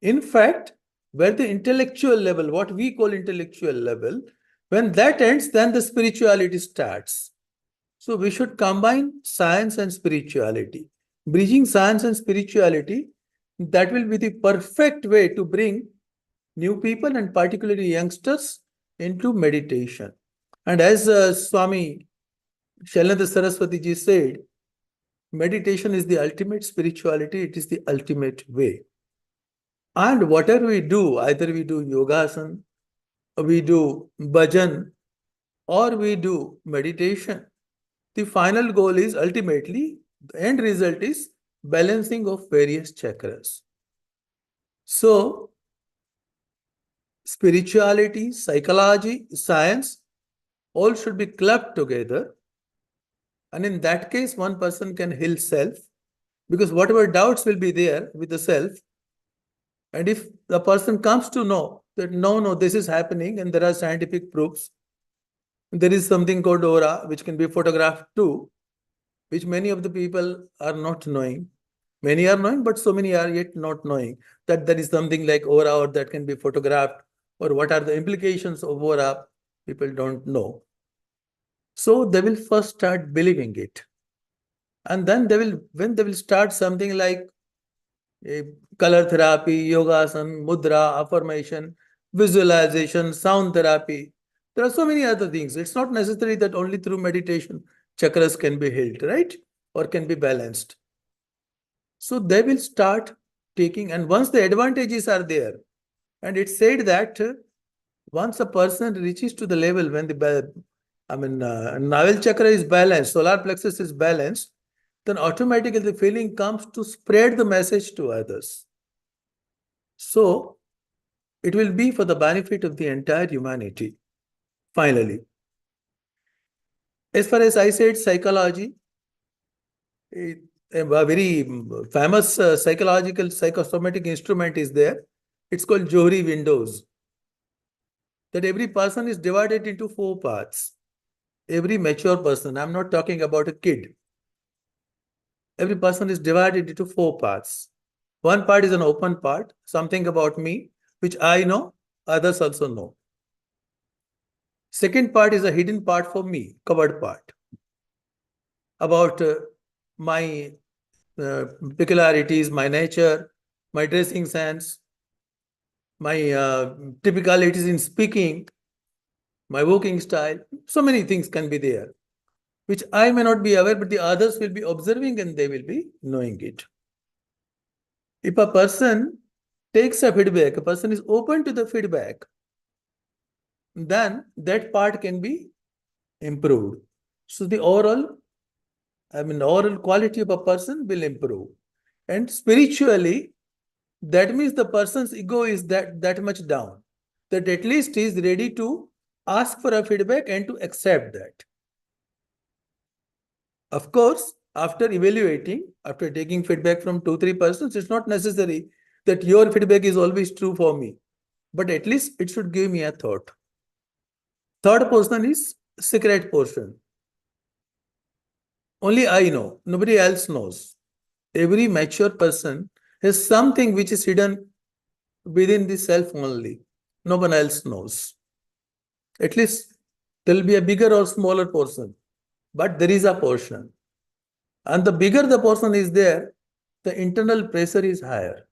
In fact, where the intellectual level, what we call intellectual level, when that ends, then the spirituality starts. So we should combine science and spirituality. Bridging science and spirituality, that will be the perfect way to bring new people and particularly youngsters into meditation. And as Swami Shailendra Saraswati ji said, meditation is the ultimate spirituality, it is the ultimate way. And whatever we do, either we do yogasana, we do bhajan, or we do meditation, the final goal is ultimately, the end result is balancing of various chakras. So, spirituality, psychology, science, all should be clubbed together. And in that case, one person can heal self, because whatever doubts will be there with the self, and if the person comes to know that no, this is happening and there are scientific proofs, there is something called aura, which can be photographed too, which many of the people are not knowing. Many are knowing, but so many are yet not knowing that there is something like aura or that can be photographed, or what are the implications of aura, people don't know. So they will first start believing it. And then when they will start something like color therapy, yoga, mudra, affirmation, visualization, sound therapy, There are so many other things. It's not necessary that only through meditation chakras can be held, right? Or can be balanced. So they will start taking, and once the advantages are there, and it's said that once a person reaches to the level when the navel chakra is balanced, solar plexus is balanced, then automatically the feeling comes to spread the message to others. So it will be for the benefit of the entire humanity, finally. As far as I said, psychology, a very famous psychological psychosomatic instrument is there. It's called Johari windows. That every person is divided into 4 parts. Every mature person, I'm not talking about a kid. Every person is divided into 4 parts. One part is an open part, something about me, which I know, others also know. Second part is a hidden part for me, covered part, about my peculiarities, my nature, my dressing sense, my typicalities in speaking, my walking style. So many things can be there, which I may not be aware, but the others will be observing and they will be knowing it. If a person takes a feedback, a person is open to the feedback, then that part can be improved. So the overall quality of a person will improve. And spiritually, that means the person's ego is that much down, that at least he is ready to ask for a feedback and to accept that. Of course, after evaluating, after taking feedback from 2-3 persons, it's not necessary that your feedback is always true for me, but at least it should give me a thought. Third portion is secret portion. Only I know, nobody else knows. Every mature person has something which is hidden within the self only. No one else knows. At least there will be a bigger or smaller portion, but there is a portion. And the bigger the portion is there, the internal pressure is higher.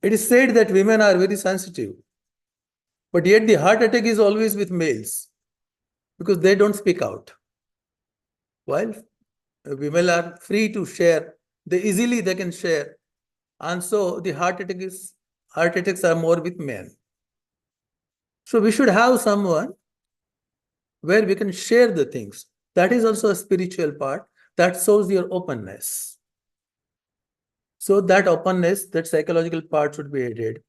It is said that women are very sensitive, but yet the heart attack is always with males because they don't speak out. While women are free to share, they can share. And so the heart attacks are more with men. So we should have someone where we can share the things. That is also a spiritual part that shows your openness. So that openness, that psychological part should be added.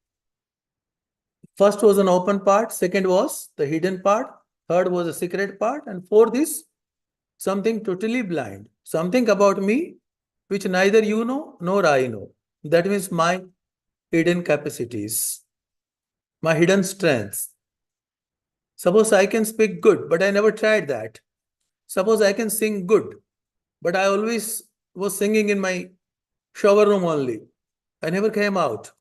First was an open part, second was the hidden part, third was a secret part, and fourth is something totally blind, something about me which neither you know nor I know. That means my hidden capacities, my hidden strengths. Suppose I can speak good, but I never tried that. Suppose I can sing good, but I always was singing in my shower room only. I never came out.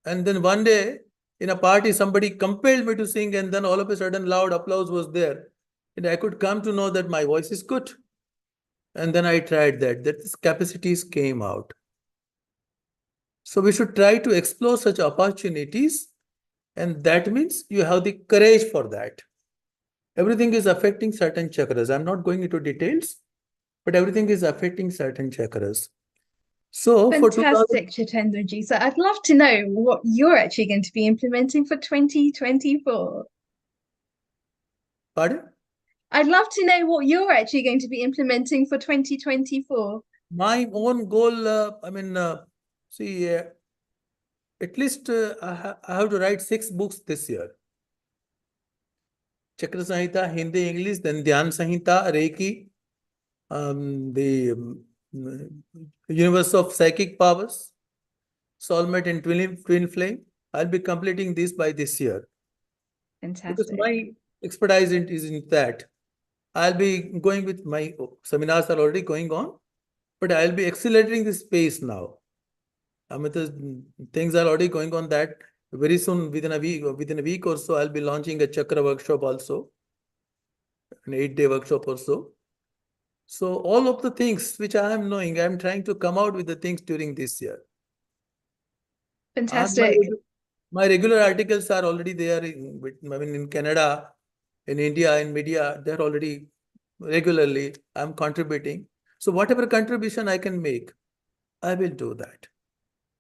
And then one day in a party, somebody compelled me to sing, and then all of a sudden loud applause was there. And I could come to know that my voice is good. And then I tried that these capacities came out. So we should try to explore such opportunities. And that means you have the courage for that. Everything is affecting certain chakras. I'm not going into details, but everything is affecting certain chakras. So fantastic, Chaitendraji. So I'd love to know what you're actually going to be implementing for 2024. Pardon? I'd love to know what you're actually going to be implementing for 2024. My own goal, at least I have to write 6 books this year. Chakra Samhita, Hindi, English, then Dhyan Samhita, Reiki, the universe of psychic powers, soulmate and twin flame. I'll be completing this by this year. Fantastic. Because my expertise is in that. I'll be going with my seminars are already going on, but I'll be accelerating the space now. The things are already going on that very soon, within a week or so, I'll be launching a chakra workshop also, an 8-day workshop or so. So all of the things which I am knowing, I'm trying to come out with the things during this year. Fantastic. My regular articles are already there in Canada, in India, in media. They're already regularly. I'm contributing. So whatever contribution I can make, I will do that.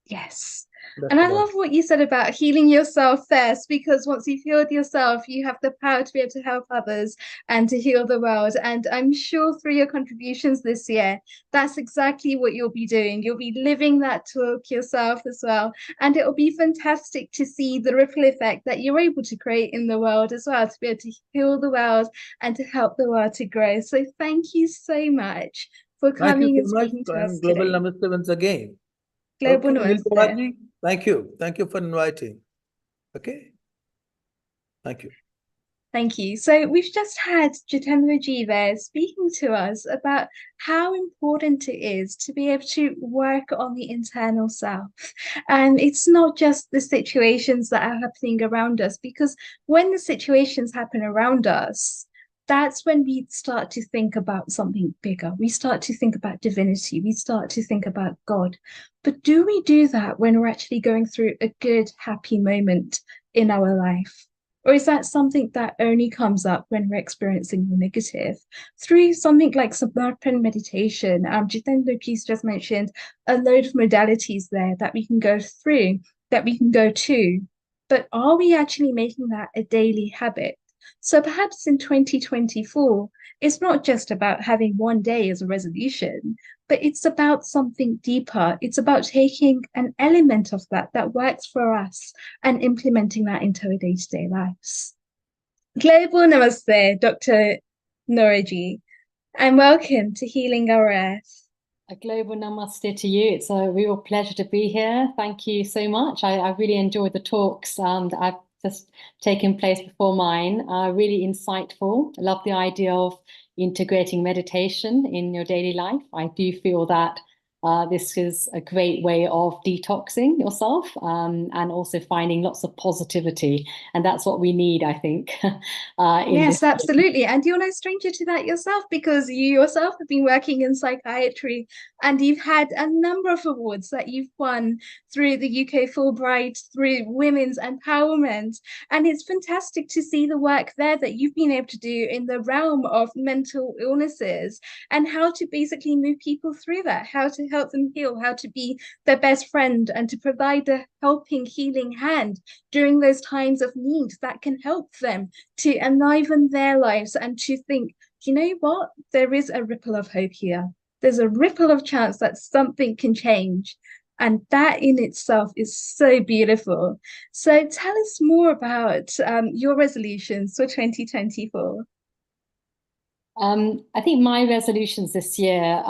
Yes. That's And I about love what you said about healing yourself first, because once you've healed yourself, you have the power to be able to help others and to heal the world. And I'm sure through your contributions this year, that's exactly what you'll be doing. You'll be living that talk yourself as well. And it'll be fantastic to see the ripple effect that you're able to create in the world as well, to be able to heal the world and to help the world to grow. So thank you so much for Thank you coming so and much, speaking to us and Global today. Namaste once again. Global Okay, Namaste. Nilkumarji, thank you. Thank you for inviting. Okay. Thank you. Thank you. So we've just had Jitendraji there speaking to us about how important it is to be able to work on the internal self. And it's not just the situations that are happening around us, because when the situations happen around us, that's when we start to think about something bigger. We start to think about divinity. We start to think about God. But do we do that when we're actually going through a good, happy moment in our life? Or is that something that only comes up when we're experiencing the negative? Through something like Samarpan meditation, Jitendraji's just mentioned a load of modalities there that we can go through, that we can go to. But are we actually making that a daily habit? So perhaps in 2024, it's not just about having one day as a resolution, but it's about something deeper. It's about taking an element of that works for us and implementing that into our day-to-day lives. Global Namaste, Dr. Noraji, and welcome to Healing Our Earth. A global namaste to you. It's a real pleasure to be here. Thank you so much. I really enjoyed the talks that I've just taken place before mine. Really insightful. I love the idea of integrating meditation in your daily life. I do feel that this is a great way of detoxing yourself and also finding lots of positivity. And that's what we need, I think. Yes, absolutely. And you're no stranger to that yourself, because you yourself have been working in psychiatry and you've had a number of awards that you've won through the UK Fulbright, through women's empowerment. And it's fantastic to see the work there that you've been able to do in the realm of mental illnesses and how to basically move people through that, how to help them heal, how to be their best friend and to provide a helping, healing hand during those times of need that can help them to enliven their lives and to think, you know what, there is a ripple of hope here. There's a ripple of chance that something can change. And that in itself is so beautiful. So tell us more about your resolutions for 2024. I think my resolutions this year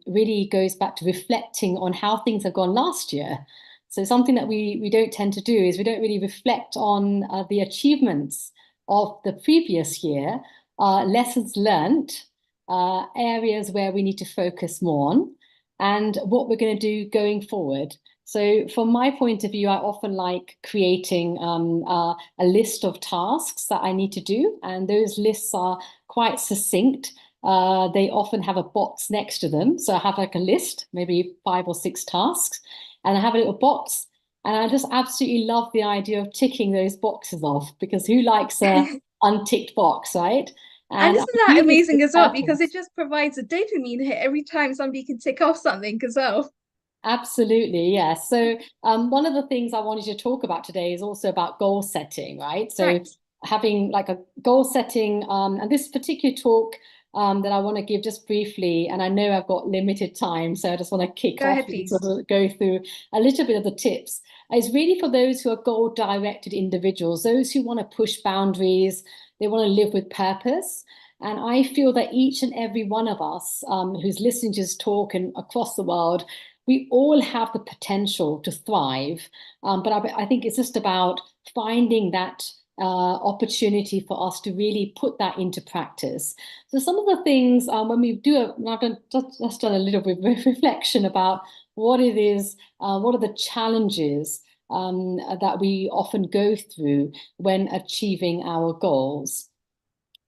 really goes back to reflecting on how things have gone last year. So something that we don't tend to do is we don't really reflect on the achievements of the previous year, lessons learnt, areas where we need to focus more on, and what we're going to do going forward. So from my point of view, I often like creating a list of tasks that I need to do, and those lists are quite succinct. They often have a box next to them. So I have like a list, maybe 5 or 6 tasks, and I have a little box. And I just absolutely love the idea of ticking those boxes off, because who likes a unticked box, right? And isn't that amazing as well? Because it just provides a dopamine hit every time somebody can tick off something as well. Absolutely, yes. So one of the things I wanted to talk about today is also about goal setting, right? So having like a goal setting, and this particular talk that I want to give just briefly, and I know I've got limited time, so I just want to kick off and sort of go through a little bit of the tips. It's really for those who are goal-directed individuals, those who want to push boundaries, they want to live with purpose. And I feel that each and every one of us who's listening to this talk and across the world, we all have the potential to thrive. But I think it's just about finding that opportunity for us to really put that into practice. So some of the things when we do, I've just done a little bit of reflection about what it is, what are the challenges that we often go through when achieving our goals.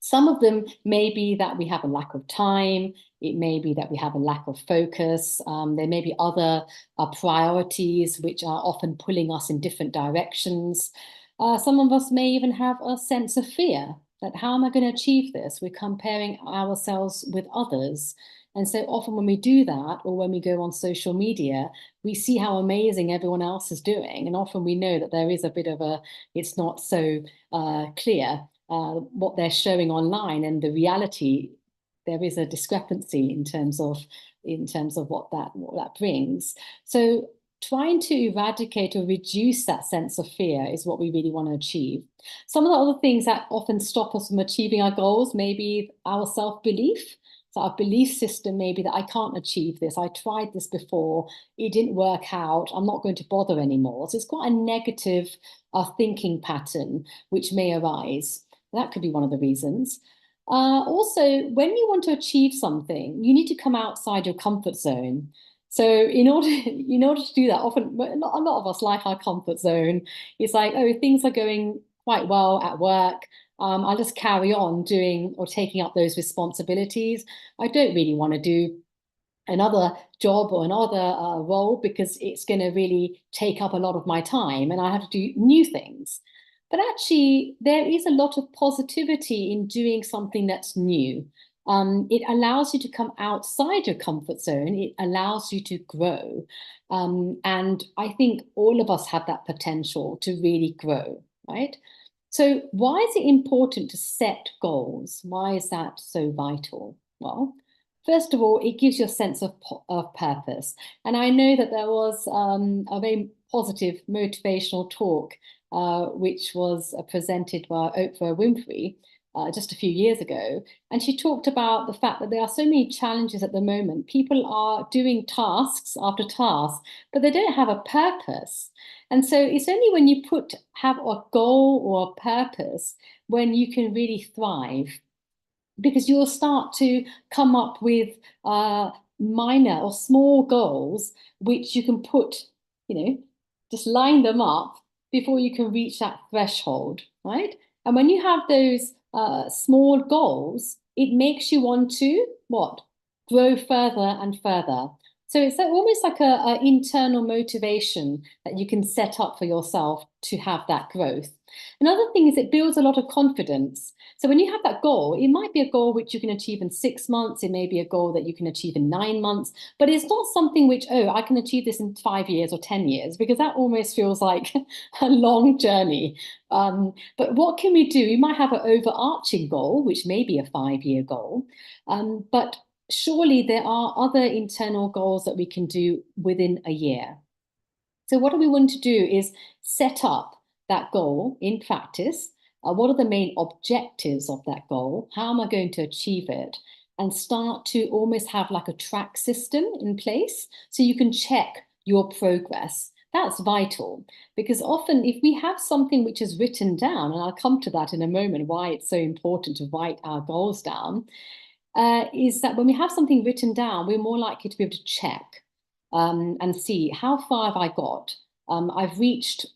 Some of them may be that we have a lack of time. It may be that we have a lack of focus. There may be other priorities which are often pulling us in different directions. Some of us may even have a sense of fear that how am I going to achieve this? We're comparing ourselves with others. And so often when we do that, or when we go on social media, we see how amazing everyone else is doing. And often we know that there is a bit of it's not so clear what they're showing online and the reality. There is a discrepancy in terms of what that brings. So trying to eradicate or reduce that sense of fear is what we really want to achieve. Some of the other things that often stop us from achieving our goals may be our self-belief. So our belief system may be that I can't achieve this. I tried this before. It didn't work out. I'm not going to bother anymore. So it's quite a negative thinking pattern which may arise. That could be one of the reasons. Also, when you want to achieve something, you need to come outside your comfort zone. So in order to do that, often a lot of us like our comfort zone. It's like, oh, things are going quite well at work. I'll just carry on doing or taking up those responsibilities. I don't really want to do another job or another role because it's going to really take up a lot of my time and I have to do new things. But actually, there is a lot of positivity in doing something that's new. It allows you to come outside your comfort zone. It allows you to grow. And I think all of us have that potential to really grow, right? So why is it important to set goals? Why is that so vital? Well, first of all, it gives you a sense of purpose. And I know that there was a very positive motivational talk which was presented by Oprah Winfrey just a few years ago. And she talked about the fact that there are so many challenges at the moment. People are doing tasks after tasks, but they don't have a purpose. And so it's only when you have a goal or a purpose when you can really thrive, because you'll start to come up with minor or small goals which you can put, just line them up before you can reach that threshold, right? And when you have those small goals, it makes you want to grow further and further. So it's almost like an internal motivation that you can set up for yourself to have that growth. Another thing is it builds a lot of confidence. So when you have that goal, it might be a goal which you can achieve in 6 months. It may be a goal that you can achieve in 9 months, but it's not something which, oh, I can achieve this in 5 years or 10 years, because that almost feels like a long journey. But what can we do? We might have an overarching goal, which may be a 5-year goal, but surely there are other internal goals that we can do within a year. So what we want to do is set up that goal in practice. What are the main objectives of that goal? How am I going to achieve it? And start to almost have like a track system in place so you can check your progress. That's vital, because often if we have something which is written down, and I'll come to that in a moment, why it's so important to write our goals down, is that when we have something written down, we're more likely to be able to check and see how far have I got. I've reached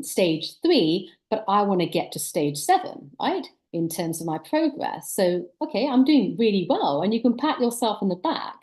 stage 3, but I want to get to stage 7, right? In terms of my progress. So, okay, I'm doing really well, and you can pat yourself on the back.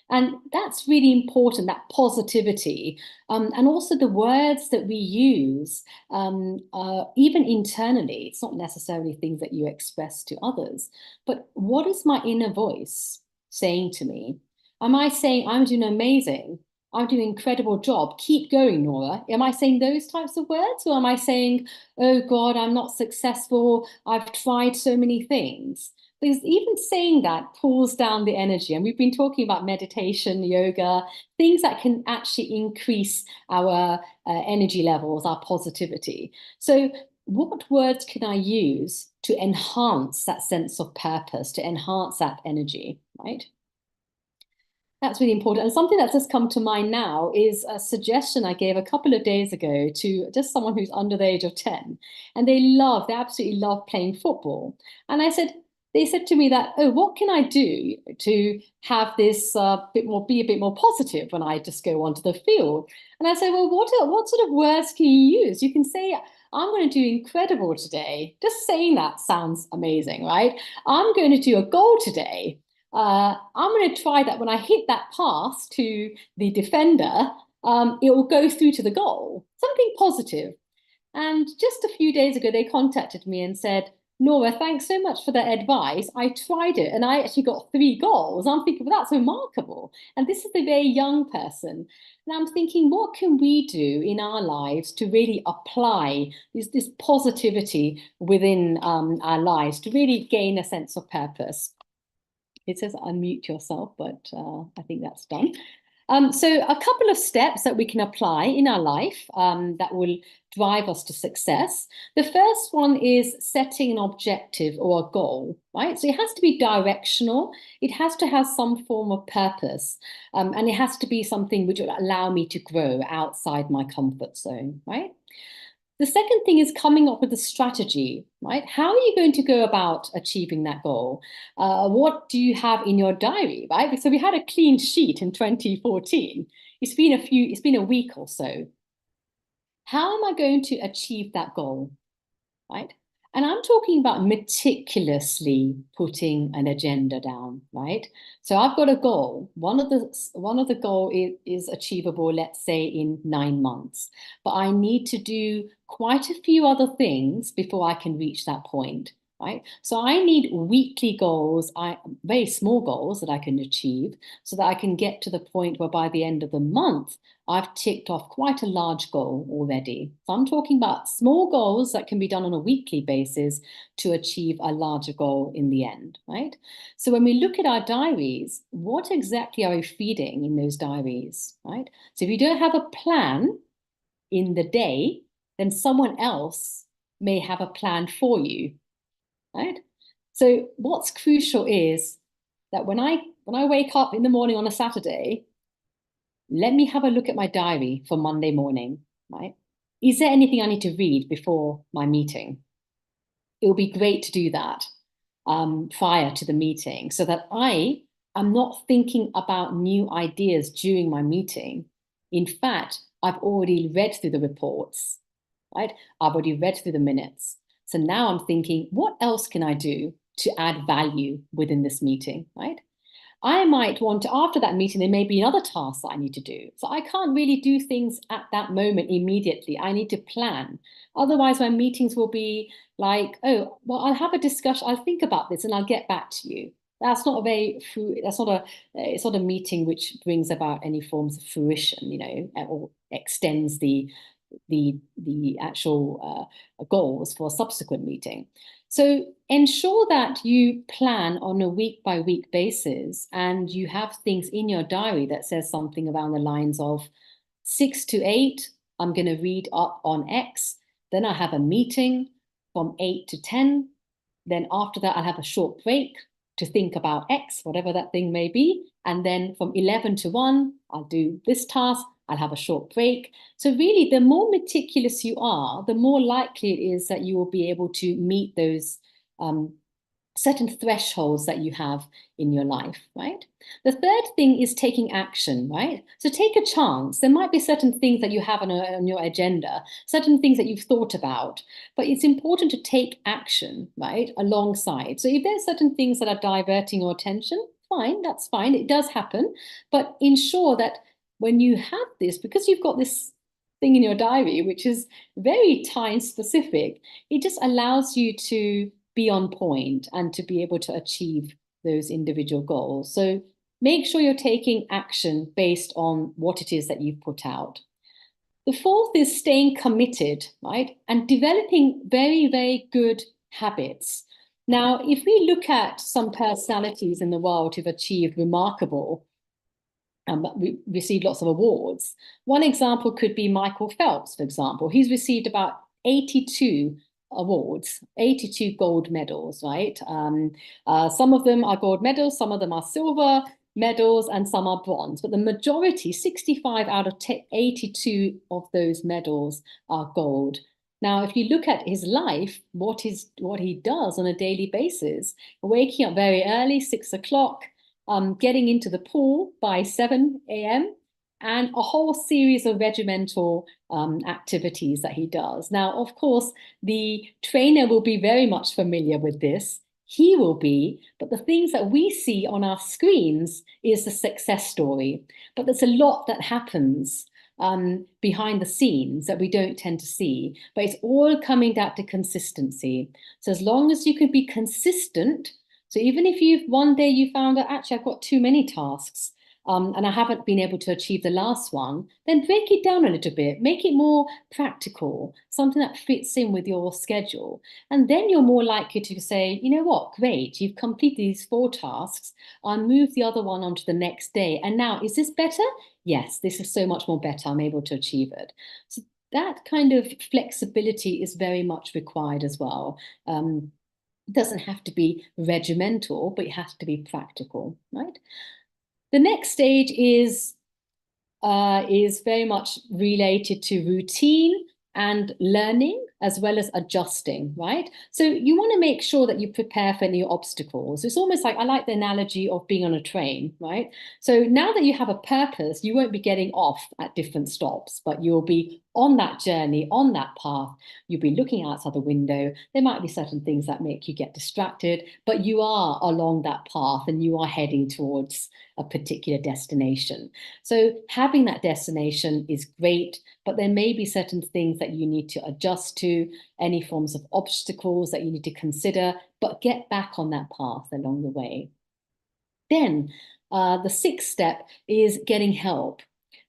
And that's really important, that positivity. And also the words that we use, even internally, it's not necessarily things that you express to others, but what is my inner voice saying to me? Am I saying, I'm doing amazing? I'm doing an incredible job. Keep going, Nora. Am I saying those types of words? Or am I saying, oh God, I'm not successful. I've tried so many things. Because even saying that pulls down the energy. And we've been talking about meditation, yoga, things that can actually increase our energy levels, our positivity. So what words can I use to enhance that sense of purpose, to enhance that energy, right? That's really important. And something that's just come to mind now is a suggestion I gave a couple of days ago to just someone who's under the age of 10. And they absolutely love playing football. And they said to me that, oh, what can I do to have this be a bit more positive when I just go onto the field? And I said, well, what sort of words can you use? You can say, I'm going to do incredible today. Just saying that sounds amazing, right? I'm going to do a goal today. I'm going to try that when I hit that pass to the defender, it will go through to the goal. Something positive. And just a few days ago, they contacted me and said, Nora, thanks so much for that advice. I tried it and I actually got 3 goals. I'm thinking, well, that's remarkable. And this is a very young person. And I'm thinking, what can we do in our lives to really apply this positivity within our lives to really gain a sense of purpose? It says unmute yourself, but I think that's done. So a couple of steps that we can apply in our life that will drive us to success. The first one is setting an objective or a goal, right? So it has to be directional. It has to have some form of purpose. And it has to be something which will allow me to grow outside my comfort zone, right? The second thing is coming up with a strategy, right? How are you going to go about achieving that goal? What do you have in your diary, right? So we had a clean sheet in 2014. It's been a week or so. How am I going to achieve that goal, right? And I'm talking about meticulously putting an agenda down, right? So I've got a goal. One of the goal is achievable, let's say, in 9 months. But I need to do quite a few other things before I can reach that point, right? So I need weekly goals, very small goals that I can achieve so that I can get to the point where by the end of the month, I've ticked off quite a large goal already. So I'm talking about small goals that can be done on a weekly basis to achieve a larger goal in the end, right? So when we look at our diaries, what exactly are we feeding in those diaries, right? So if you don't have a plan in the day, then someone else may have a plan for you, right? So what's crucial is that when I wake up in the morning on a Saturday, let me have a look at my diary for Monday morning, right? Is there anything I need to read before my meeting? It would be great to do that prior to the meeting so that I am not thinking about new ideas during my meeting. In fact, I've already read through the reports, right? I've already read through the minutes. So now I'm thinking, what else can I do to add value within this meeting, right? I might want to, after that meeting, there may be another task that I need to do. So I can't really do things at that moment immediately. I need to plan. Otherwise, my meetings will be like, oh, well, I'll have a discussion. I'll think about this and I'll get back to you. That's not it's not a meeting which brings about any forms of fruition, you know, or extends the actual goals for a subsequent meeting. So ensure that you plan on a week-by-week basis and you have things in your diary that says something around the lines of 6 to 8, I'm going to read up on X, then I have a meeting from 8 to 10, then after that I'll have a short break to think about X, whatever that thing may be, and then from 11 to 1, I'll do this task, I'll have a short break. So really, the more meticulous you are, the more likely it is that you will be able to meet those certain thresholds that you have in your life, right? The third thing is taking action, right? So take a chance. There might be certain things that you have on your agenda, certain things that you've thought about, but it's important to take action, right, alongside. So if there's certain things that are diverting your attention, fine, that's fine. It does happen, but ensure that when you have this, because you've got this thing in your diary, which is very time specific, it just allows you to be on point and to be able to achieve those individual goals. So make sure you're taking action based on what it is that you've put out. The fourth is staying committed, right? And developing very, very good habits. Now, if we look at some personalities in the world who've achieved remarkable we received lots of awards. One example could be Michael Phelps, for example. He's received about 82 awards, 82 gold medals, right? Some of them are gold medals, some of them are silver medals, and some are bronze. But the majority, 65 out of 82 of those medals are gold. Now, if you look at his life, what he does on a daily basis, waking up very early, 6 o'clock, getting into the pool by 7 a.m. and a whole series of regimental activities that he does. Now, of course, the trainer will be very much familiar with this. He will be, but the things that we see on our screens is the success story. But there's a lot that happens behind the scenes that we don't tend to see, but it's all coming down to consistency. So as long as you can be consistent, so even if one day you found that actually I've got too many tasks, and I haven't been able to achieve the last one, then break it down a little bit, make it more practical, something that fits in with your schedule. And then you're more likely to say, you know what, great, you've completed these 4 tasks, I'll move the other one onto the next day. And now, is this better? Yes, this is so much more better, I'm able to achieve it. So that kind of flexibility is very much required as well. It doesn't have to be regimental, but it has to be practical, right? The next stage is very much related to routine and learning, as well as adjusting, right? So you want to make sure that you prepare for any obstacles. It's almost like, I like the analogy of being on a train, right? So now that you have a purpose, you won't be getting off at different stops, but you'll be on that journey, on that path. You'll be looking outside the window. There might be certain things that make you get distracted, but you are along that path and you are heading towards a particular destination. So having that destination is great, but there may be certain things that you need to adjust to, any forms of obstacles that you need to consider, but get back on that path along the way. Then the 6th step is getting help.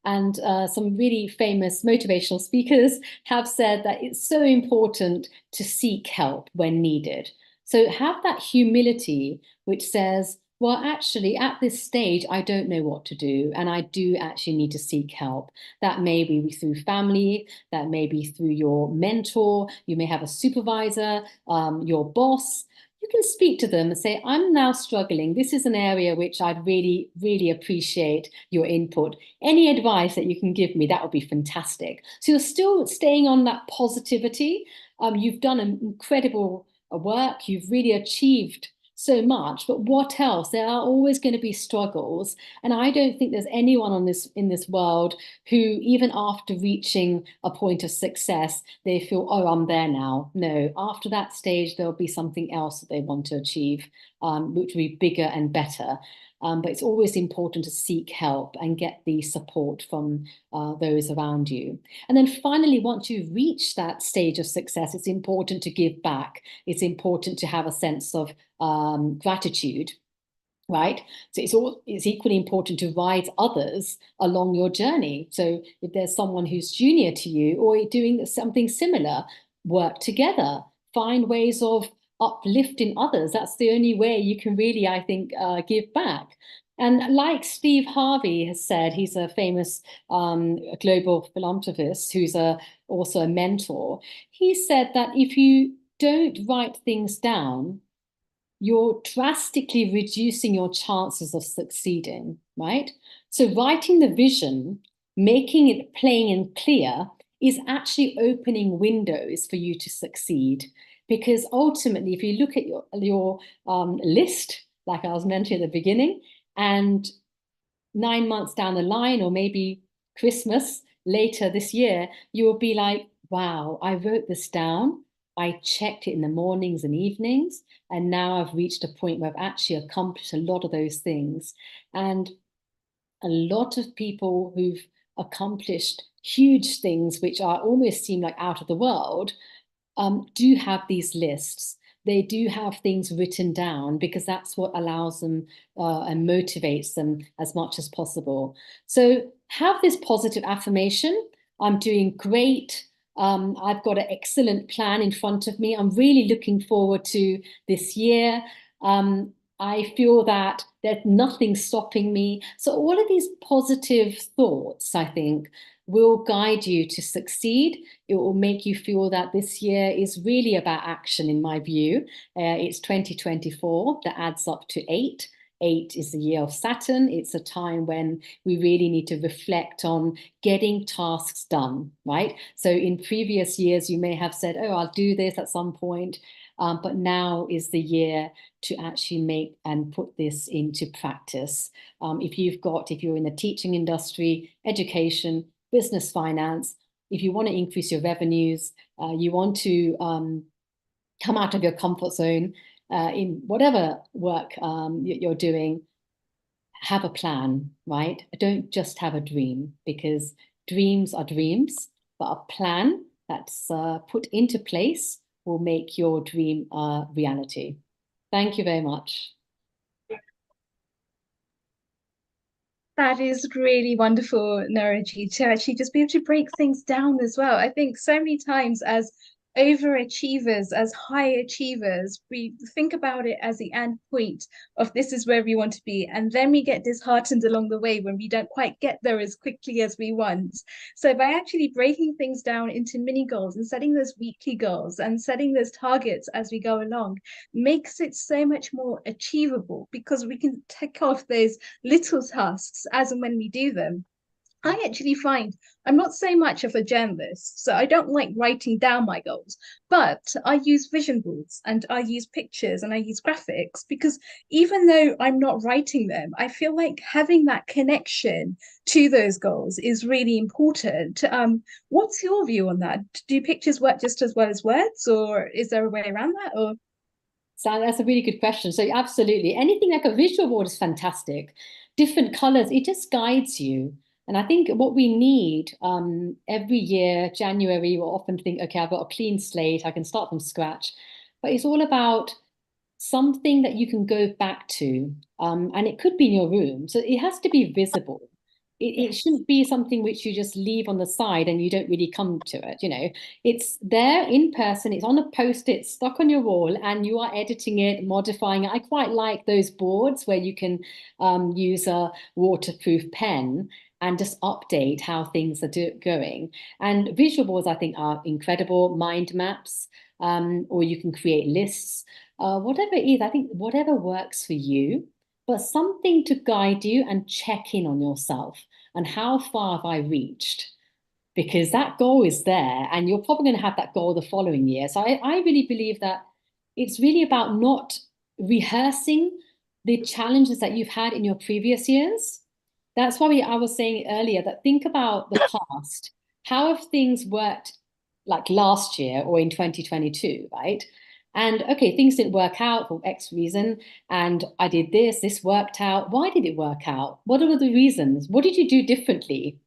And some really famous motivational speakers have said that it's so important to seek help when needed. So have that humility which says, well, actually, at this stage, I don't know what to do, and I do actually need to seek help. That may be through family, that may be through your mentor, you may have a supervisor, your boss. You can speak to them and say, I'm now struggling. This is an area which I'd really, really appreciate your input. Any advice that you can give me, that would be fantastic. So you're still staying on that positivity. You've done an incredible work. You've really achieved so much, but what else? There are always going to be struggles, and I don't think there's anyone in this world who, even after reaching a point of success, they feel, oh, I'm there now. No, after that stage, there'll be something else that they want to achieve, which will be bigger and better. But it's always important to seek help and get the support from those around you. And then finally, once you've reached that stage of success, it's important to give back. It's important to have a sense of gratitude, right? So it's equally important to ride others along your journey. So if there's someone who's junior to you or doing something similar, work together, find ways of uplifting others. That's the only way you can really, I think, give back. And like Steve Harvey has said, he's a famous global philanthropist who's also a mentor. He said that if you don't write things down, you're drastically reducing your chances of succeeding, right? So writing the vision, making it plain and clear, is actually opening windows for you to succeed. Because ultimately, if you look at your list, like I was mentioning at the beginning, and 9 months down the line, or maybe Christmas later this year, you will be like, wow, I wrote this down. I checked it in the mornings and evenings, and now I've reached a point where I've actually accomplished a lot of those things. And a lot of people who've accomplished huge things, which are almost seem like out of the world, do have these lists. They do have things written down because that's what allows them and motivates them as much as possible. So have this positive affirmation. I'm doing great. I've got an excellent plan in front of me. I'm really looking forward to this year. I feel that there's nothing stopping me. So all of these positive thoughts, I think, will guide you to succeed. It will make you feel that this year is really about action, in my view. It's 2024, that adds up to 8. 8 is the year of Saturn. It's a time when we really need to reflect on getting tasks done, right? So in previous years, you may have said, oh, I'll do this at some point. But now is the year to actually make and put this into practice. If you're in the teaching industry, education, business, finance, if you want to increase your revenues, you want to come out of your comfort zone in whatever work you're doing, have a plan, right? Don't just have a dream, because dreams are dreams, but a plan that's put into place will make your dream a reality. Thank you very much. That is really wonderful, Naroji, to actually just be able to break things down as well. I think so many times as overachievers, as high achievers, we think about it as the end point of this is where we want to be. And then we get disheartened along the way when we don't quite get there as quickly as we want. So by actually breaking things down into mini goals and setting those weekly goals and setting those targets as we go along makes it so much more achievable, because we can tick off those little tasks as and when we do them. I actually find I'm not so much of a journalist, so I don't like writing down my goals, but I use vision boards and I use pictures and I use graphics, because even though I'm not writing them, I feel like having that connection to those goals is really important. What's your view on that? Do pictures work just as well as words, or is there a way around that? Or So that's a really good question. So absolutely, anything like a visual board is fantastic. Different colors, it just guides you. And I think what we need every year, January, we'll often think, okay, I've got a clean slate, I can start from scratch. But it's all about something that you can go back to. And it could be in your room. So it has to be visible. It shouldn't be something which you just leave on the side and you don't really come to it. You know, it's there in person, it's on a post-it stuck on your wall, and you are editing it, modifying it. I quite like those boards where you can use a waterproof pen and just update how things are going. And visual boards, I think, are incredible. Mind maps, or you can create lists, whatever it is. I think whatever works for you, but something to guide you and check in on yourself and how far have I reached? Because that goal is there, and you're probably going to have that goal the following year. So I really believe that it's really about not rehearsing the challenges that you've had in your previous years. That's why I was saying earlier that think about the past. How have things worked like last year or in 2022, right? And okay, things didn't work out for X reason, and I did this worked out. Why did it work out? What are the reasons? What did you do differently?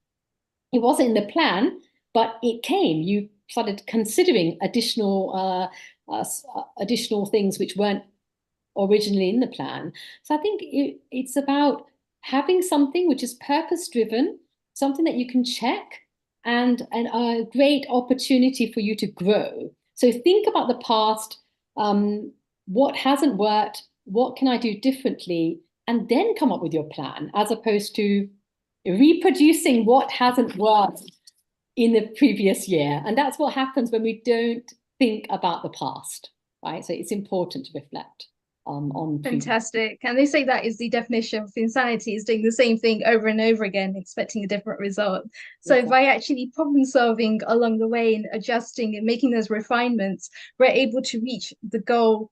It wasn't in the plan, but it came. You started considering additional things which weren't originally in the plan. So I think it's about having something which is purpose-driven, something that you can check, and a great opportunity for you to grow. So think about the past, what hasn't worked, what can I do differently, and then come up with your plan, as opposed to reproducing what hasn't worked in the previous year. And that's what happens when we don't think about the past, right? So it's important to reflect on fantastic. And they say that is the definition of insanity, is doing the same thing over and over again, expecting a different result. So exactly. By actually problem solving along the way and adjusting and making those refinements, we're able to reach the goal.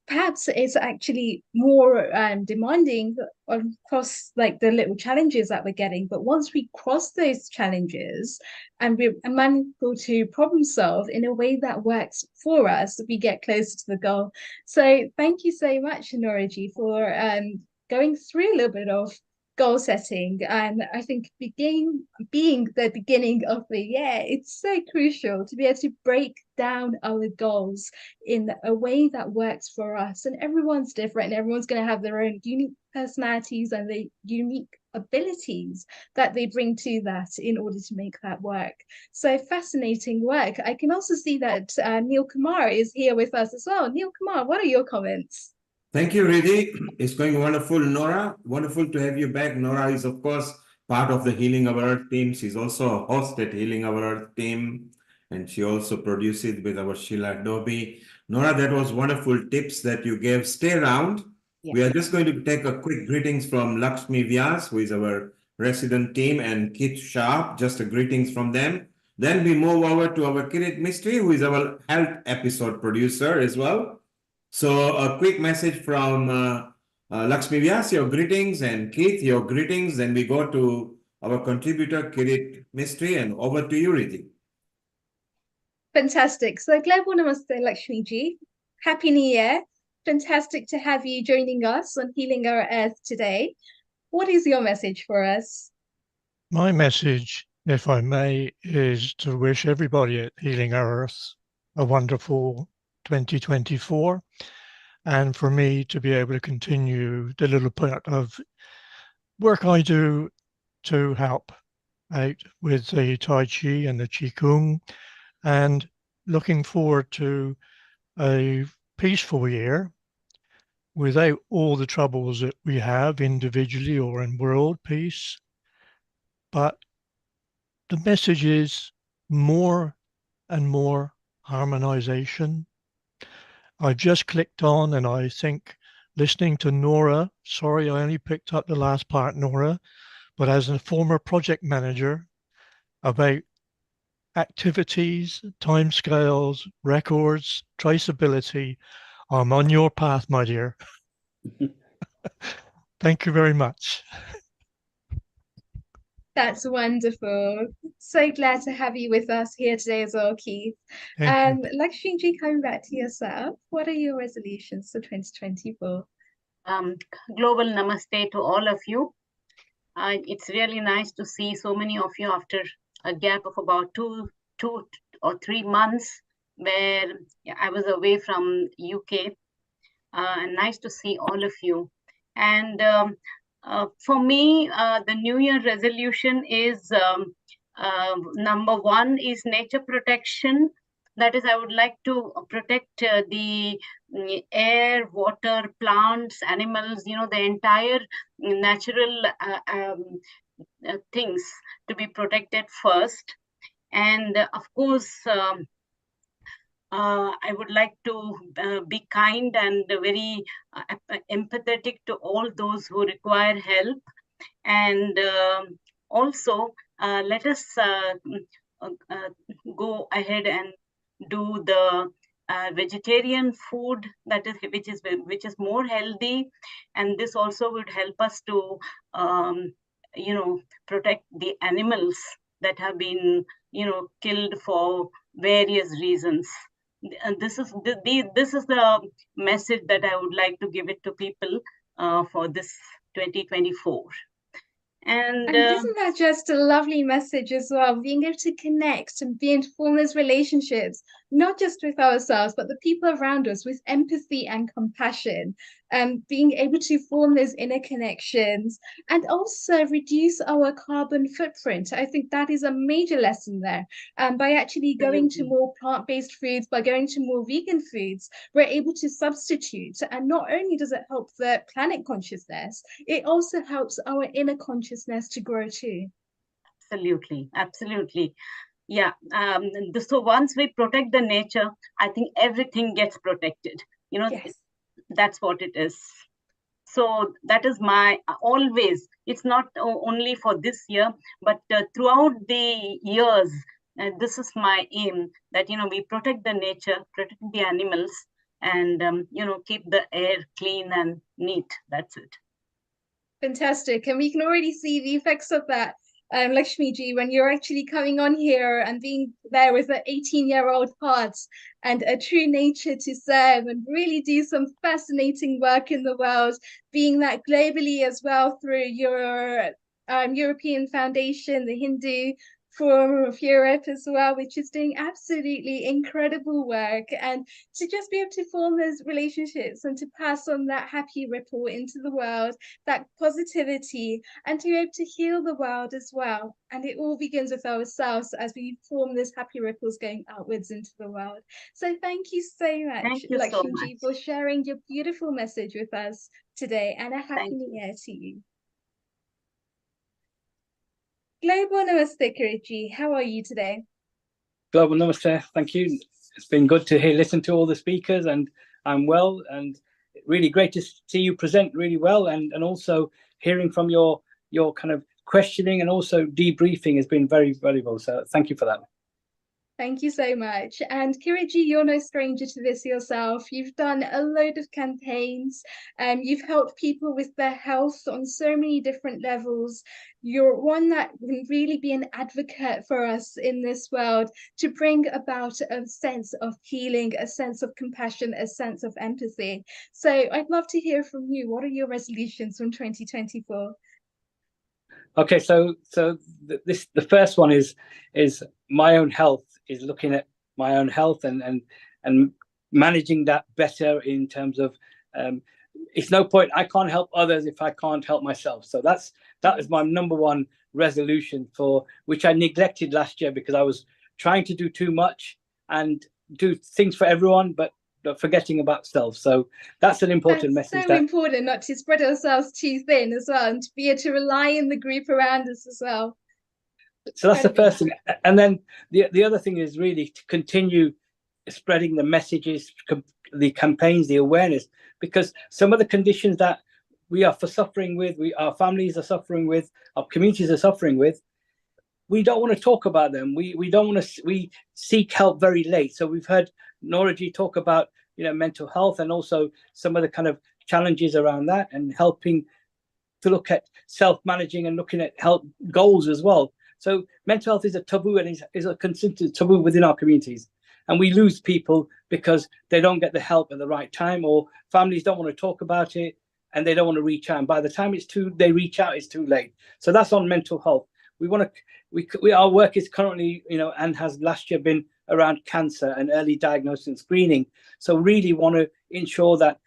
Perhaps it's actually more demanding across like the little challenges that we're getting, but once we cross those challenges and we're able to problem solve in a way that works for us, we get closer to the goal. So thank you so much, Naroji, for going through a little bit of goal setting. And I think being the beginning of the year, it's so crucial to be able to break down our goals in a way that works for us. And everyone's different, and everyone's going to have their own unique personalities and the unique abilities that they bring to that in order to make that work. So fascinating work. I can also see that Neil Kumar is here with us as well. Neil Kumar, what are your comments? Thank you, Riddhi. It's going wonderful. Nora, wonderful to have you back. Nora is, of course, part of the Healing Our Earth team. She's also a host at Healing Our Earth team, and she also produces with our Sheila Dobie. Nora, that was wonderful tips that you gave. Stay around. We are just going to take a quick greetings from Lakshmi Vyas, who is our resident team, and Kit Sharp, just a greetings from them. Then we move over to our Kirit Mistry, who is our health episode producer as well. So a quick message from Lakshmi Vyas, your greetings, and Keith, your greetings. Then we go to our contributor, Kirit Mistry, and over to you, Riti. Fantastic. So Global Namaste, Lakshmi ji. Happy New Year. Fantastic to have you joining us on Healing Our Earth today. What is your message for us? My message, if I may, is to wish everybody at Healing Our Earth a wonderful 2024, and for me to be able to continue the little part of work I do to help out with the Tai Chi and the Qigong, and looking forward to a peaceful year without all the troubles that we have individually or in world peace. But the message is more and more harmonization. I've just clicked on, and I think listening to Nora, sorry, I only picked up the last part, Nora, but as a former project manager, about activities, timescales, records, traceability. I'm on your path, my dear. Thank you very much. That's wonderful. So glad to have you with us here today as well, Keith. Thank you. Lakshmi ji, coming back to yourself, what are your resolutions for 2024? Global namaste to all of you. It's really nice to see so many of you after a gap of about two or 3 months where I was away from UK. And nice to see all of you. And for me, the New Year resolution is number 1 is nature protection. That is, I would like to protect the air, water, plants, animals, the entire natural things to be protected first. And of course, I would like to be kind and very empathetic to all those who require help. And also, let us go ahead and do the vegetarian food which is more healthy, and this also would help us to protect the animals that have been killed for various reasons. And this is the message that I would like to give it to people for this 2024. And isn't that just a lovely message as well? Being able to connect and be in form those relationships, not just with ourselves, but the people around us with empathy and compassion, and being able to form those inner connections and also reduce our carbon footprint. I think that is a major lesson there. By actually going to more plant-based foods, by going to more vegan foods, we're able to substitute. And not only does it help the planet consciousness, it also helps our inner consciousness to grow too. Absolutely. Yeah. So once we protect the nature, I think everything gets protected. Yes. That's what it is. So that is my always. It's not only for this year, but throughout the years, this is my aim that we protect the nature, protect the animals, and keep the air clean and neat. That's it. Fantastic. And we can already see the effects of that, Lakshmi ji, when you're actually coming on here and being there with an 18-year-old heart and a true nature to serve and really do some fascinating work in the world, being that globally as well through your European Foundation, the Hindu Forum of Europe as well, which is doing absolutely incredible work, and to just be able to form those relationships and to pass on that happy ripple into the world, that positivity, and to be able to heal the world as well. And it all begins with ourselves as we form those happy ripples going outwards into the world. So thank you so much, Lakshmi ji, for sharing your beautiful message with us today, and a happy new year to you. Global Namaste, Kiriji. How are you today? Global Namaste. Thank you. It's been good to listen to all the speakers, and I'm well. And really great to see you present really well, and also hearing from your kind of questioning and also debriefing has been very valuable. So thank you for that. Thank you so much. And Kiriji, you're no stranger to this yourself. You've done a load of campaigns. You've helped people with their health on so many different levels. You're one that can really be an advocate for us in this world to bring about a sense of healing, a sense of compassion, a sense of empathy. So I'd love to hear from you. What are your resolutions from 2024? Okay, so the first one is my own health, is looking at my own health and managing that better in terms of it's no point, I can't help others if I can't help myself. So that is my number one resolution, for which I neglected last year because I was trying to do too much and do things for everyone, but forgetting about self. So that's an important message. So important not to spread ourselves too thin as well, and to be able to rely on the group around us as well. So that's the first thing. And then the other thing is really to continue spreading the messages, the campaigns, the awareness, because some of the conditions that we are suffering with, our families are suffering with, our communities are suffering with, we don't want to talk about them. We don't want to, we seek help very late. So we've heard Noraji talk about, mental health, and also some of the kind of challenges around that, and helping to look at self-managing and looking at health goals as well. So mental health is a taboo, and is a considered taboo within our communities. And we lose people because they don't get the help at the right time, or families don't want to talk about it and they don't want to reach out. And by the time they reach out, it's too late. So that's on mental health. We want to, our work is currently, and has last year been around cancer and early diagnosis and screening. So really want to ensure that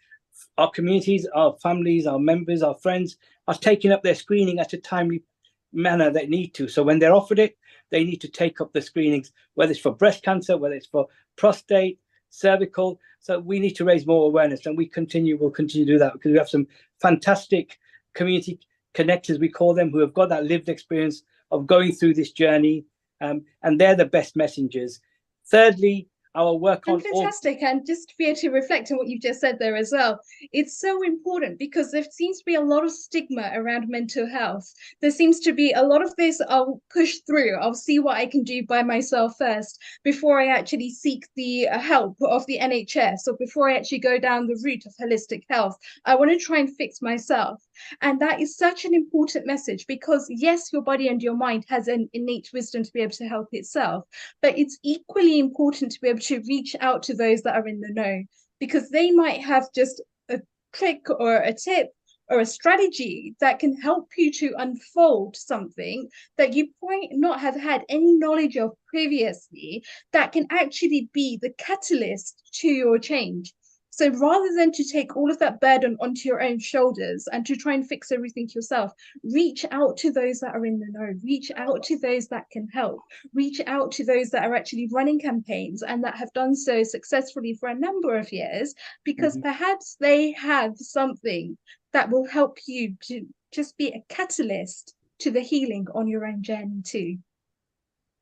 our communities, our families, our members, our friends are taking up their screening at a timely manner they need to. So when they're offered it, they need to take up the screenings, whether it's for breast cancer, whether it's for prostate, cervical. So we need to raise more awareness, and we'll continue to do that, because we have some fantastic community connectors, we call them, who have got that lived experience of going through this journey, and they're the best messengers. Thirdly, our work on fantastic. And just to be able to reflect on what you've just said there as well, it's so important because there seems to be a lot of stigma around mental health. There seems to be a lot of this, I'll push through, I'll see what I can do by myself first before I actually seek the help of the NHS, or before I actually go down the route of holistic health. I want to try and fix myself. And that is such an important message, because yes, your body and your mind has an innate wisdom to be able to help itself, but it's equally important to be able to reach out to those that are in the know, because they might have just a trick or a tip or a strategy that can help you to unfold something that you might not have had any knowledge of previously, that can actually be the catalyst to your change. So rather than to take all of that burden onto your own shoulders and to try and fix everything yourself, reach out to those that are in the know, reach out to those that can help, reach out to those that are actually running campaigns and that have done so successfully for a number of years, because perhaps they have something that will help you to just be a catalyst to the healing on your own journey too.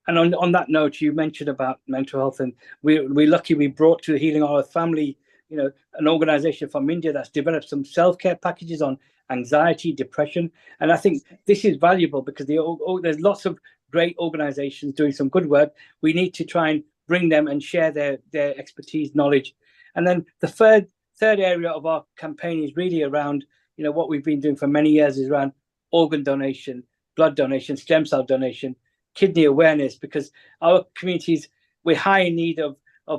And on that note, you mentioned about mental health, and we're lucky we brought to the Healing Our Family, an organization from India that's developed some self-care packages on anxiety, depression. And I think this is valuable because there's lots of great organizations doing some good work. We need to try and bring them and share their expertise, knowledge. And then the third area of our campaign is really around, what we've been doing for many years is around organ donation, blood donation, stem cell donation, kidney awareness, because our communities, we're high in need of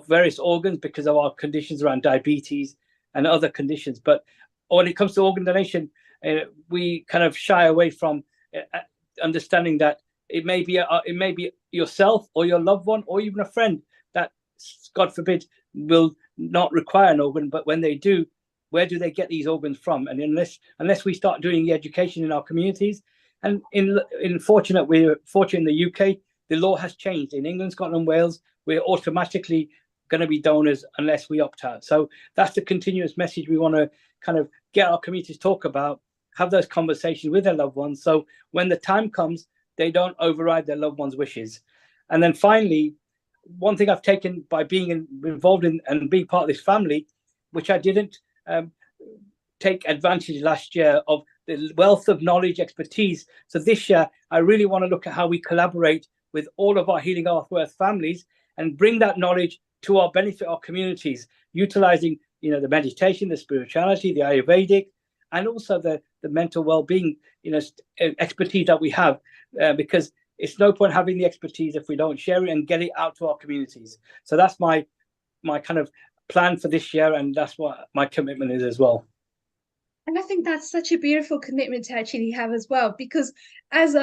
various organs because of our conditions around diabetes and other conditions. But when it comes to organ donation, we kind of shy away from understanding that it may be yourself or your loved one or even a friend that, God forbid, will not require an organ. But when they do, where do they get these organs from? And unless we start doing the education in our communities, and we're fortunate in the UK, the law has changed. In England, Scotland, Wales, we're automatically going to be donors unless we opt out. So that's the continuous message we want to kind of get our communities to talk about, have those conversations with their loved ones. So when the time comes, they don't override their loved ones' wishes. And then finally, one thing I've taken by being involved in and being part of this family, which I didn't take advantage last year of the wealth of knowledge, expertise. So this year, I really want to look at how we collaborate with all of our Healing Our Earth families and bring that knowledge to our benefit, our communities, utilizing, you know, the meditation, the spirituality, the Ayurvedic, and also the mental well-being, you know, expertise that we have, because it's no point having the expertise if we don't share it and get it out to our communities. So that's my kind of plan for this year, and that's what my commitment is as well. And I think that's such a beautiful commitment to actually have as well, because as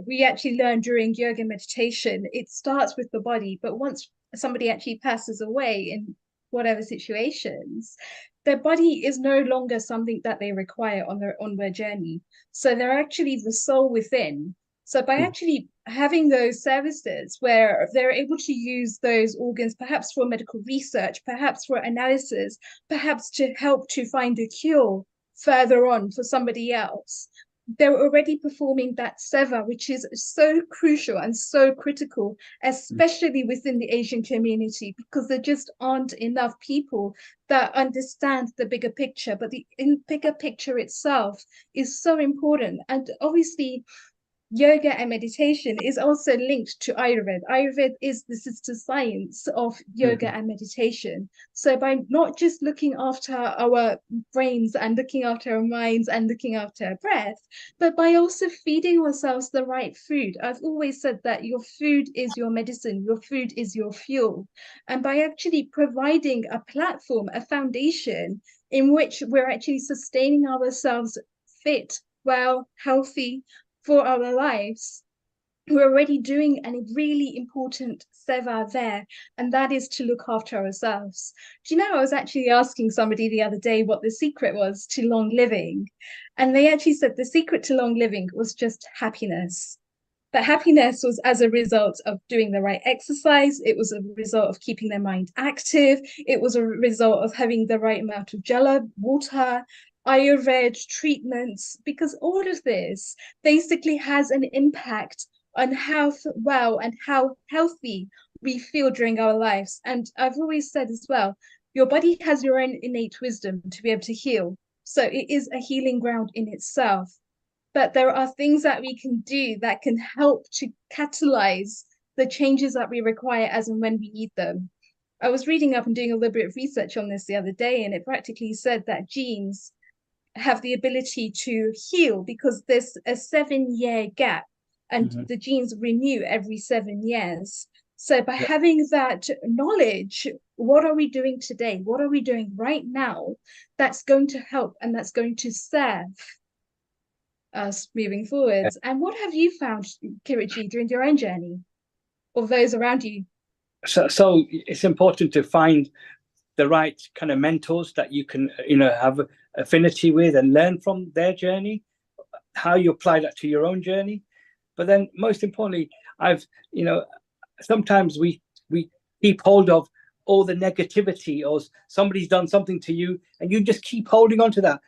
we actually learned during yoga meditation, it starts with the body, but once somebody actually passes away in whatever situations, their body is no longer something that they require on their journey. So they're actually the soul within. So by actually having those services where they're able to use those organs, perhaps for medical research, perhaps for analysis, perhaps to help to find a cure further on for somebody else, they're already performing that seva, which is so crucial and so critical, especially within the Asian community, because there just aren't enough people that understand the bigger picture. But the bigger picture itself is so important. And obviously, yoga and meditation is also linked to Ayurveda. Ayurveda is the sister science of yoga and meditation. So by not just looking after our brains and looking after our minds and looking after our breath, but by also feeding ourselves the right food. I've always said that your food is your medicine, your food is your fuel. And by actually providing a platform, a foundation in which we're actually sustaining ourselves fit, well, healthy, for our lives, we're already doing a really important seva there, and that is to look after ourselves. Do you know, I was actually asking somebody the other day what the secret was to long living, and they actually said the secret to long living was just happiness. But happiness was as a result of doing the right exercise. It was a result of keeping their mind active. It was a result of having the right amount of jala, water, Ayurveda treatments, because all of this basically has an impact on how well and how healthy we feel during our lives. And I've always said as well, your body has your own innate wisdom to be able to heal. So it is a healing ground in itself. But there are things that we can do that can help to catalyze the changes that we require as and when we need them. I was reading up and doing a little bit of research on this the other day, and it practically said that genes have the ability to heal because there's a 7-year gap and the genes renew every 7 years. So by having that knowledge, what are we doing today? What are we doing right now that's going to help and that's going to serve us moving forwards? And what have you found, Kirichi, during your own journey, or those around you? So it's important to find the right kind of mentors that you can, you know, have affinity with and learn from their journey, how you apply that to your own journey. But then most importantly, you know, sometimes we keep hold of all the negativity, or somebody's done something to you and you just keep holding on to that.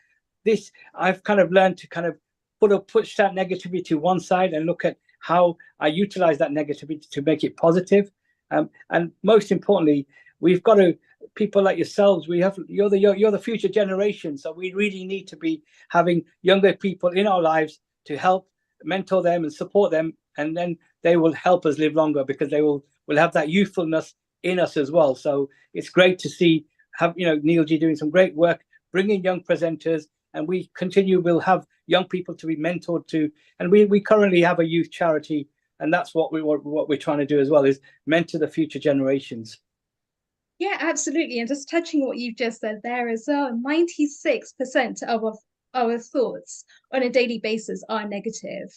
I've kind of learned to kind of push that negativity to one side and look at how I utilize that negativity to make it positive. And most importantly, we've got to, people like yourselves, you're the future generation. So we really need to be having younger people in our lives to help mentor them and support them, and then they will help us live longer because they will have that youthfulness in us as well. So it's great to see, you know, Neilji doing some great work, bringing young presenters, and we'll have young people to be mentored to. And we currently have a youth charity, and that's what we're trying to do as well, is mentor the future generations. Yeah, absolutely. And just touching what you've just said there as well, 96% of our thoughts on a daily basis are negative.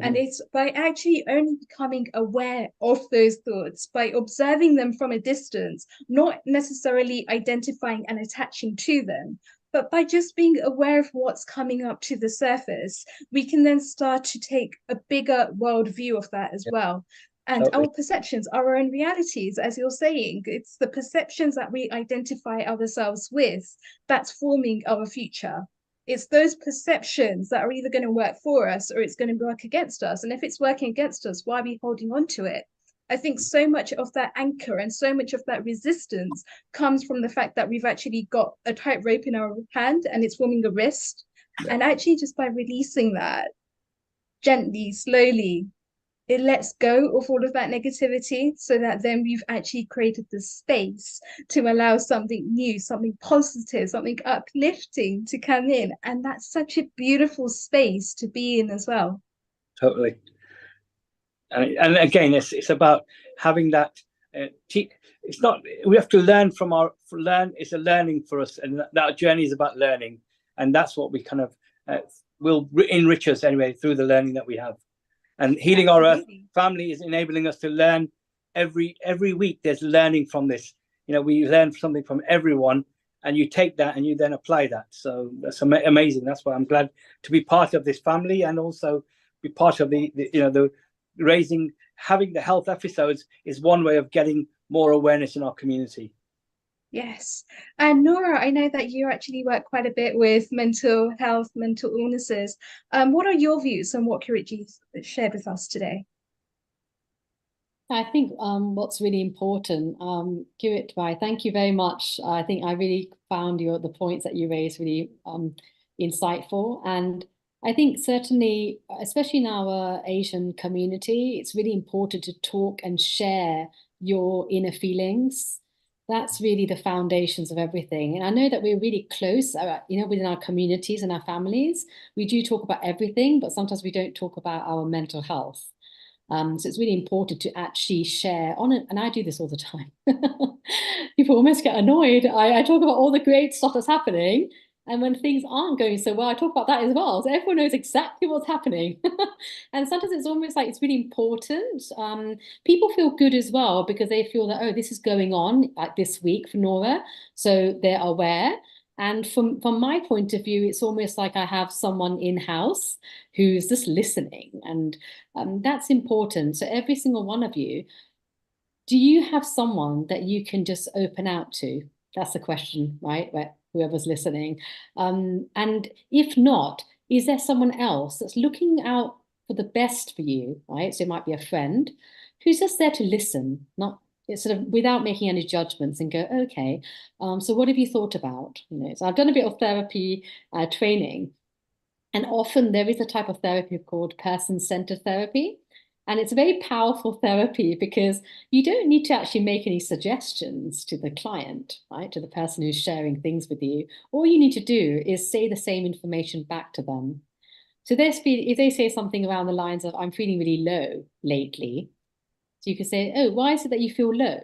And it's by actually only becoming aware of those thoughts, by observing them from a distance, not necessarily identifying and attaching to them, but by just being aware of what's coming up to the surface, we can then start to take a bigger world view of that as well. And our perceptions are our own realities, as you're saying. It's the perceptions that we identify ourselves with that's forming our future. It's those perceptions that are either going to work for us or it's going to work against us. And if it's working against us, why are we holding on to it? I think so much of that anchor and so much of that resistance comes from the fact that we've actually got a tight rope in our hand and it's forming a wrist. Yeah. And actually just by releasing that gently, slowly, it lets go of all of that negativity, so that then we've actually created the space to allow something new, something positive, something uplifting to come in. And that's such a beautiful space to be in as well. Totally. And again, it's about having that. It's not. We have to learn from learn. It's a learning for us, and that journey is about learning, and that's what we kind of will enrich us anyway through the learning that we have. And Healing Our Earth family is enabling us to learn every week. There's learning from this. You know, we learn something from everyone, and you take that and you then apply that. So that's amazing. That's why I'm glad to be part of this family, and also be part of the having the health episodes is one way of getting more awareness in our community. Yes. And Nora, I know that you actually work quite a bit with mental health, mental illnesses. What are your views on what Kirichi shared with us today? I think what's really important, Kirit, thank you very much. I think I really found the points that you raised really insightful. And I think certainly, especially in our Asian community, it's really important to talk and share your inner feelings. That's really the foundations of everything. And I know that we're really close, within our communities and our families. We do talk about everything, but sometimes we don't talk about our mental health. So it's really important to actually share on it. And I do this all the time. People almost get annoyed. I talk about all the great stuff that's happening. And when things aren't going so well, I talk about that as well. So everyone knows exactly what's happening. And sometimes it's almost like it's really important. People feel good as well because they feel that, oh, this is going on like this week for Nora. So they're aware. And from my point of view, it's almost like I have someone in-house who's just listening. And that's important. So every single one of you, do you have someone that you can just open out to? That's the question, right? Whoever's listening. And if not, is there someone else that's looking out for the best for you, right? So it might be a friend who's just there to listen, not sort of without making any judgments, and go, okay, so what have you thought about? So I've done a bit of therapy training, and often there is a type of therapy called person-centered therapy. And it's a very powerful therapy because you don't need to actually make any suggestions to the client, right? To the person who's sharing things with you. All you need to do is say the same information back to them. So if they say something around the lines of, I'm feeling really low lately, so you can say, oh, why is it that you feel low?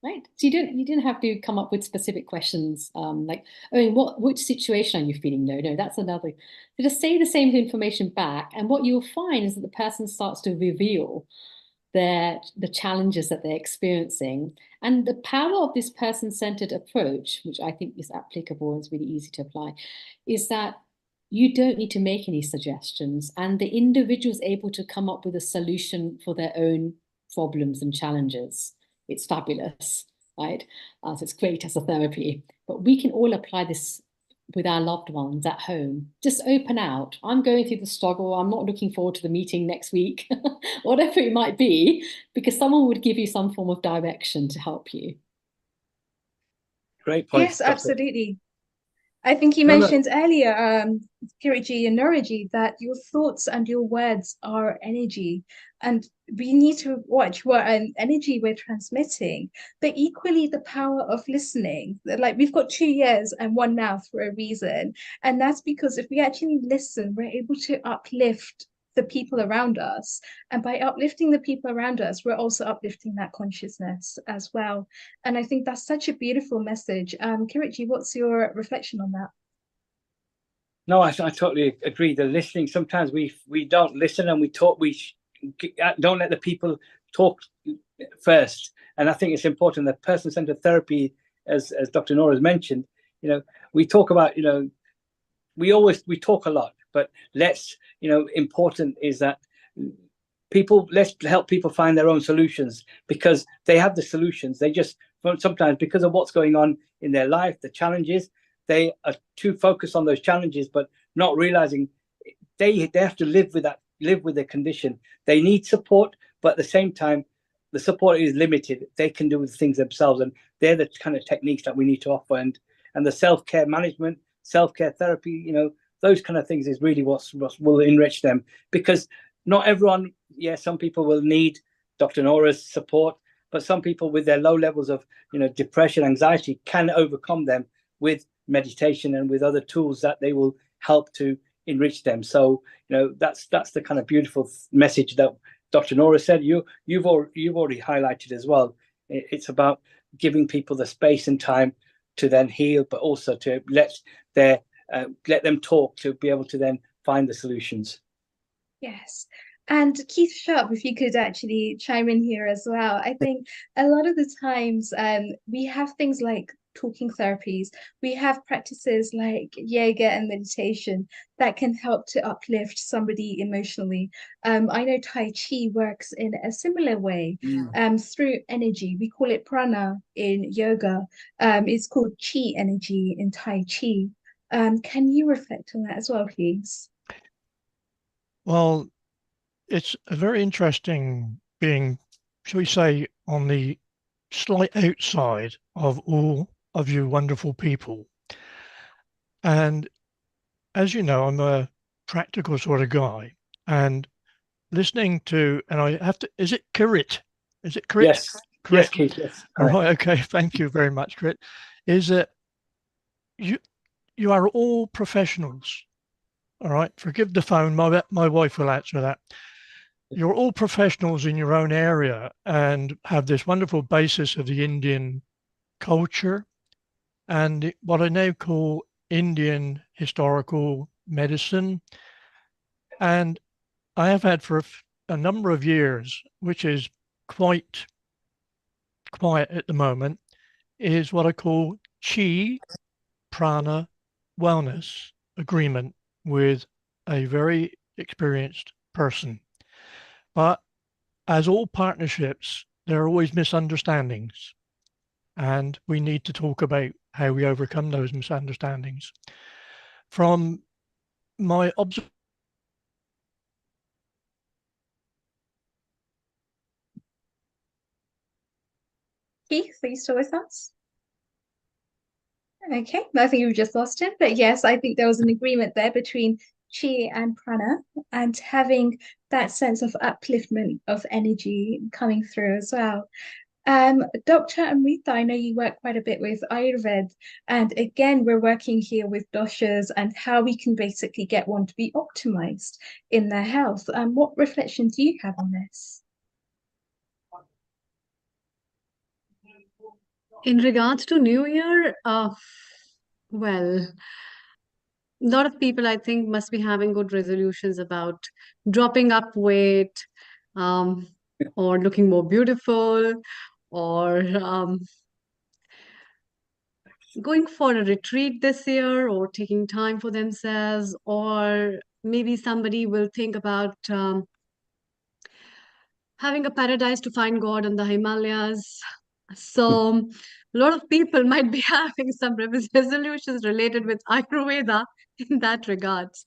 Right? So you didn't have to come up with specific questions like, oh, which situation are you feeling low? No, that's another. So just say the same information back, and what you'll find is that the person starts to reveal the challenges that they're experiencing. And the power of this person-centered approach, which I think is applicable and is really easy to apply, is that you don't need to make any suggestions, and the individual is able to come up with a solution for their own problems and challenges. It's fabulous, right? So it's great as a therapy, but we can all apply this with our loved ones at home. Just open out. I'm going through the struggle. I'm not looking forward to the meeting next week, whatever it might be, because someone would give you some form of direction to help you. Great point. Yes, absolutely. I think you mentioned earlier, Kiriji and Noraji, that your thoughts and your words are energy, and we need to watch what energy we're transmitting, but equally the power of listening. Like, we've got 2 ears and 1 mouth for a reason, and that's because if we actually listen, we're able to uplift the people around us, and by uplifting the people around us, we're also uplifting that consciousness as well. And I think that's such a beautiful message. Kirichi, what's your reflection on that? No, I totally agree. The listening, sometimes we don't listen, and we talk. We don't let the people talk first. And I think it's important that person-centered therapy, as Dr. Nora has mentioned, we talk about, we talk a lot, but important is that let's help people find their own solutions, because they have the solutions. They just, sometimes because of what's going on in their life, the challenges, they are too focused on those challenges, but not realizing they have to live with their condition. They need support, but at the same time, the support is limited. They can do things themselves, and they're the kind of techniques that we need to offer. And the self-care management, self-care therapy, you know, those kind of things is really what will enrich them, because not everyone, some people will need Dr. Nora's support, but some people with their low levels of, you know, depression, anxiety can overcome them with meditation and with other tools that they will help to enrich them. So, you know, that's the kind of beautiful message that Dr. Nora said. You've already highlighted as well. It's about giving people the space and time to then heal, but also to let them talk, to be able to then find the solutions. Yes. And Keith Sharp, if you could actually chime in here as well. I think a lot of the times we have things like talking therapies. We have practices like yoga and meditation that can help to uplift somebody emotionally. I know Tai Chi works in a similar way through energy. We call it prana in yoga. It's called chi energy in Tai Chi. Can you reflect on that as well, please? Well, it's a very interesting being, shall we say, on the slight outside of all of you wonderful people. And as you know, I'm a practical sort of guy, and listening to, and I have to, is it Kirit? Is it Kirit? Yes. Yes, Keith, yes. All right, okay, thank you very much, Kirit. Is that you are all professionals. All right, forgive the phone, my wife will answer that. You're all professionals in your own area and have this wonderful basis of the Indian culture and what I now call Indian historical medicine. And I have had for a number of years, which is quite quiet at the moment, is what I call Chi Prana Wellness Agreement with a very experienced person. But as all partnerships, there are always misunderstandings, and we need to talk about how we overcome those misunderstandings. From my observation, Keith, are you still with us? Okay, I think you've just lost him. But yes, I think there was an agreement there between chi and prana, and having that sense of upliftment of energy coming through as well. Dr. Amrita, I know you work quite a bit with Ayurveda, and again, we're working here with doshas and how we can basically get one to be optimized in their health. What reflection do you have on this? In regards to New Year, well, a lot of people, I think, must be having good resolutions about dropping up weight, or looking more beautiful, or going for a retreat this year, or taking time for themselves, or maybe somebody will think about having a paradise to find God in the Himalayas. So a lot of people might be having some resolutions related with Ayurveda in that regards.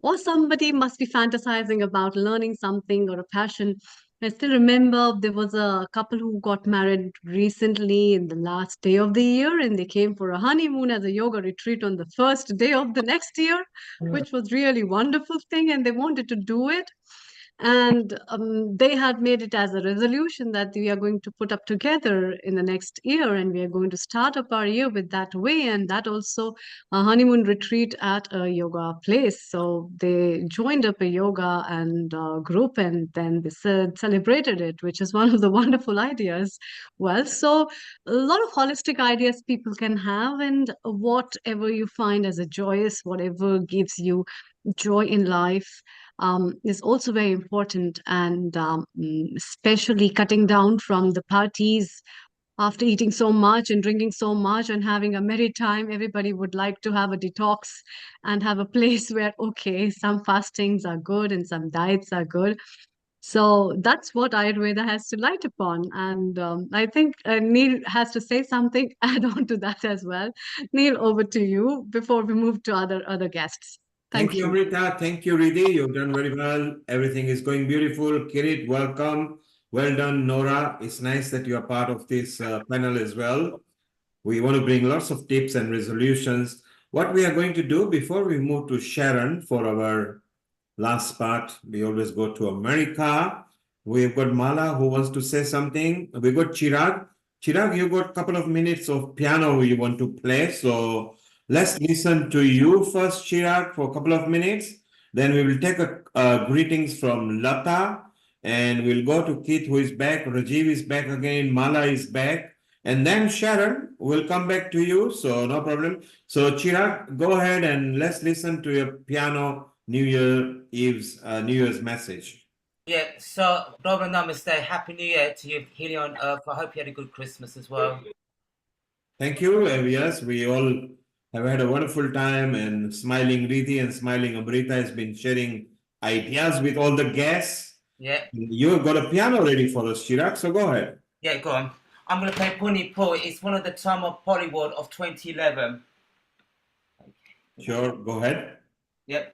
Or somebody must be fantasizing about learning something or a passion. I still remember there was a couple who got married recently in the last day of the year, and they came for a honeymoon as a yoga retreat on the first day of the next year, which was really wonderful thing, and they wanted to do it. And they had made it as a resolution that we are going to put up together in the next year, and we are going to start up our year with that way, and that also a honeymoon retreat at a yoga place. So they joined up a yoga and group, and then they celebrated it, which is one of the wonderful ideas. Well, so a lot of holistic ideas people can have, and whatever you find as a joyous, whatever gives you joy in life, is also very important, and especially cutting down from the parties after eating so much and drinking so much and having a merry time. Everybody would like to have a detox and have a place where, okay, some fastings are good and some diets are good. So that's what Ayurveda has to light upon. And I think Neil has to say something, add on to that as well. Neil, over to you before we move to other guests. Thank you, Amrita. Thank you, Riddhi. You've done very well. Everything is going beautiful. Kirit, welcome. Well done, Nora. It's nice that you are part of this panel as well. We want to bring lots of tips and resolutions. What we are going to do before we move to Sharon for our last part, we always go to America. We've got Mala who wants to say something. We've got Chirag. Chirag, you've got a couple of minutes of piano you want to play. So let's listen to you first, Chirag, for a couple of minutes. Then we will take greetings from Lata. And we'll go to Keith, who is back. Rajiv is back again. Mala is back. And then Sharon will come back to you. So no problem. So Chirag, go ahead and let's listen to your piano New Year's message. Yeah, so Global Namaste, Happy New Year to you, Healing on Earth. I hope you had a good Christmas as well. Thank you. Yes, we all have had a wonderful time, and Smiling Rithi and Smiling Amrita has been sharing ideas with all the guests. Yeah. You've got a piano ready for us, Chirag, so go ahead. Yeah, go on. I'm going to play Puni Po. It's one of the time of Bollywood of 2011. Sure, go ahead. Yep.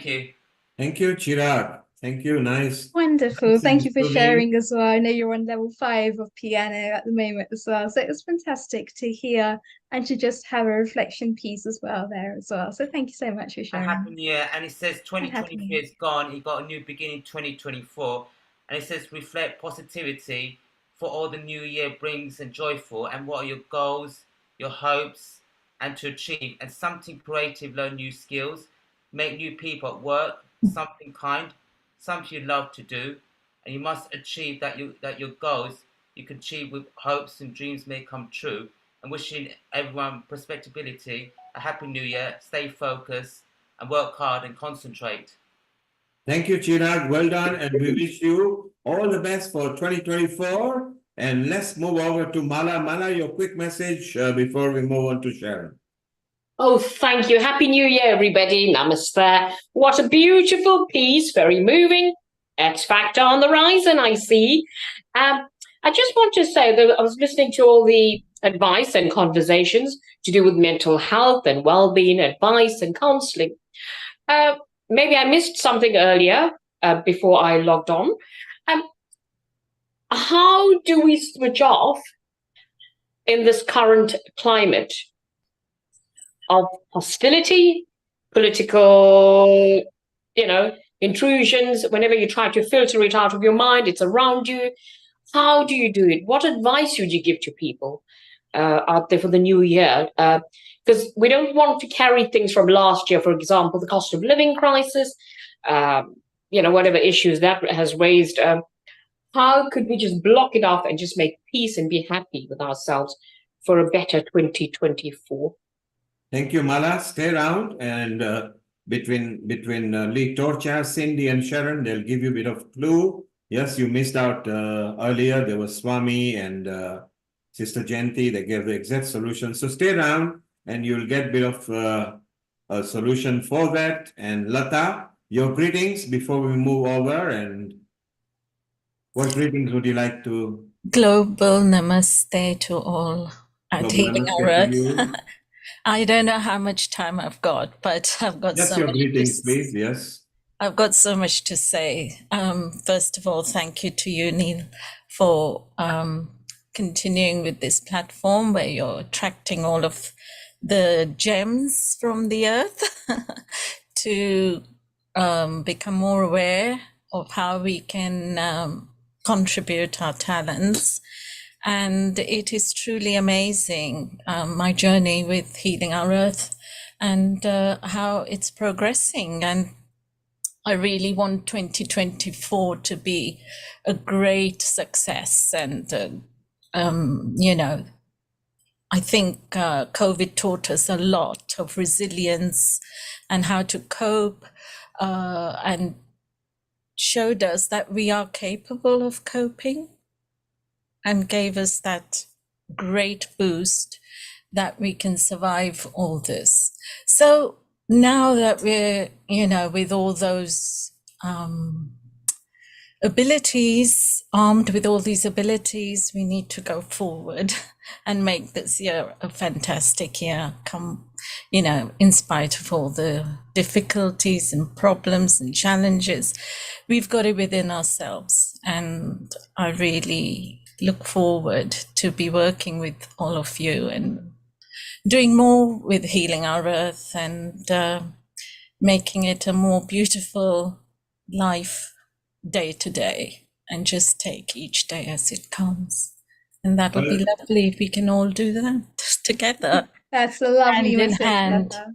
Thank you. Thank you, Chirag. Thank you. Nice. Wonderful. Thank you for Sumi. sharing as well. I know you're on level 5 of piano at the moment as well. So it was fantastic to hear and to just have a reflection piece as well there as well. So thank you so much for And sharing. Happy New Year. And it says And Happy New 2023 is gone. You got a new beginning, 2024. And it says reflect positivity for all the new year brings and joyful. And what are your goals, your hopes, and to achieve? And something creative, learn new skills, make new people at work, something kind, something you love to do. And you must achieve that your goals you can achieve with hopes and dreams may come true. And wishing everyone prospectability, a happy new year, stay focused and work hard and concentrate. Thank you, Chirag. Well done. And we wish you all the best for 2024. And let's move over to Mala. Mala, your quick message before we move on to Sharon. Oh, thank you. Happy New Year, everybody. Namaste. What a beautiful piece. Very moving. X Factor on the horizon, I see. I just want to say that I was listening to all the advice and conversations to do with mental health and well-being advice and counseling. Maybe I missed something earlier before I logged on. How do we switch off in this current climate of hostility, political, intrusions? Whenever you try to filter it out of your mind, it's around you. How do you do it? What advice would you give to people out there for the new year? Because we don't want to carry things from last year, for example, the cost of living crisis, whatever issues that has raised. How could we just block it off and just make peace and be happy with ourselves for a better 2024? Thank you, Mala. Stay around, and between Lee Torcha, Cindy, and Sharon, they'll give you a bit of clue. Yes, you missed out earlier. There was Swami and Sister Jayanti. They gave the exact solution. So stay around, and you'll get a bit of a solution for that. And Lata, your greetings before we move over. And what greetings would you like to? Global namaste to all at Global Healing namaste Our to Earth. you. I don't know how much time I've got, but I've got Just so your much greetings, please. Yes. I've got so much to say. First of all, thank you to you, Neil, for continuing with this platform where you're attracting all of the gems from the earth to become more aware of how we can contribute our talents. And it is truly amazing, my journey with Healing Our Earth and how it's progressing. And I really want 2024 to be a great success. And, I think COVID taught us a lot of resilience and how to cope, and showed us that we are capable of coping and gave us that great boost that we can survive all this. So now that we're, with all those abilities, armed with all these abilities, we need to go forward and make this year a fantastic year, in spite of all the difficulties and problems and challenges. We've got it within ourselves. And I really look forward to be working with all of you and doing more with Healing Our Earth and making it a more beautiful life day to day, and just take each day as it comes. And that would be lovely if we can all do that together. That's a lovely hand in message, hand. Lata.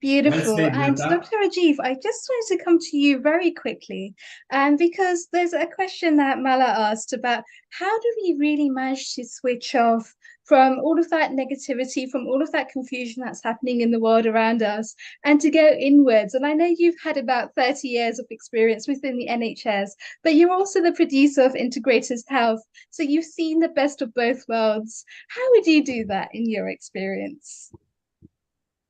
Beautiful. Well said, And Lata. Dr. Rajiv, I just wanted to come to you very quickly, and because there's a question that Mala asked about how do we really manage to switch off from all of that negativity, from all of that confusion that's happening in the world around us, and to go inwards. And I know you've had about 30 years of experience within the NHS, but you're also the producer of Integrated Health. So you've seen the best of both worlds. How would you do that in your experience?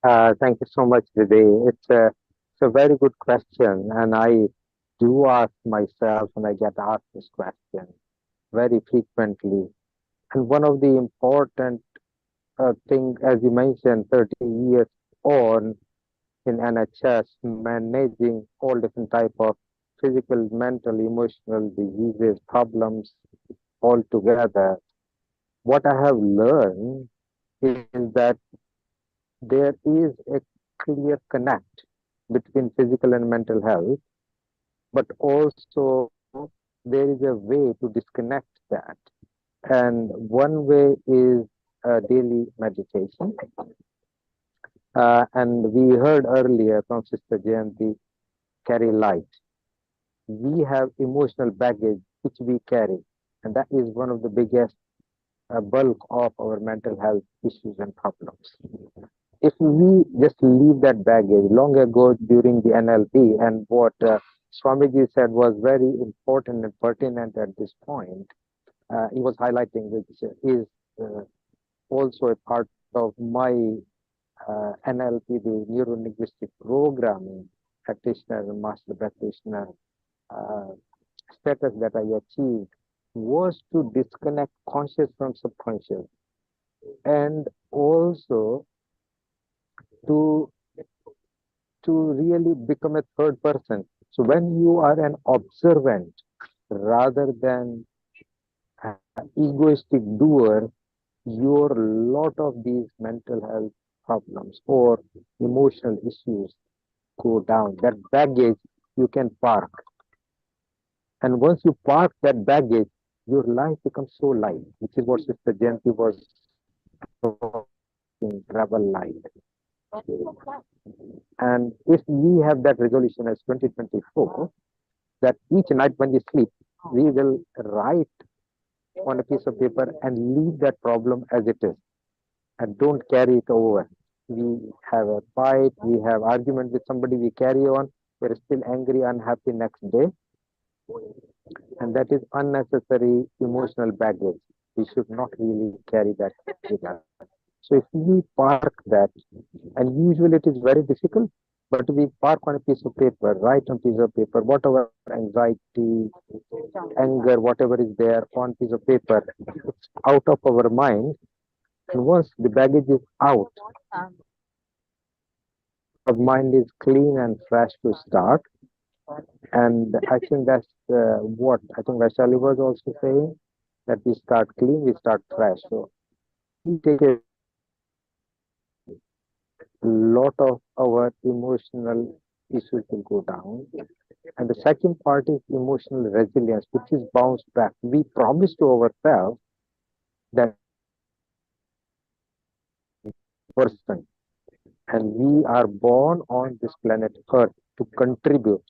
Thank you so much, Vijay. It's a very good question, and I do ask myself, and I get asked this question very frequently. And one of the important things, as you mentioned, 30 years on, in NHS, managing all different type of physical, mental, emotional diseases, problems all together. What I have learned is that there is a clear connect between physical and mental health, but also there is a way to disconnect that. And one way is daily meditation. And we heard earlier from Sister GMT, carry light. We have emotional baggage which we carry, and that is one of the biggest bulk of our mental health issues and problems. If we just leave that baggage long ago during the NLP, and what Swamiji said was very important and pertinent at this point, he was highlighting, which is also a part of my NLP, the neuro-linguistic programming practitioner and master practitioner status that I achieved, was to disconnect conscious from subconscious, and also to really become a third person. So when you are an observant rather than an egoistic doer, your lot of these mental health problems or emotional issues go down. That baggage you can park. And once you park that baggage, your life becomes so light, which is what Sister Jayanti was talking, travel light. And if we have that resolution as 2024, that each night when we sleep, we will write on a piece of paper and leave that problem as it is, and don't carry it over. We have a fight, we have argument with somebody, we carry on, we're still angry, unhappy next day. And that is unnecessary emotional baggage. We should not really carry that with us. So if we park that, and usually it is very difficult, but we park on a piece of paper, write on a piece of paper, whatever anxiety, anger, whatever is there on piece of paper, it's out of our mind. And once the baggage is out, our mind is clean and fresh to start. And I think that's what I think Vaishali was also saying, that we start clean, we start fresh. So we take a lot of our emotional issues will go down. And the second part is emotional resilience, which is bounce back. We promise to ourselves that person, and we are born on this planet Earth to contribute,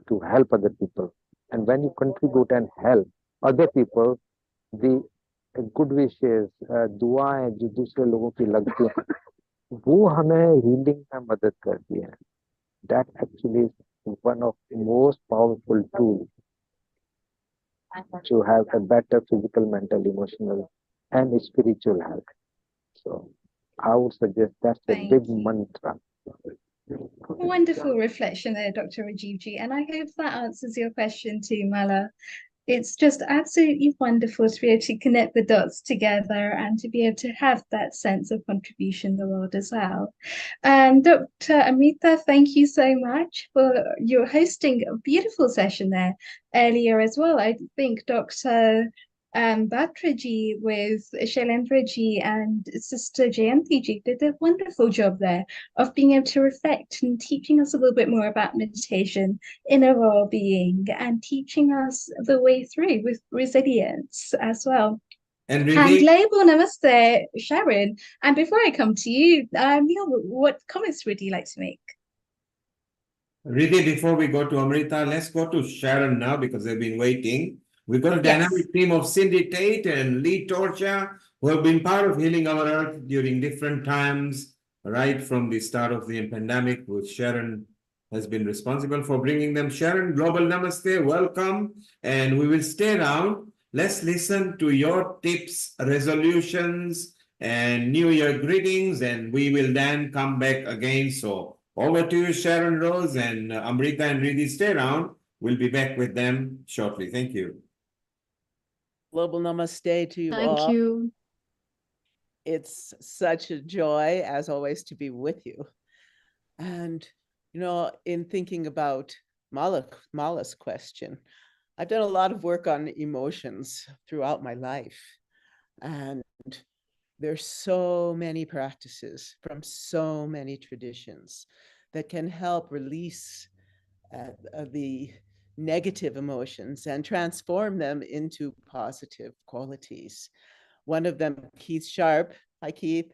to help other people. And when you contribute and help other people, the good wishes, दुआएं जो दूसरे लोगों की लगती हैं, वो हमें healing में मदद करती हैं. That actually is one of the most powerful tools to have a better physical, mental, emotional, and spiritual health. So I would suggest that's a big mantra. Wonderful reflection there, Dr. Rajivji, and I hope that answers your question too, Mala. It's just absolutely wonderful to be able to connect the dots together and to be able to have that sense of contribution in the world as well. And Dr. Amrita, thank you so much for your hosting a beautiful session there earlier as well. I think Dr. Batraji with Shailendraji and Sister Jayanti did a wonderful job there of being able to reflect and teaching us a little bit more about meditation, inner well-being, and teaching us the way through with resilience as well. And label namaste, Sharon. And before I come to you, Neil, what comments would you like to make? Riddhi, before we go to Amrita, let's go to Sharon now because they've been waiting. We've got a dynamic team of Cindy Tate and Lee Torcha, who have been part of Healing Our Earth during different times, right from the start of the pandemic, which Sharon has been responsible for bringing them. Sharon, Global Namaste, welcome. And we will stay around. Let's listen to your tips, resolutions, and New Year greetings, and we will then come back again. So over to you, Sharon Rose, and Amrita and Riddhi, stay around. We'll be back with them shortly. Thank you. Global Namaste to you all. Thank you. It's such a joy, as always, to be with you. And, you know, in thinking about Mala's question, I've done a lot of work on emotions throughout my life. And there's so many practices from so many traditions that can help release the negative emotions and transform them into positive qualities. One of them, Keith Sharp, hi Keith,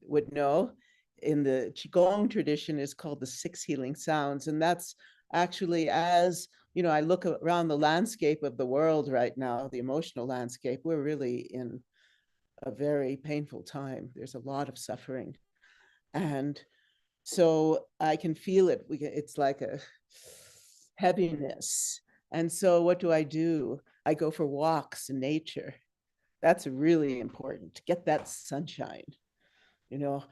would know, in the Qigong tradition is called the 6 healing sounds. And that's actually, as you know, I look around the landscape of the world right now, the emotional landscape, we're really in a very painful time. There's a lot of suffering. And so I can feel it. It's like a heaviness. And so what do? I go for walks in nature. That's really important to get that sunshine. You know,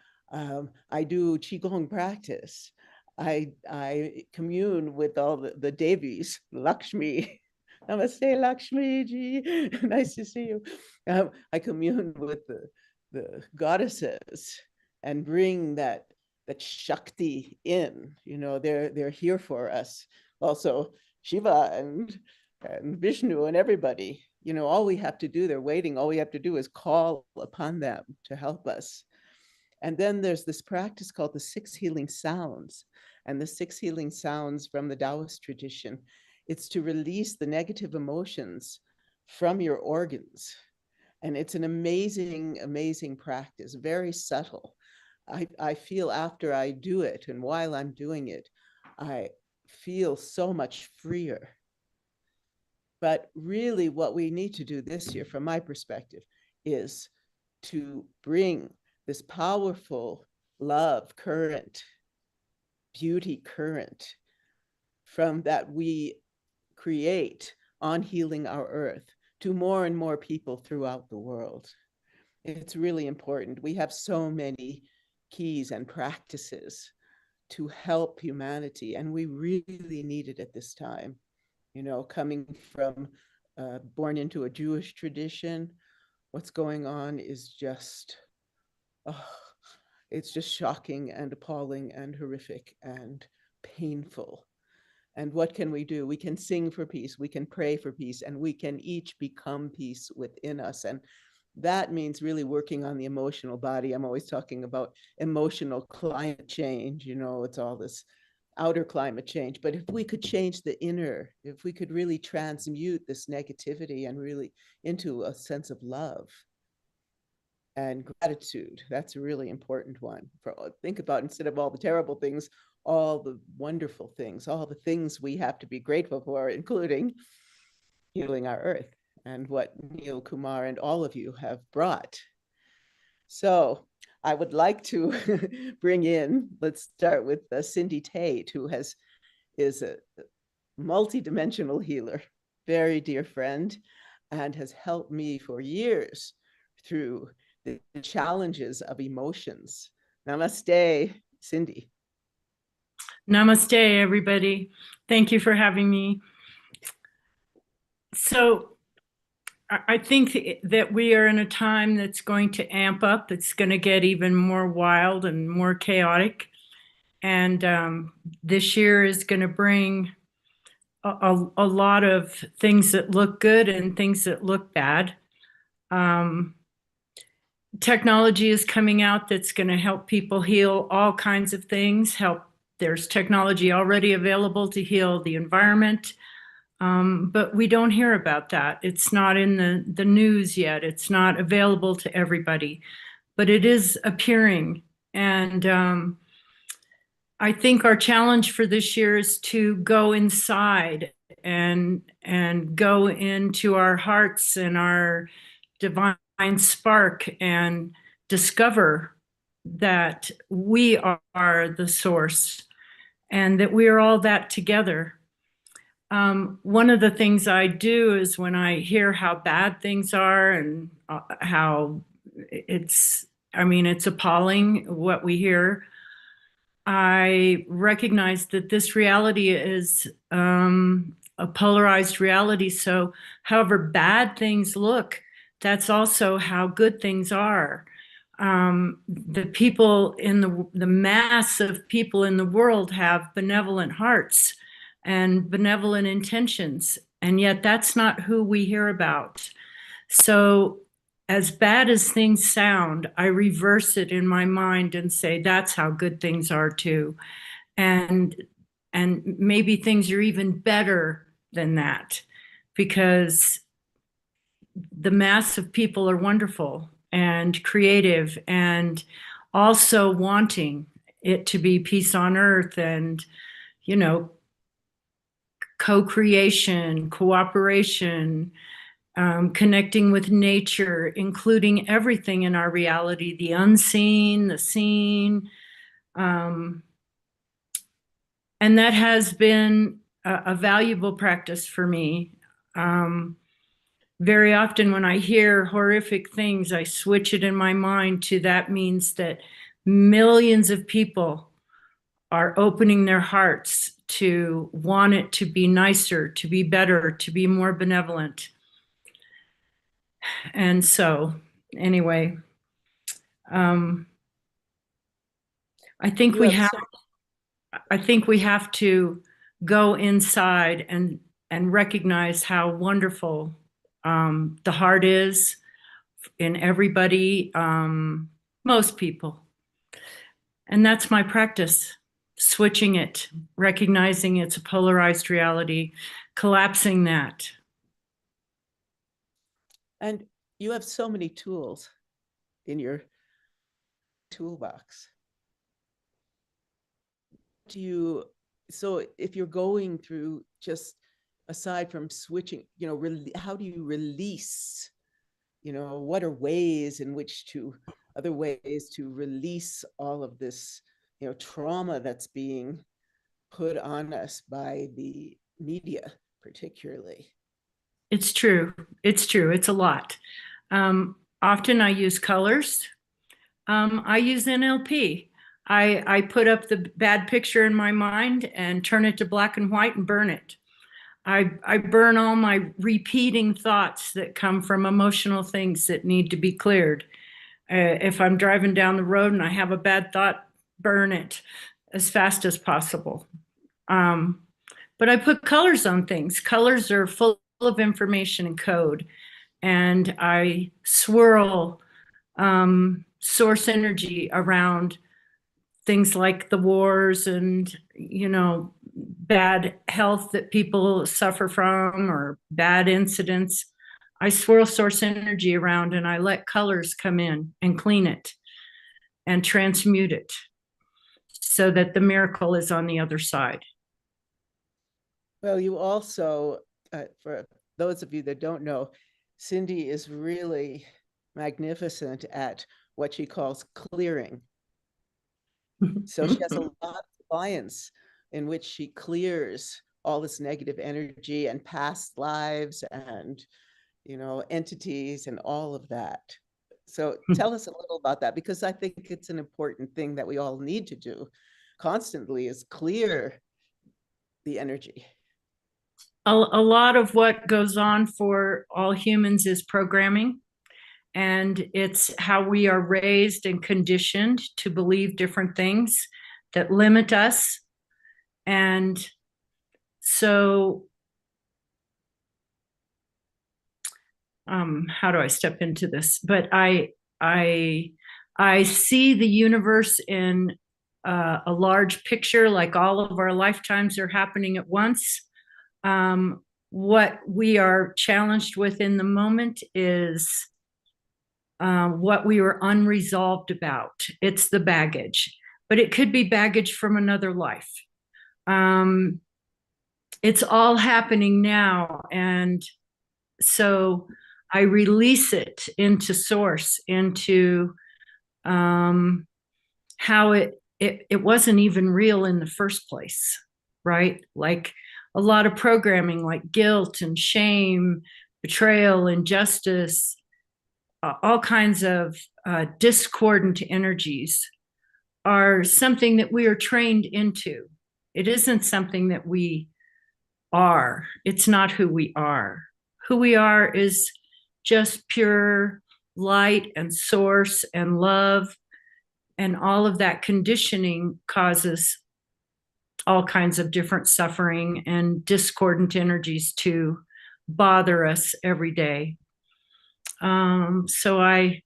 I do Qigong practice. I commune with all the Devis, Lakshmi. Namaste, Lakshmi ji. Nice to see you. I commune with the goddesses and bring that Shakti in. You know, they're here for us. Also, Shiva and Vishnu and everybody. You know, all we have to do, they're waiting. All we have to do is call upon them to help us. And then there's this practice called the 6 healing sounds. And the 6 healing sounds from the Taoist tradition, it's to release the negative emotions from your organs. And it's an amazing, amazing practice, very subtle. I feel after I do it and while I'm doing it, I feel so much freer. But really what we need to do this year, from my perspective, is to bring this powerful love current, beauty current from that we create on healing our earth to more and more people throughout the world. It's really important. We have so many keys and practices to help humanity, and we really need it at this time. You know, coming from born into a Jewish tradition, what's going on is just, it's just shocking and appalling and horrific and painful. And what can we do? We can sing for peace, we can pray for peace, and we can each become peace within us. And that means really working on the emotional body. I'm always talking about emotional climate change. You know, it's all this outer climate change. But if we could change the inner, if we could really transmute this negativity and really into a sense of love and gratitude, that's a really important one. Think about, instead of all the terrible things, all the wonderful things, all the things we have to be grateful for, including healing our earth and what Neil Kumar and all of you have brought. So I would like to bring in, let's start with Cindy Tate, who is a multidimensional healer, very dear friend, and has helped me for years through the challenges of emotions. Namaste, Cindy. Namaste, everybody. Thank you for having me. So I think that we are in a time that's going to amp up. It's going to get even more wild and more chaotic. And this year is going to bring a lot of things that look good and things that look bad. Technology is coming out that's going to help people heal all kinds of things. There's technology already available to heal the environment. But we don't hear about that. It's not in the news yet. It's not available to everybody, but it is appearing. And I think our challenge for this year is to go inside and go into our hearts and our divine spark and discover that we are the source and that we are all that together. One of the things I do is when I hear how bad things are and how it's appalling what we hear, I recognize that this reality is a polarized reality. So however bad things look, that's also how good things are. the people in the mass of people in the world have benevolent hearts and benevolent intentions, and yet that's not who we hear about. So as bad as things sound, I reverse it in my mind and say that's how good things are too, and maybe things are even better than that, because the mass of people are wonderful and creative and also wanting it to be peace on earth and, you know, co-creation, cooperation, connecting with nature, including everything in our reality, the unseen, the seen. And that has been a valuable practice for me. Very often when I hear horrific things, I switch it in my mind to that means that millions of people are opening their hearts to want it to be nicer, to be better, to be more benevolent. And so, anyway, I think we have to go inside and recognize how wonderful the heart is in everybody, most people. And that's my practice, switching it, recognizing it's a polarized reality, collapsing that. And you have so many tools in your toolbox. So if you're going through, just aside from switching, you know, how do you release, you know, what are other ways to release all of this, you know, trauma that's being put on us by the media, particularly? It's true. It's true. It's a lot. Often I use colors. I use NLP. I put up the bad picture in my mind and turn it to black and white and burn it. I burn all my repeating thoughts that come from emotional things that need to be cleared. If I'm driving down the road and I have a bad thought, burn it as fast as possible. But I put colors on things. Colors are full of information and code. And I swirl source energy around things like the wars and, you know, bad health that people suffer from or bad incidents. I swirl source energy around and I let colors come in and clean it and transmute it so that the miracle is on the other side. Well, you also, for those of you that don't know, Cindy is really magnificent at what she calls clearing. So she has a lot of clients in which she clears all this negative energy and past lives and, you know, entities and all of that. So tell us a little about that, because I think it's an important thing that we all need to do constantly, is clear the energy. A lot of what goes on for all humans is programming. And it's how we are raised and conditioned to believe different things that limit us. And so, how do I step into this? But I see the universe in a large picture, like all of our lifetimes are happening at once. What we are challenged with in the moment is what we were unresolved about. It's the baggage, but it could be baggage from another life. It's all happening now. And so I release it into source, into how it wasn't even real in the first place, right? Like a lot of programming like guilt and shame, betrayal, injustice, all kinds of discordant energies are something that we are trained into. It isn't something that we are. It's not who we are. Who we are is just pure light and source and love, and all of that conditioning causes all kinds of different suffering and discordant energies to bother us every day. So I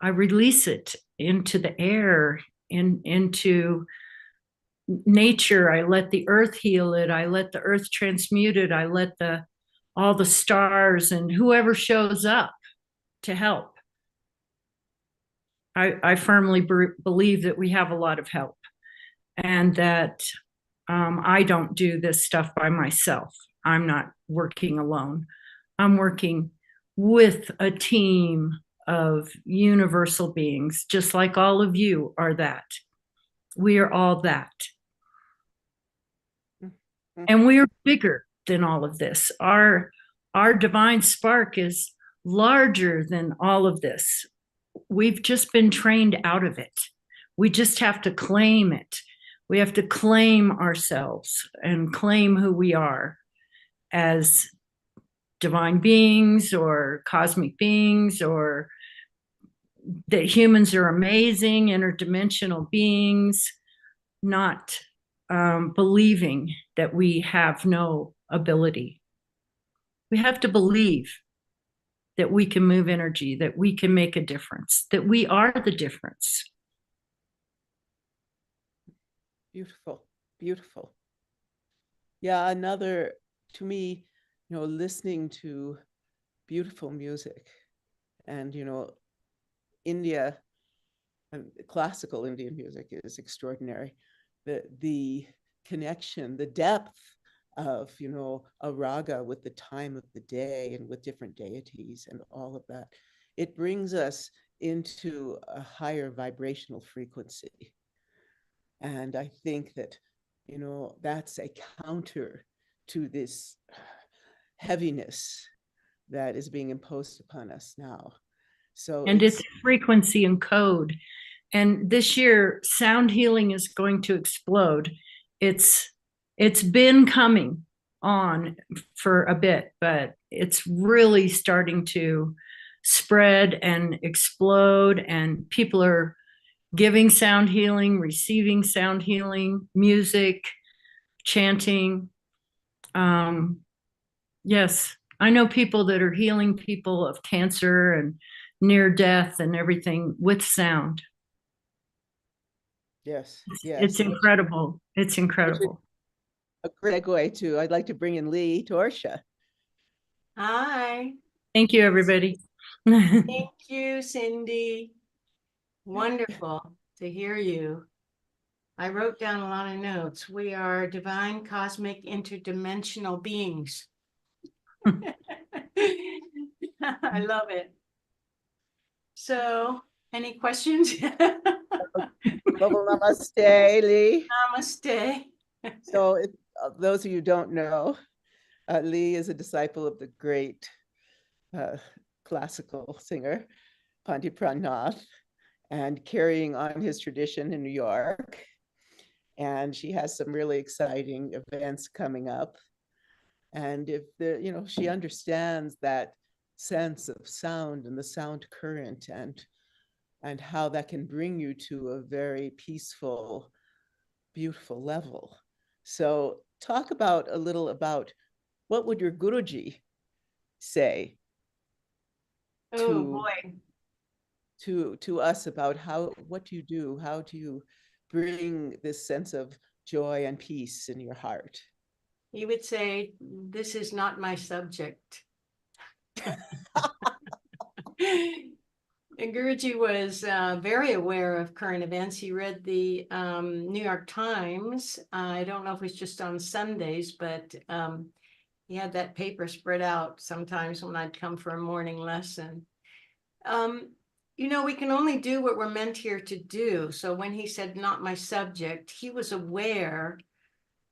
release it into the air, into nature. I let the earth heal it. I let the earth transmute it. I let all the stars and whoever shows up to help. I firmly believe that we have a lot of help, and that I don't do this stuff by myself. I'm not working alone. I'm working with a team of universal beings, just like all of you are that. We are all that. And we are bigger than all of this. Our divine spark is larger than all of this. We've just been trained out of it. We just have to claim it. We have to claim ourselves and claim who we are as divine beings or cosmic beings, or that humans are amazing interdimensional beings, not believing that we have no ability. We have to believe that we can move energy, that we can make a difference, that we are the difference. Beautiful, beautiful. Yeah, another, to me, listening to beautiful music and, India, classical Indian music is extraordinary. The connection, the depth of, a raga with the time of the day and with different deities and all of that, it brings us into a higher vibrational frequency. And I think that, that's a counter to this heaviness that is being imposed upon us now. So it's frequency and code. And this year, sound healing is going to explode. It's been coming on for a bit, but it's really starting to spread and explode, and people are giving sound healing, receiving sound healing, music, chanting. Yes, I know people that are healing people of cancer and near death and everything with sound. Yes, It's incredible. It's incredible. A great segue too. I'd like to bring in Lee Torsha. Hi. Thank you, everybody. Thank you, Cindy. Wonderful to hear you. I wrote down a lot of notes. We are divine, cosmic, interdimensional beings. I love it. So, any questions? Global namaste, Lee. Namaste. So, those of you who don't know, Lee is a disciple of the great classical singer, Pandit Pranath, and carrying on his tradition in New York. And she has some really exciting events coming up. And if she understands that sense of sound and the sound current and how that can bring you to a very peaceful, beautiful level. So talk a little about what would your Guruji say to us about what do you do? How do you bring this sense of joy and peace in your heart? He would say, "This is not my subject." And Guruji was very aware of current events. He read the New York Times. I don't know if it's just on Sundays, but he had that paper spread out sometimes when I'd come for a morning lesson. We can only do what we're meant here to do. So when he said, "not my subject," he was aware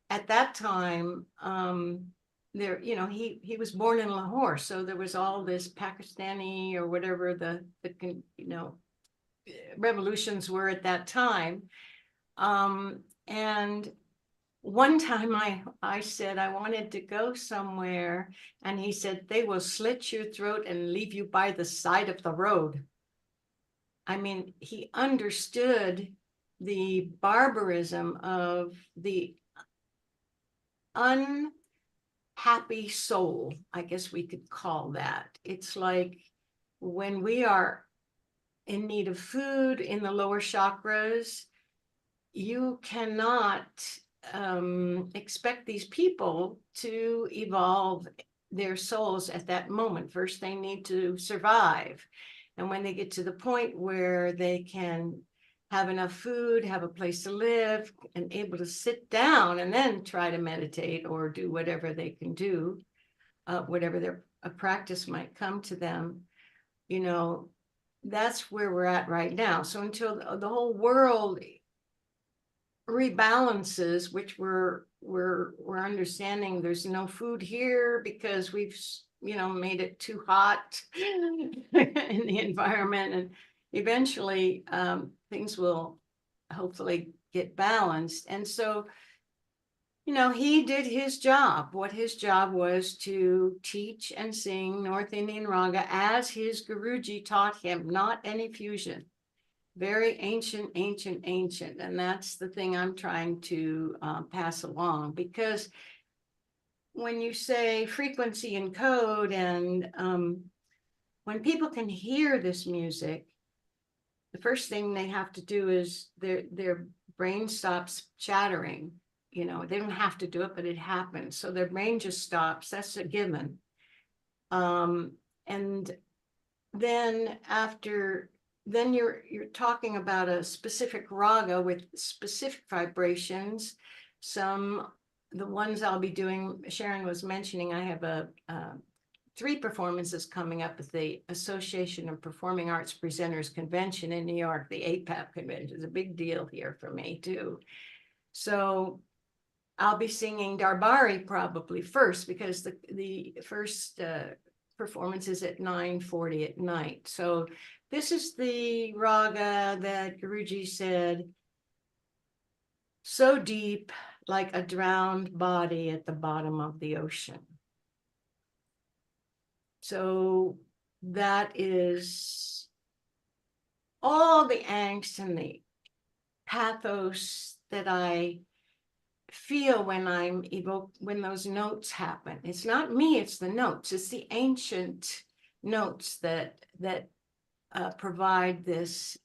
at that time, he was born in Lahore, so there was all this Pakistani or whatever the revolutions were at that time. And one time I said I wanted to go somewhere, and he said, "They will slit your throat and leave you by the side of the road." I mean, he understood the barbarism of the unhappy soul, I guess we could call that. It's like when we are in need of food in the lower chakras, you cannot expect these people to evolve their souls at that moment. First, they need to survive. And when they get to the point where they can have enough food, have a place to live, and able to sit down and then try to meditate or do whatever they can do, whatever their practice might come to them, you know, that's where we're at right now. So until the whole world rebalances, which we're understanding there's no food here because we've, you know, made it too hot in the environment, and eventually things will hopefully get balanced. And so, you know, he did his job. What his job was to teach and sing North Indian Raga as his Guruji taught him, not any fusion. Very ancient, ancient, ancient. And that's the thing I'm trying to pass along, because when you say frequency and code, and when people can hear this music, the first thing they have to do is their brain stops chattering. You know, they don't have to do it, but it happens. So their brain just stops. That's a given. And then then you're talking about a specific raga with specific vibrations. The ones I'll be doing, Sharon was mentioning, I have 3 performances coming up at the Association of Performing Arts Presenters Convention in New York. The APAP convention is a big deal here for me too. So I'll be singing Darbari probably first, because the first performance is at 9:40 at night. So this is the raga that Guruji said, so deep, like a drowned body at the bottom of the ocean. So that is all the angst and the pathos that I feel when I'm evoked, when those notes happen. It's not me, it's the notes. It's the ancient notes that provide this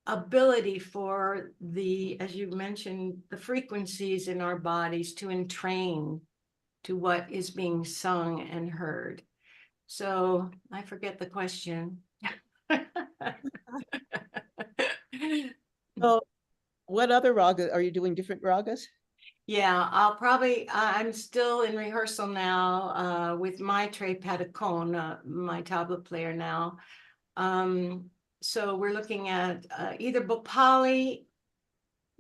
ability for the, as you mentioned, the frequencies in our bodies to entrain to what is being sung and heard. So I forget the question. So what other raga, are you doing different ragas? Yeah, I'm still in rehearsal now with Maitre Padakone, my tabla player now. So we're looking at either Bhopali,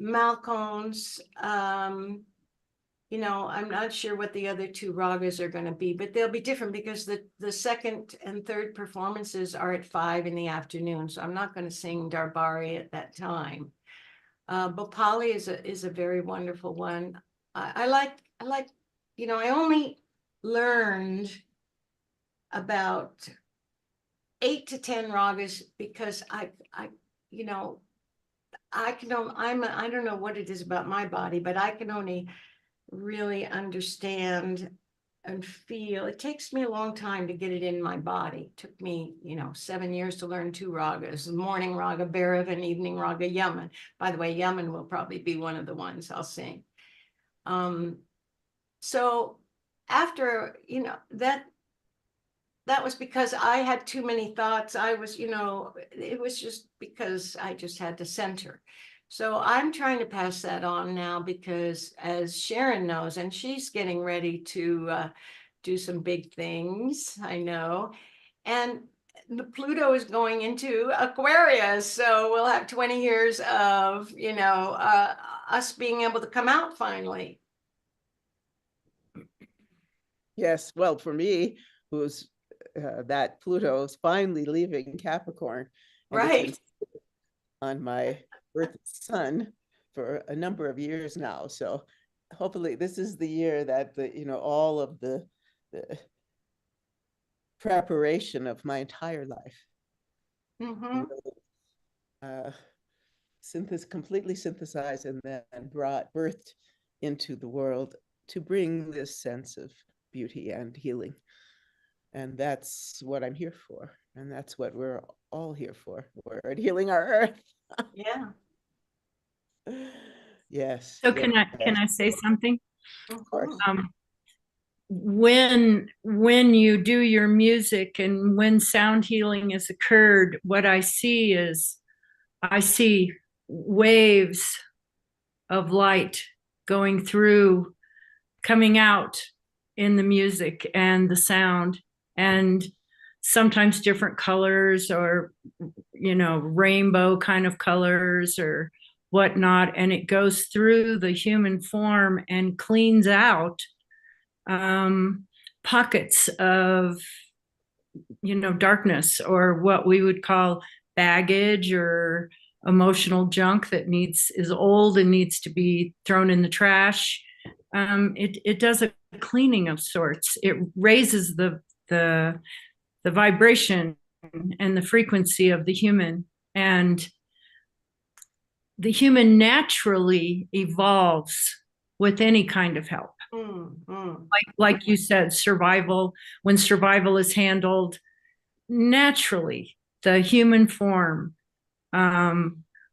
Malkones, you know, I'm not sure what the other 2 ragas are going to be, but they'll be different because the second and third performances are at 5 in the afternoon. So I'm not going to sing Darbari at that time. Bhopali is a very wonderful one. I like, you know, I only learned about 8 to 10 ragas because I you know, I don't know what it is about my body, but I can only really understand and feel. It takes me a long time to get it in my body. It took me, you know, 7 years to learn 2 ragas, morning raga Bhairav and evening raga Yaman. By the way, Yaman will probably be one of the ones I'll sing. So after, you know, that was because I had too many thoughts. I was, you know, it was just because I just had to center. So I'm trying to pass that on now because, as Sharon knows, and she's getting ready to do some big things, I know. And the Pluto is going into Aquarius. So we'll have 20 years of, you know, us being able to come out finally. Yes, well, for me, who's that Pluto is finally leaving Capricorn. And right. It's been on my birth sun for a number of years now. So hopefully this is the year that you know, all of the preparation of my entire life Mm-hmm. Completely synthesized and then birthed into the world to bring this sense of beauty and healing. And that's what I'm here for. And that's what we're all here for. We're at Healing Our Earth. Yeah. Yes. So can I say something? Of course. When you do your music and when sound healing has occurred, what I see waves of light going through, coming out in the music and the sound, and sometimes different colors or, rainbow kind of colors or whatnot. And it goes through the human form and cleans out pockets of, darkness or what we would call baggage or emotional junk that is old and needs to be thrown in the trash. It does a cleaning of sorts. It raises the vibration and the frequency of the human, and the human naturally evolves with any kind of help. Like you said, survival, when survival is handled naturally, the human form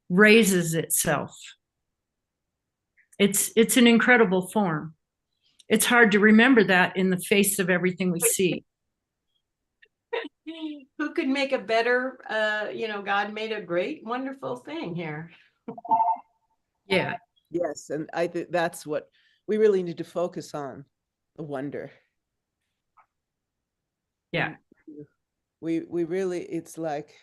raises itself. It's an incredible form. It's hard to remember that in the face of everything we see. Who could make a better, God made a great, wonderful thing here. Yeah. Yes. And I think that's what we really need to focus on, the wonder. Yeah. We really, it's like,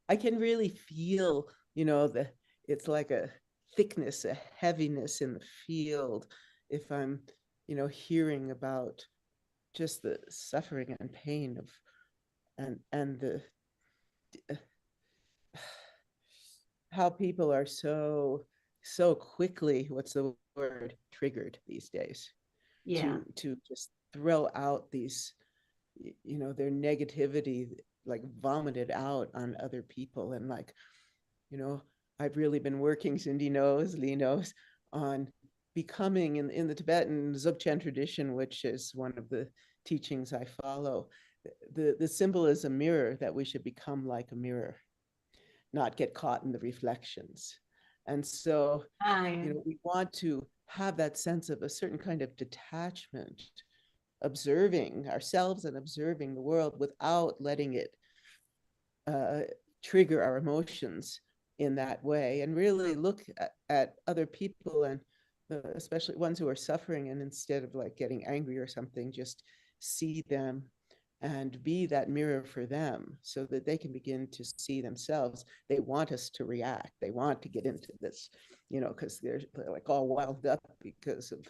I can really feel, it's like a thickness, a heaviness in the field if I'm, hearing about just the suffering and pain of, and the, how people are so quickly, what's the word, triggered these days. Yeah. To just throw out these, their negativity, like vomited out on other people. And like, I've really been working, Cindy knows, Lee knows, on becoming in the Tibetan Dzogchen tradition, which is one of the teachings I follow. The symbol is a mirror, that we should become like a mirror, not get caught in the reflections. And so, we want to have that sense of a certain kind of detachment, observing ourselves and observing the world without letting it trigger our emotions in that way, and really look at other people, and especially ones who are suffering, and instead of like getting angry or something, just see them and be that mirror for them so that they can begin to see themselves. They want us to react. They want to get into this, because they're like all wound up because of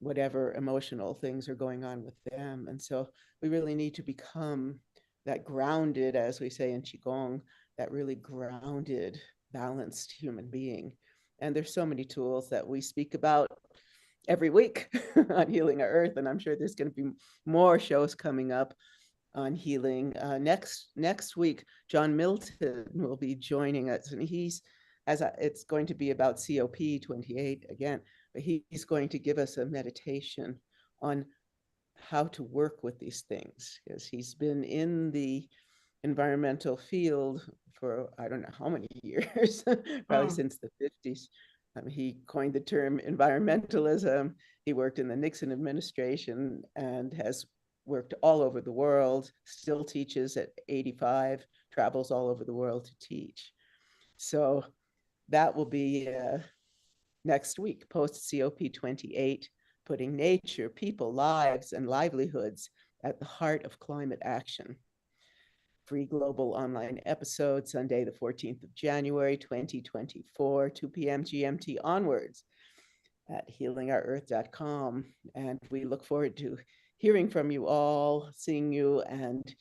whatever emotional things are going on with them. And so we really need to become that grounded, as we say in Qigong, that really grounded, balanced human being. And there's so many tools that we speak about every week on Healing Our Earth. And I'm sure there's going to be more shows coming up on healing. Next week, John Milton will be joining us, and it's going to be about COP28 again, but he's going to give us a meditation on how to work with these things, because he's been in the environmental field for I don't know how many years, probably since the 50s. He coined the term environmentalism. He worked in the Nixon administration and has worked all over the world, still teaches at 85, travels all over the world to teach. So that will be next week, post COP28, putting nature, people, lives, and livelihoods at the heart of climate action. Free global online episode, Sunday, the 14th of January, 2024, 2 p.m. GMT onwards at healingourearth.com. And we look forward to hearing from you all, seeing you, and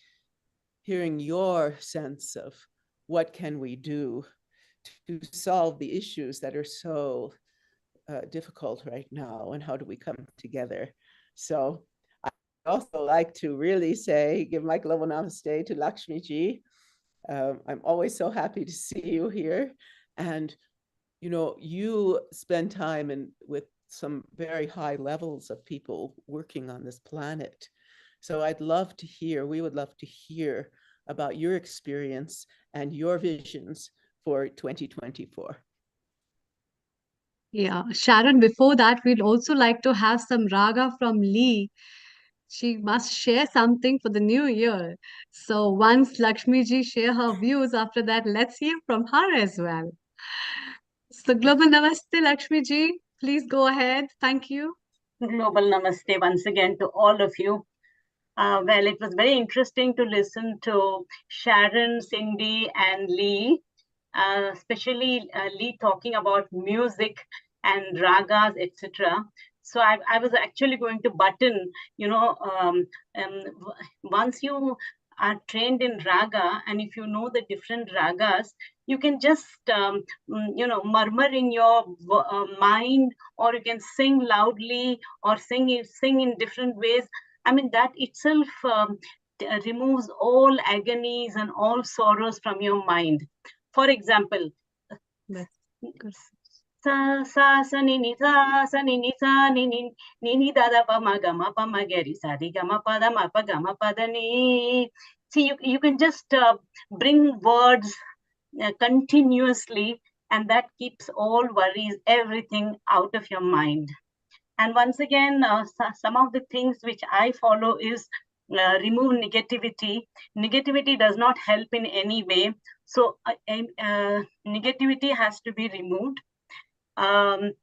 hearing your sense of what can we do to solve the issues that are so difficult right now, and how do we come together. So I also like to really give my global namaste to Lakshmi ji, I'm always so happy to see you here. And, you know, you spend time with some very high levels of people working on this planet. So I'd love to hear, we would love to hear about your experience and your visions for 2024. Yeah, Sharon, before that, we'd also like to have some raga from Lee. She must share something for the new year. So once Lakshmi ji share her views, after that, let's hear from her as well. So Global Namaste, Lakshmi ji. Please go ahead. Thank you. Global Namaste once again to all of you. Well, it was very interesting to listen to Sharon, Cindy, and Lee, especially Lee talking about music and ragas, etc. So I was actually going to button, once you are trained in raga, and if you know the different ragas, you can just, murmur in your mind, or you can sing loudly, or sing in different ways. I mean, that itself removes all agonies and all sorrows from your mind. For example, sa sa sa ni ni sa ni ni da da pa ma ga ri sa ri ga ma pa da ni. See, you can just bring words continuously, and that keeps all worries, everything out of your mind. And once again, some of the things which I follow is remove negativity. Negativity does not help in any way. So negativity has to be removed. I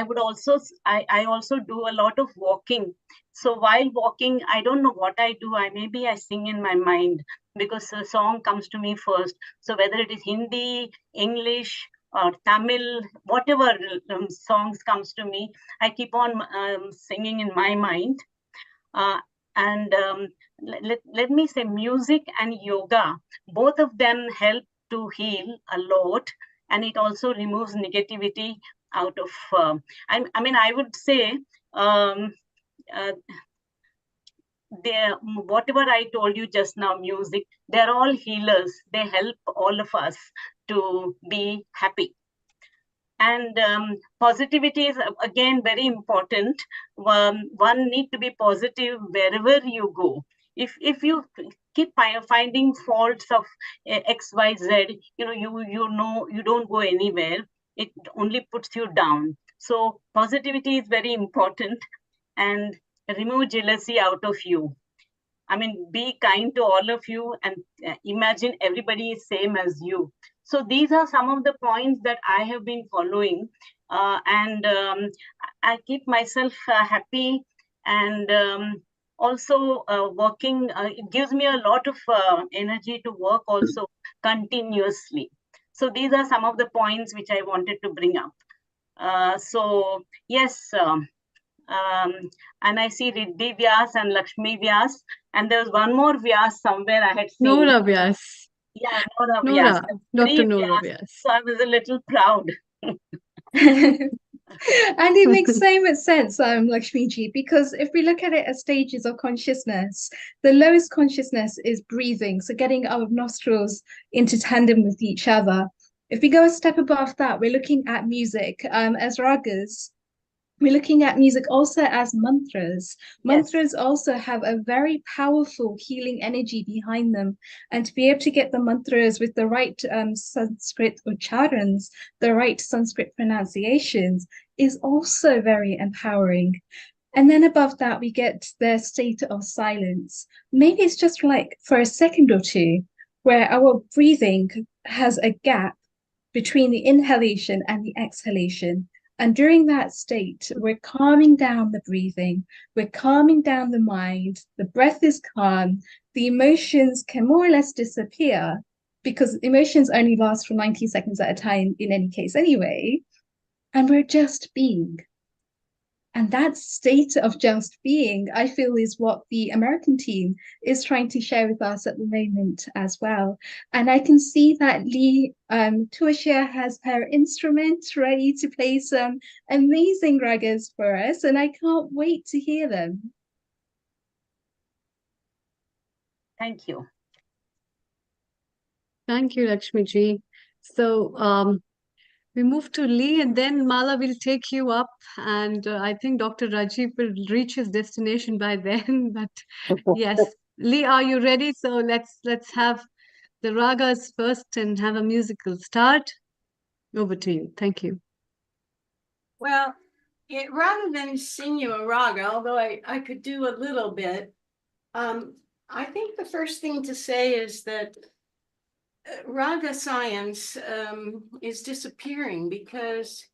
also do a lot of walking. So while walking, I don't know what I do. Maybe I sing in my mind, because a song comes to me first. So whether it is Hindi, English, or Tamil, whatever songs comes to me, I keep on singing in my mind. Let me say, music and yoga, both of them help to heal a lot, and it also removes negativity out of, I would say, whatever I told you just now, music, they're all healers. They help all of us to be happy. And positivity is, again, very important. One need to be positive wherever you go. If you keep finding faults of X, Y, Z, you don't go anywhere. It only puts you down. So positivity is very important, and remove jealousy out of you. I mean, be kind to all of you, and imagine everybody is same as you. So these are some of the points that I have been following, and I keep myself happy, and also working. It gives me a lot of energy to work also continuously. So these are some of the points which I wanted to bring up. So yes, and I see Riddhi Vyas and Lakshmi Vyas, and there was one more Vyas somewhere I had seen. Nora Vyas. Yeah, Nora Nora, Vyas. Dr. Nora Vyas. So I was a little proud. And it makes so much sense, Lakshmi ji, because if we look at it as stages of consciousness, the lowest consciousness is breathing, so getting our nostrils into tandem with each other. If we go a step above that, we're looking at music as ragas. We're looking at music also as mantras. Mantras also have a very powerful healing energy behind them. And to be able to get the mantras with the right Sanskrit ucharans, the right Sanskrit pronunciations, is also very empowering. And then above that, we get the state of silence. Maybe it's just like for a second or two, where our breathing has a gap between the inhalation and the exhalation. And during that state, we're calming down the breathing, we're calming down the mind, the breath is calm, the emotions can more or less disappear, because emotions only last for 90 seconds at a time in any case anyway, and we're just being. And that state of just being, I feel, is what the American team is trying to share with us at the moment as well. And I can see that Lee Tuashia has her instrument ready to play some amazing ragas for us, and I can't wait to hear them. Thank you. Thank you, Lakshmi ji. So we move to Lee, and then Mala will take you up. And I think Dr. Rajiv will reach his destination by then. But yes, Lee, are you ready? So let's have the ragas first and have a musical start. Over to you. Thank you. Well, rather than sing you a raga, although I could do a little bit, I think the first thing to say is that raga science is disappearing because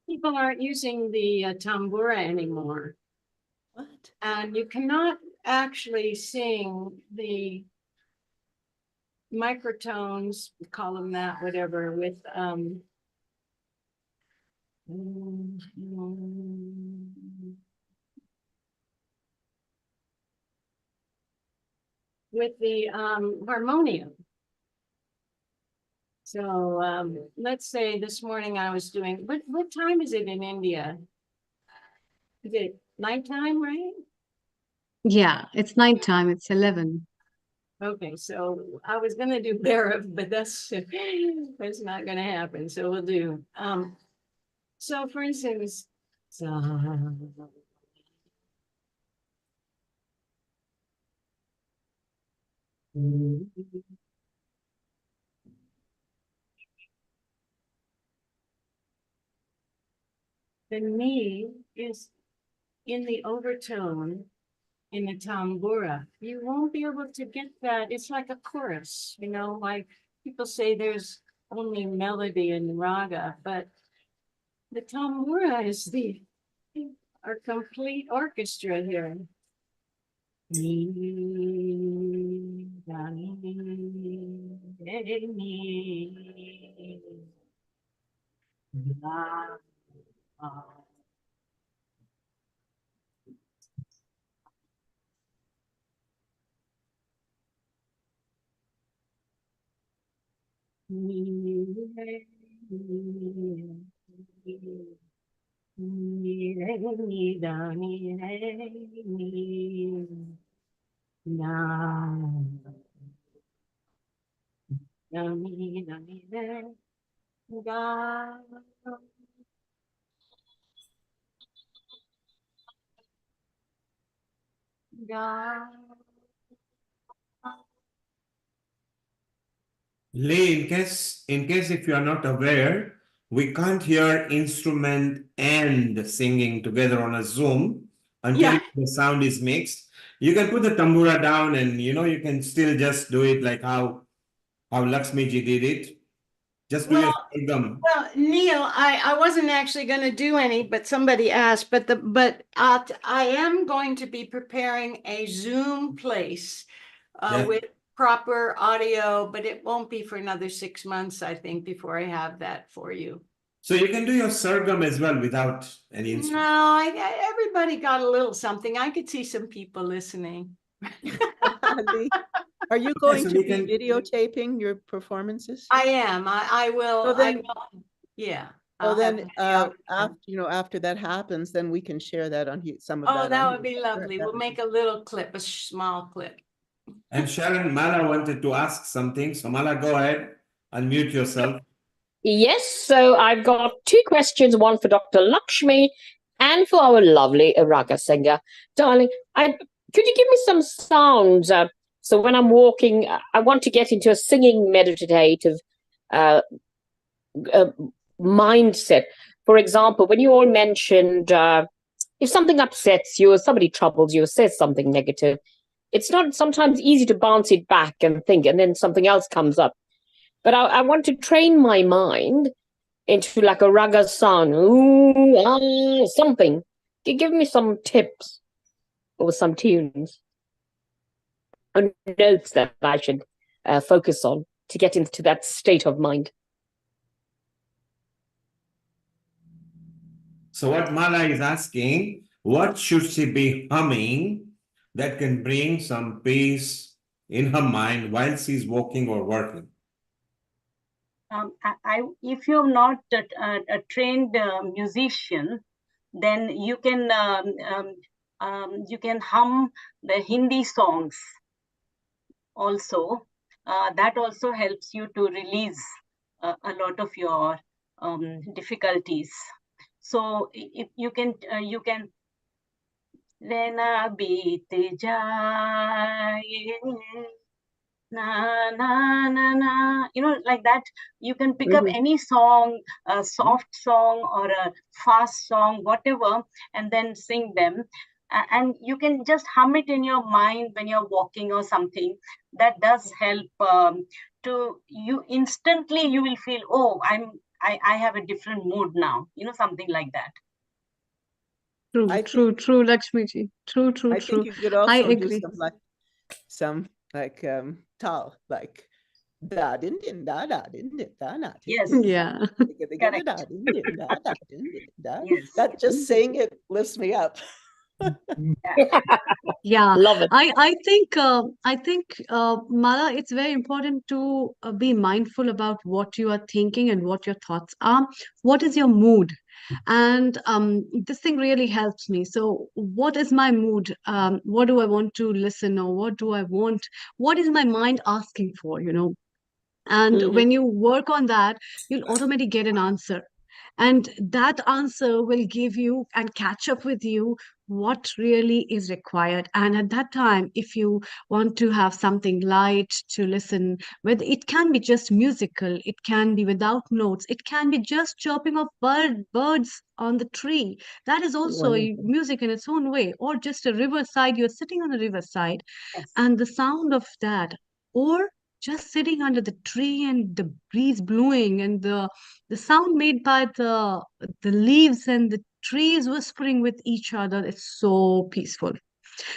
people aren't using the tambura anymore. What? And you cannot actually sing the microtones, we call them that, whatever, with the harmonium. So let's say this morning I was doing, what time is it in India? Is it nighttime, right? Yeah, it's nighttime. It's 11. Okay, so I was gonna do Bhairav, but that's not gonna happen. So we'll do so for instance, the knee is in the overtone in the tambura. You won't be able to get that. It's like a chorus, you know, like people say there's only melody in raga, but the tambura is our complete orchestra here. Lee, in case if you are not aware, we can't hear instrument and singing together on a Zoom until the sound is mixed. You can put the tambura down and you can still just do it like how Lakshmi ji did it. Just do your sargam. Well, Neil, I wasn't actually going to do any, but somebody asked. But I am going to be preparing a Zoom place with proper audio, but it won't be for another 6 months, I think, before I have that for you. So you can do your sargam as well without any instrument. No, everybody got a little something. I could see some people listening. Lee, are you going to be videotaping your performances? I am. I will. So then, yeah. Oh, then after that happens, then we can share that on some of that. Oh, that would be lovely. We'll make a little clip, a small clip. And Sharon, Mala wanted to ask something. So Mala, go ahead, unmute yourself. Yes, so I've got two questions, one for Dr. Lakshmi and for our lovely raga singer. Darling, could you give me some sounds? So when I'm walking, I want to get into a singing meditative mindset. For example, when you all mentioned if something upsets you or somebody troubles you or says something negative, it's not sometimes easy to bounce it back and think, and then something else comes up. But I want to train my mind into like a raga sound, something. Give me some tips or some tunes or notes that I should focus on to get into that state of mind. So what Mala is asking, what should she be humming that can bring some peace in her mind while she's walking or working? If you're not a trained musician, then you can You can hum the Hindi songs also. That also helps you to release a lot of your difficulties. So if you can Rena beet jaye, na na na na, like that. You can pick up any song, a soft song or a fast song, whatever, and then sing them. And you can just hum it in your mind when you're walking or something. That does help to you. Instantly you will feel, oh, I have a different mood now, something like that. True, Lakshmiji. True. I think you could I also do agree. some tal, like da din din da da din din da da. Yes. Yeah. Yes. That just saying it lifts me up. Yeah, Love it. I think Mala, it's very important to be mindful about what you are thinking and what your thoughts are. What is your mood? And this thing really helps me. So what is my mood? What do I want to listen, or what do I want? What is my mind asking for, And when you work on that, you'll automatically get an answer. And that answer will give you and catch up with you what really is required. And at that time, if you want to have something light to listen, whether it can be just musical, it can be without notes, it can be just chirping of birds on the tree. That is also music in its own way. Or just a riverside, you're sitting on a riverside, and the sound of that, or just sitting under the tree and the breeze blowing, and the sound made by the leaves and the trees whispering with each other. It's so peaceful.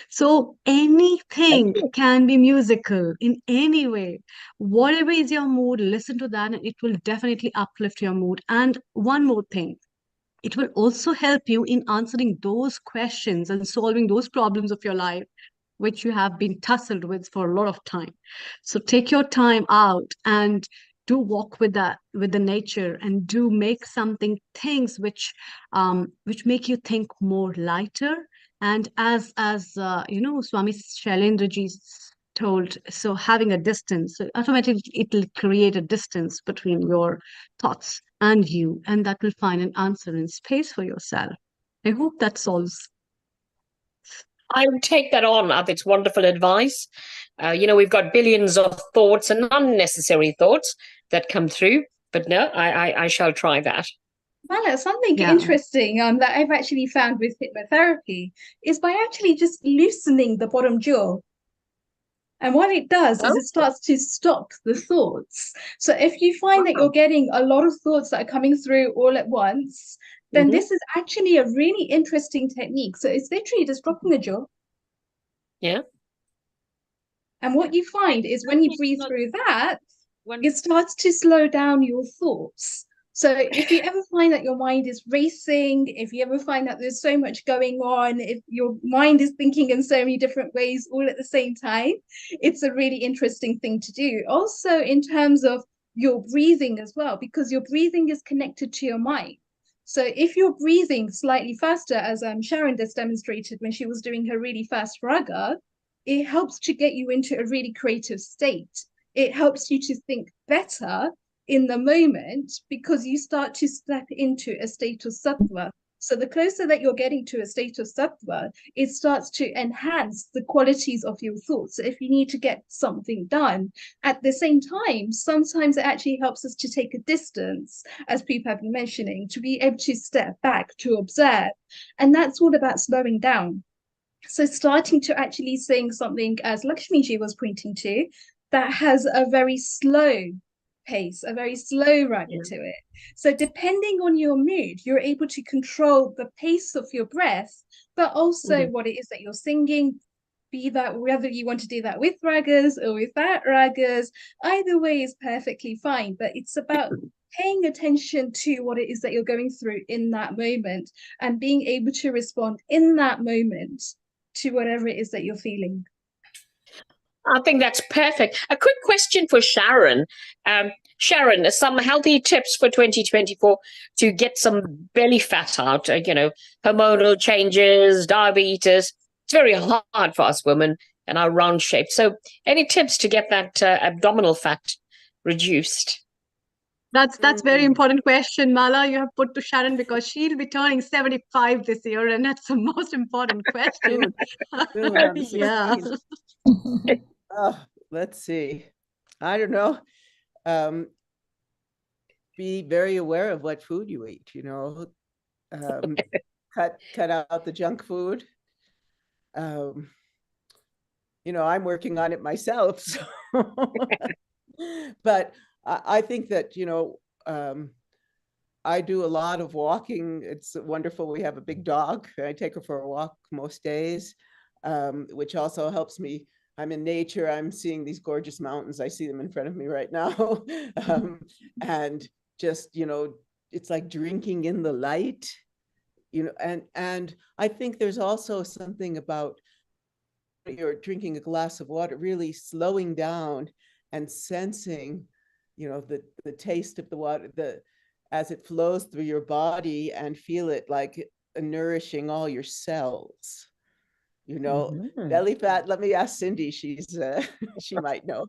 So anything can be musical in any way. Whatever is your mood, listen to that, and it will definitely uplift your mood. And one more thing, it will also help you in answering those questions and solving those problems of your life which you have been tussled with for a lot of time. So take your time out and do walk with the nature, and do make things which make you think more lighter. And as Swami Shailendraji told, so having a distance, so automatically it will create a distance between your thoughts and you, and that will find an answer in space for yourself. I hope that solves. I would take that on. I think it's wonderful advice. We've got billions of thoughts and unnecessary thoughts that come through, but no, I shall try that. Mala, something interesting that I've actually found with hypnotherapy is by actually just loosening the bottom jaw. And what it does is it starts to stop the thoughts. So if you find that you're getting a lot of thoughts that are coming through all at once, then this is actually a really interesting technique. So it's literally just dropping the jaw. Yeah. And what you find is when you breathe through that, it starts to slow down your thoughts. So if you ever find that your mind is racing, if you ever find that there's so much going on, if your mind is thinking in so many different ways all at the same time, it's a really interesting thing to do. Also in terms of your breathing as well, because your breathing is connected to your mind. So if you're breathing slightly faster, as Sharon just demonstrated when she was doing her really fast raga, it helps to get you into a really creative state. It helps you to think better in the moment, because you start to step into a state of sattva. So the closer that you're getting to a state of sattva, it starts to enhance the qualities of your thoughts. So if you need to get something done, at the same time, sometimes it actually helps us to take a distance, as people have been mentioning, to be able to step back, to observe. And that's all about slowing down. So starting to actually sing something, as Lakshmiji was pointing to, that has a very slow pace, a very slow raga to it. So depending on your mood, you're able to control the pace of your breath, but also what it is that you're singing, be that whether you want to do that with ragas or without ragas, either way is perfectly fine. But it's about paying attention to what it is that you're going through in that moment, and being able to respond in that moment to whatever it is that you're feeling. I think that's perfect. A quick question for Sharon. Sharon, some healthy tips for 2024 to get some belly fat out, hormonal changes, diabetes. It's very hard for us women and our round shape. So any tips to get that abdominal fat reduced? That's very important question, Mala, you have put to Sharon, because she'll be turning 75 this year, and that's the most important question. Soon on the Yeah. 16th. Let's see. I don't know. Be very aware of what food you eat, cut out the junk food. I'm working on it myself. So but I think that, I do a lot of walking. It's wonderful. We have a big dog. I take her for a walk most days, which also helps me. I'm in nature. I'm seeing these gorgeous mountains. I see them in front of me right now. And just, it's like drinking in the light, and I think there's also something about you're drinking a glass of water, really slowing down and sensing, the taste of the water, as it flows through your body, and feel it like nourishing all your cells. Belly fat. Let me ask Cindy. She's she might know.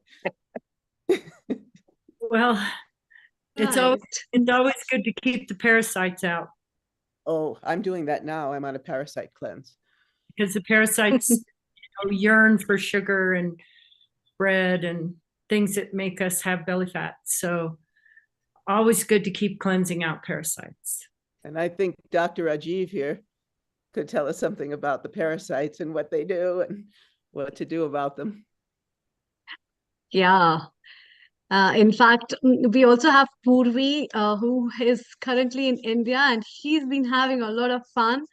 Well, it's always good to keep the parasites out. Oh, I'm doing that now. I'm on a parasite cleanse. Because the parasites yearn for sugar and bread and things that make us have belly fat. So always good to keep cleansing out parasites. And I think Dr. Rajiv here could tell us something about the parasites and what they do and what to do about them. Yeah. In fact, we also have Purvi, who is currently in India, and he's been having a lot of fun.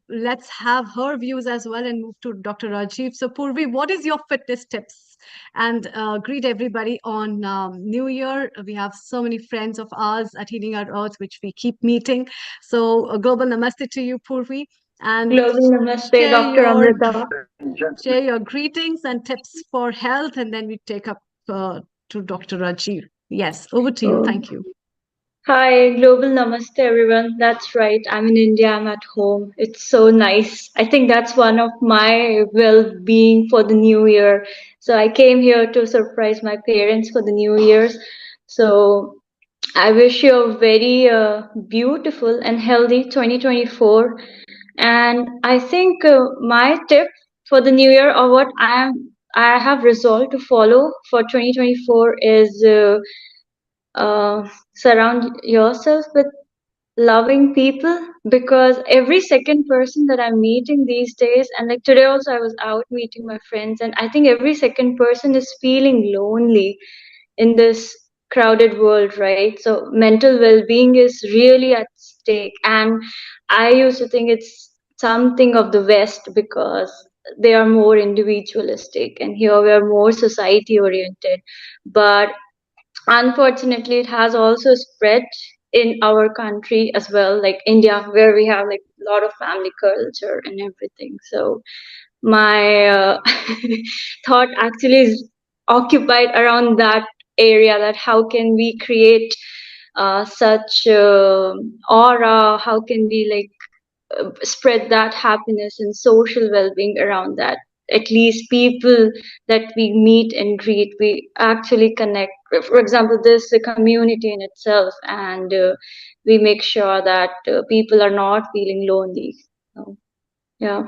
Let's have her views as well and move to Dr. Rajiv. So Purvi, what is your fitness tips? And greet everybody on New Year. We have so many friends of ours at Healing Our Earth, which we keep meeting. So a global namaste to you, Purvi. And Global namaste, Dr. Amrita. Share your greetings and tips for health, and then we take up to Dr. Rajiv. Yes, over to you. Thank you. Hi, global namaste, everyone. That's right. I'm in India. I'm at home. It's so nice. I think that's one of my well-being for the new year. So I came here to surprise my parents for the New Year's. So I wish you a very beautiful and healthy 2024. And I think my tip for the new year, or what I have resolved to follow for 2024, is surround yourself with loving people, because every second person that I'm meeting these days, and like today also I was out meeting my friends, and I think every second person is feeling lonely in this crowded world, right? So mental well-being is really at stake. And I used to think it's something of the West, because they are more individualistic, and here we are more society oriented. But unfortunately, it has also spread in our country as well, like India, where we have like a lot of family culture and everything. So my thought actually is occupied around that area, that how can we create such aura, how can we spread that happiness and social well-being around that. At least people that we meet and greet, we actually connect. For example, this a community in itself, and we make sure that people are not feeling lonely. So, yeah.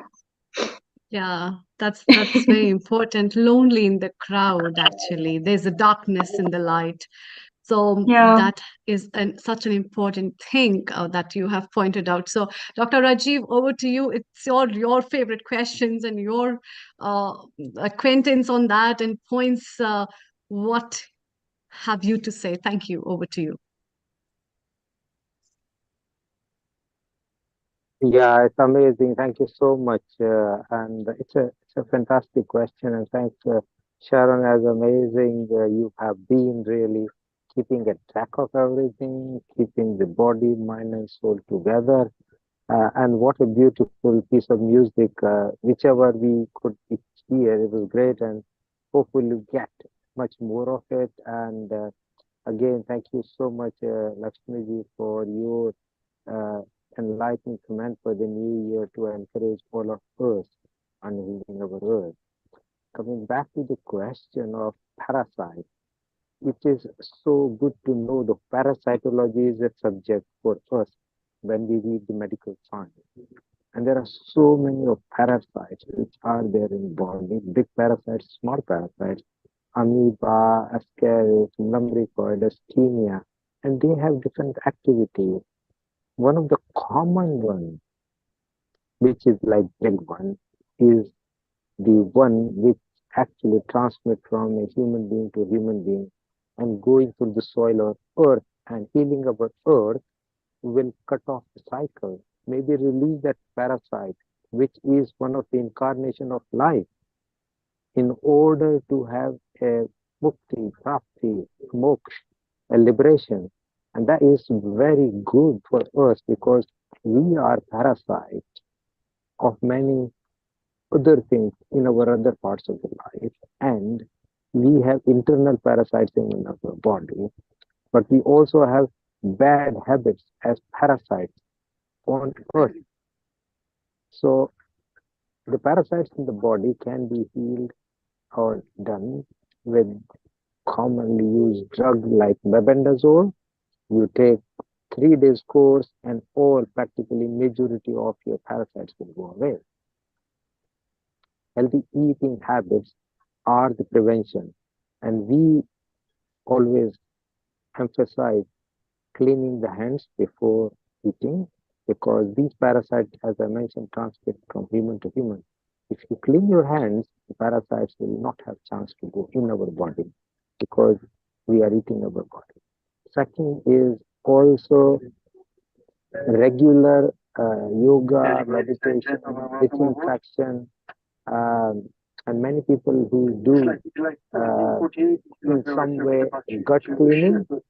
Yeah, that's very important. Lonely in the crowd, actually. There's a darkness in the light. So Yeah. that is such an important thing that you have pointed out. So Dr. Rajiv, over to you. It's your favorite questions and your acquaintance on that and points. What have you to say? Thank you. Over to you. Yeah, it's amazing. Thank you so much. And it's a fantastic question. And thanks, Sharon, as amazing you have been, really keeping a track of everything, keeping the body, mind, and soul together. And what a beautiful piece of music. Whichever we could hear, it was great. And hopefully get much more of it. And Again, thank you so much, Lakshmi ji, for your enlightening comment for the new year to encourage all of us on healing our earth. Coming back to the question of parasites, it is so good to know the parasitology is a subject for us when we read the medical science. And there are so many of parasites which are there in body, big parasites, small parasites, amoeba, ascaris, lumbricoid, asthenia, and they have different activities. One of the common ones, which is like big one, is the one which actually transmit from a human being to human being and going through the soil or earth and healing our earth will cut off the cycle, maybe release that parasite, which is one of the incarnation of life, in order to have a mukti, prapti, moksha, a liberation. And that is very good for us because we are parasites of many other things in our other parts of the life. And we have internal parasites in our body, but we also have bad habits as parasites on earth. So the parasites in the body can be healed or done with commonly used drug like mebendazole. You take 3 days course and all practically majority of your parasites will go away. Healthy eating habits are the prevention, and we always emphasize cleaning the hands before eating because these parasites, as I mentioned, transmit from human to human. If you clean your hands, the parasites will not have chance to go in our body because we are eating our body. Second is also regular yoga, meditation, disinfection, and many people who do in some way gut cleaning, which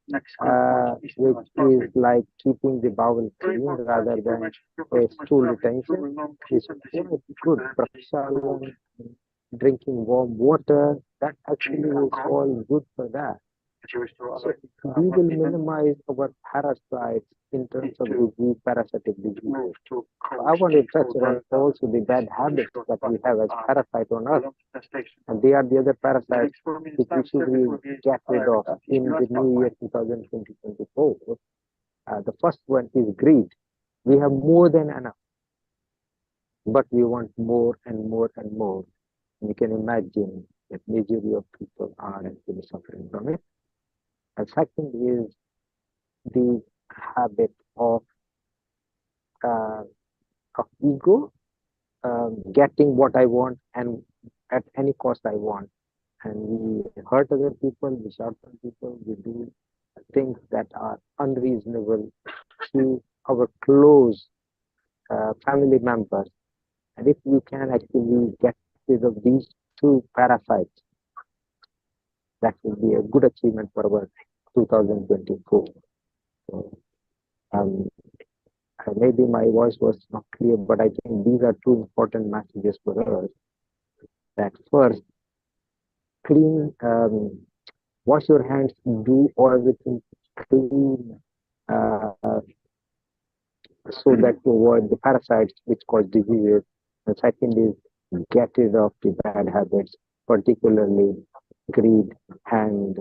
is like keeping the bowel clean rather than a stool retention, is quite good. Prakshalan, drinking warm water, that actually is all good for that. So we will minimize our parasites in terms of disease, parasitic diseases. So I want to touch on also the bad habits that we have as parasites on us. And they are the other parasites which we should really get rid of in the new year 2024. The first one is greed. We have more than enough, but we want more and more and more. And you can imagine that majority of people are actually suffering from it. And second is the habit of ego, getting what I want and at any cost I want. And we hurt other people, we shout at people, we do things that are unreasonable to our close family members. And if we can actually get rid of these two parasites, that will be a good achievement for our 2024. So, maybe my voice was not clear, but I think these are two important messages for us. That first, clean, wash your hands, do everything clean, so that to avoid the parasites which cause diseases. The second is get rid of the bad habits, particularly greed and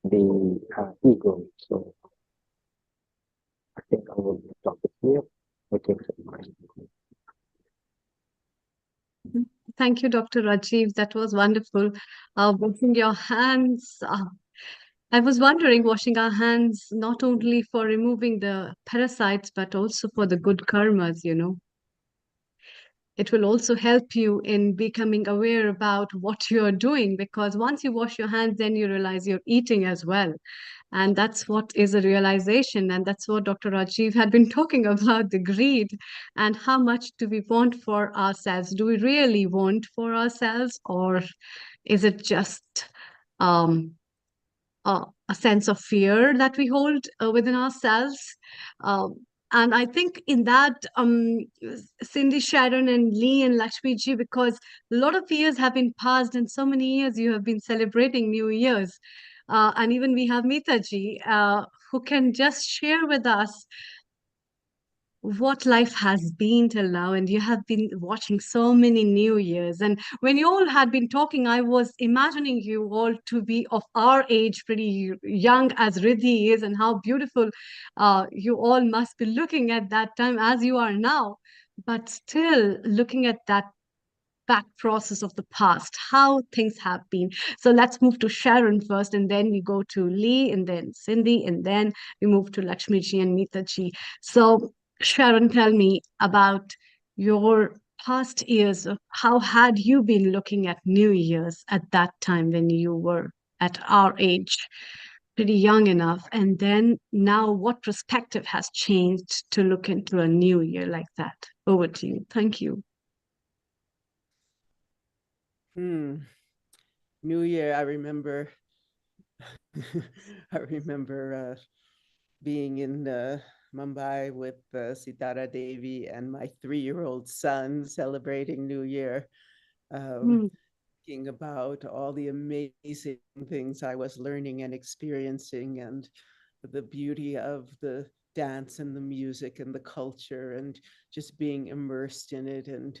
the ego. So I think I will stop it here. Thank you, Dr. Rajiv. That was wonderful. Washing your hands. I was wondering, washing our hands not only for removing the parasites, but also for the good karmas, you know. It will also help you in becoming aware about what you're doing, because once you wash your hands, then you realize you're eating as well. And that's what is a realization. And that's what Dr. Rajiv had been talking about, the greed and how much do we want for ourselves? Do we really want for ourselves, or is it just a sense of fear that we hold within ourselves? And I think in that, Cindy, Sharon, and Lee, and Lakshmi ji, because a lot of years have been passed and so many years you have been celebrating New Year's. And even we have Mitaji, who can just share with us what life has been till now. And you have been watching so many New Years. And when you all had been talking, I was imagining you all to be of our age, pretty young as Riddhi is, and how beautiful you all must be looking at that time as you are now. But still looking at that back process of the past, how things have been. So let's move to Sharon first, and then we go to Lee, and then Cindy, and then we move to Lakshmiji and Mitaji. So Sharon, tell me about your past years. How had you been looking at New Year's at that time when you were at our age, pretty young enough? And then now what perspective has changed to look into a new year like that? Over to you. Thank you. New Year, I remember being in Mumbai with Sitara Devi and my 3-year-old son celebrating New Year, thinking about all the amazing things I was learning and experiencing, and the beauty of the dance and the music and the culture, and just being immersed in it. And,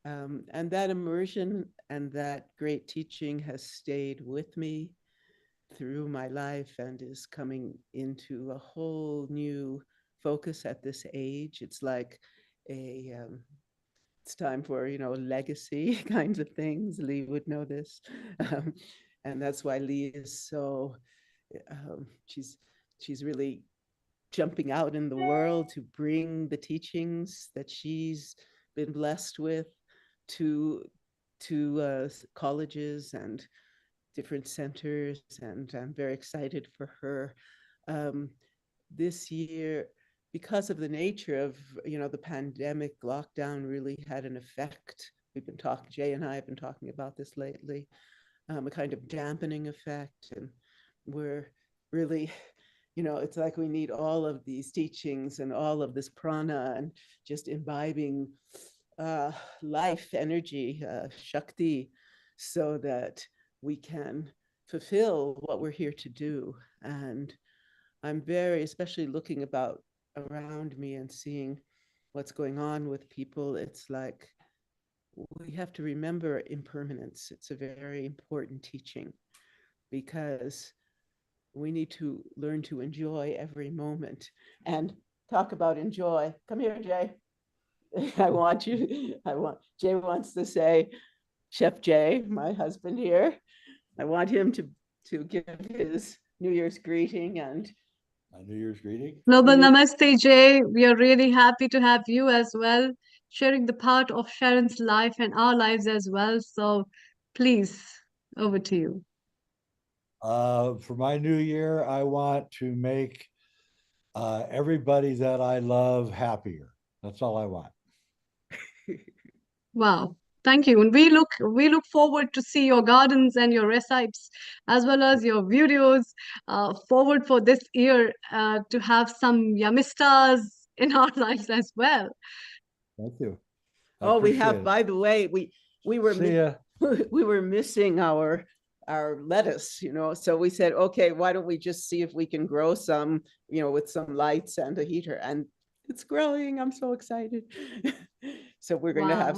and that immersion and that great teaching has stayed with me through my life and is coming into a whole new focus at this age. It's like it's time for, legacy kinds of things. Lee would know this. And that's why Lee is so, she's really jumping out in the world to bring the teachings that she's been blessed with to colleges and different centers, and I'm very excited for her. This year, because of the nature of the pandemic, lockdown really had an effect. Jay and I have been talking about this lately, a kind of dampening effect, and we're really, it's like we need all of these teachings and all of this prana and just imbibing life energy, Shakti, so that we can fulfill what we're here to do. And I'm especially looking around me and seeing what's going on with people. It's like we have to remember impermanence. It's a very important teaching, because we need to learn to enjoy every moment. And talk about enjoy. Come here, Jay. Jay wants to say, Chef Jay, my husband here, I want him to give his New Year's greeting. And New Year's greeting. Global Namaste, Jay. We are really happy to have you as well, sharing the part of Sharon's life and our lives as well. So please, over to you. For my new year, I want to make everybody that I love happier. That's all I want. Wow. Thank you. And we look forward to see your gardens and your recipes, as well as your videos, forward for this year to have some Yamistas in our lives as well. Thank you. We have, by the way, we were missing our lettuce, so we said, okay, why don't we just see if we can grow some, with some lights and a heater, and it's growing. I'm so excited. So we're going to have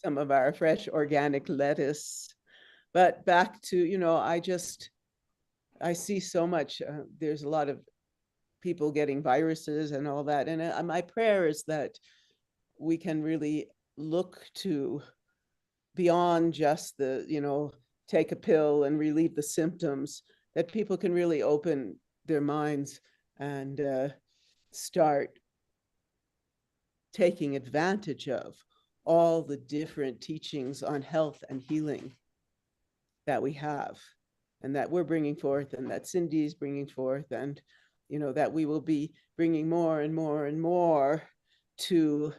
some of our fresh organic lettuce. But back to, I see so much, there's a lot of people getting viruses and all that. And my prayer is that we can really look to beyond just the, take a pill and relieve the symptoms, that people can really open their minds and start taking advantage of all the different teachings on health and healing that we have, and that we're bringing forth, and that Cindy's bringing forth, and that we will be bringing more and more and more to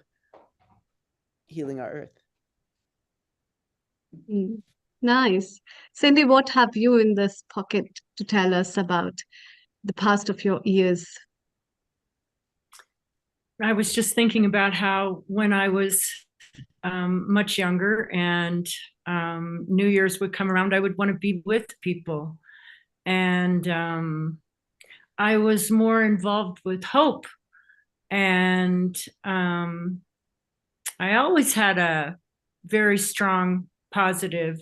healing our earth. Nice. Cindy, what have you in this pocket to tell us about the past of your years? I was just thinking about how when I was much younger, and New Year's would come around, I would want to be with people. And I was more involved with hope. And I always had a very strong positive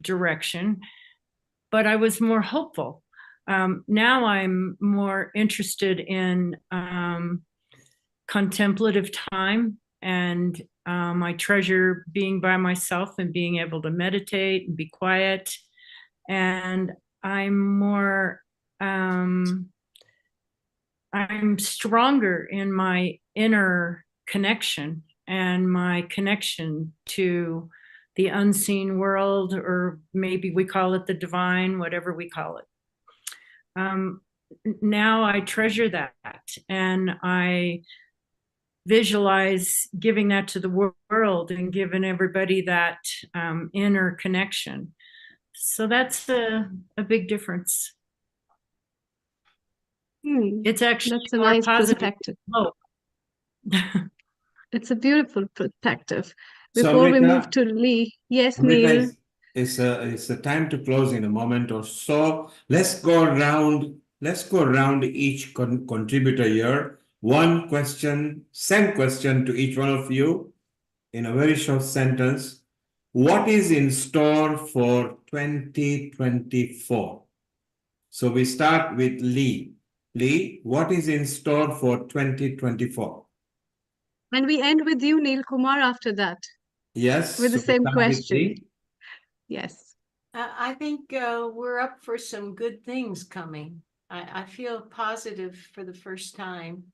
direction, but I was more hopeful. Now I'm more interested in contemplative time, and I treasure being by myself and being able to meditate and be quiet. And I'm more, I'm stronger in my inner connection and my connection to the unseen world, or maybe we call it the divine, whatever we call it. Now I treasure that, and I visualize giving that to the world and giving everybody that inner connection. So that's a big difference. It's actually That's a nice perspective. Hope. It's a beautiful perspective. So, Before we Amrita, move to Lee, yes, Amrita, Neil. it's a time to close in a moment or so. Let's go around each contributor here. One question, same question to each one of you in a very short sentence. What is in store for 2024? So we start with Lee. Lee, what is in store for 2024? And we end with you, Neil Kumar, after that. Yes. With the so we same start with question. Lee. Yes. I think we're up for some good things coming. I feel positive for the first time.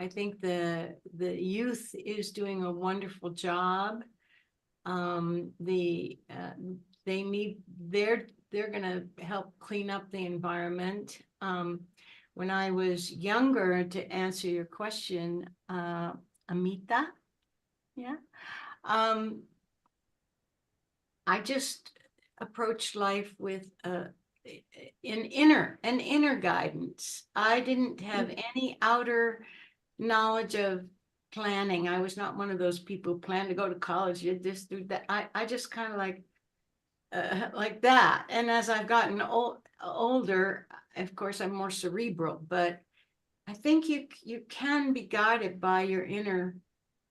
I think the youth is doing a wonderful job. They're gonna help clean up the environment. When I was younger, to answer your question, Amita, yeah, I just approached life with an inner guidance. I didn't have any outer knowledge of planning. I was not one of those people who plan to go to college, did this, do that. I just kind of like that. And as I've gotten older, of course, I'm more cerebral, but I think you can be guided by your inner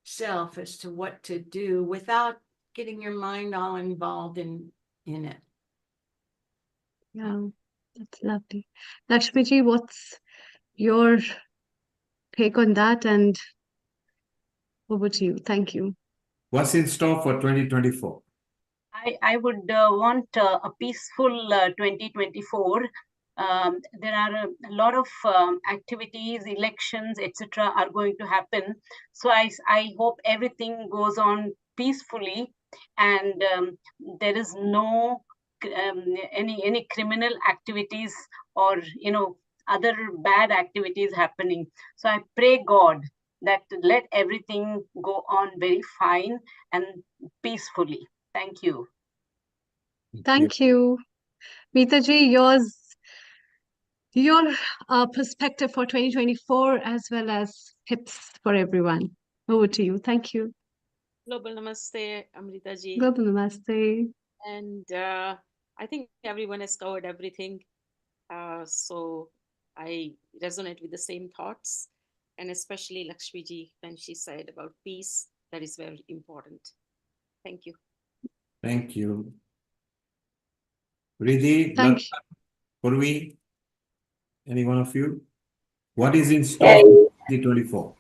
self as to what to do without getting your mind all involved in it. Yeah, that's lovely. Lakshmiji, what's your take on that? And over to you. Thank you. What's in store for 2024? I would want a peaceful 2024. There are a lot of activities, elections, etc. are going to happen. So I hope everything goes on peacefully, and there is no any criminal activities or other bad activities happening. So I pray God that let everything go on very fine and peacefully. Thank you. Thank you. Meetaji, your perspective for 2024 as well as tips for everyone. Over to you. Thank you. Global Namaste, Amrita ji. Global Namaste. And I think everyone has covered everything. So I resonate with the same thoughts, and especially Lakshmi ji, when she said about peace, that is very important. Thank you. Thank you. Riddhi, Thank you. Purvi, any one of you? What is in store for 2024?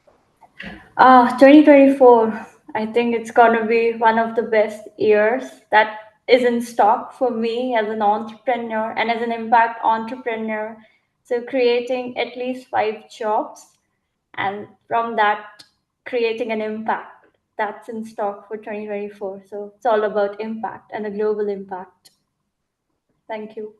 2024, I think it's going to be one of the best years that is in stock for me as an entrepreneur and as an impact entrepreneur. So creating at least 5 jobs, and from that, creating an impact. That's in stock for 2024. So it's all about impact and a global impact. Thank you.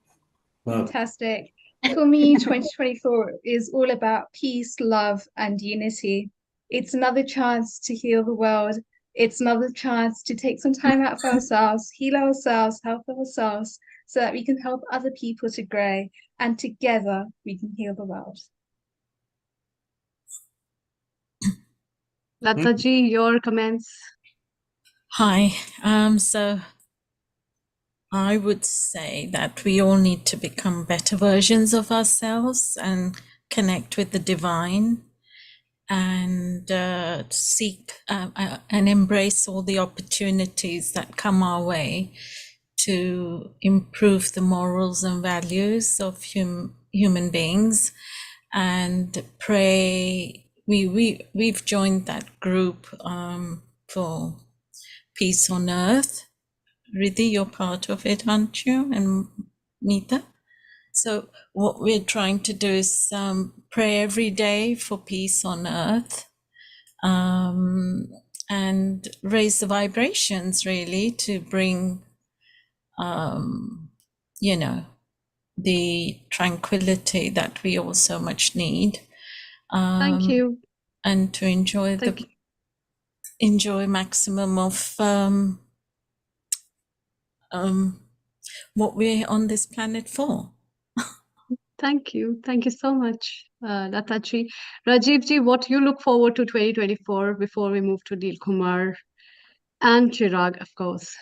Fantastic. For me, 2024 is all about peace, love, and unity. It's another chance to heal the world. It's another chance to take some time out for ourselves, heal ourselves, help ourselves, so that we can help other people to grow, and together we can heal the world. Lataji, your comments? Hi. So I would say that we all need to become better versions of ourselves and connect with the divine, and seek and embrace all the opportunities that come our way to improve the morals and values of human beings, and pray. We've joined that group for Peace on Earth. Riddhi, you're part of it, aren't you? And Meeta? So what we're trying to do is pray every day for peace on earth, and raise the vibrations, really, to bring, the tranquility that we all so much need. Thank you. And to enjoy maximum of what we're on this planet for. Thank you. Thank you so much, Lataji. Rajivji, what you look forward to 2024 before we move to Neel Kumar and Chirag, of course.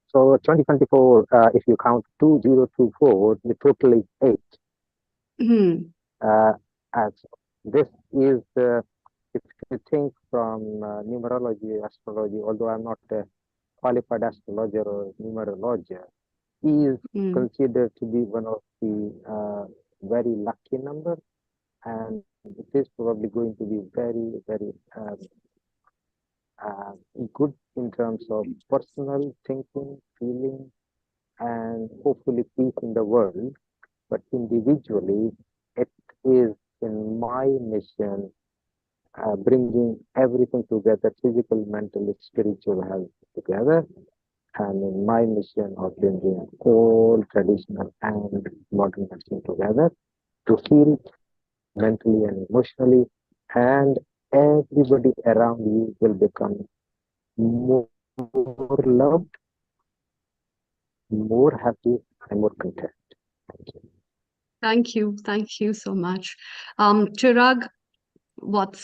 So 2024, if you count 2024, the total is 8. As this is, if you think from numerology, astrology, although I'm not a qualified astrologer or numerologer, is considered to be one of the very lucky number, and it is probably going to be very, very good in terms of personal thinking, feeling, and hopefully peace in the world. But individually, it is in my mission bringing everything together, physical, mental, spiritual health together, and in my mission of bringing all traditional and modern medicine together to heal mentally and emotionally, and everybody around you will become more loved, more happy, and more content. Thank you. Thank you. Thank you so much. Chirag, what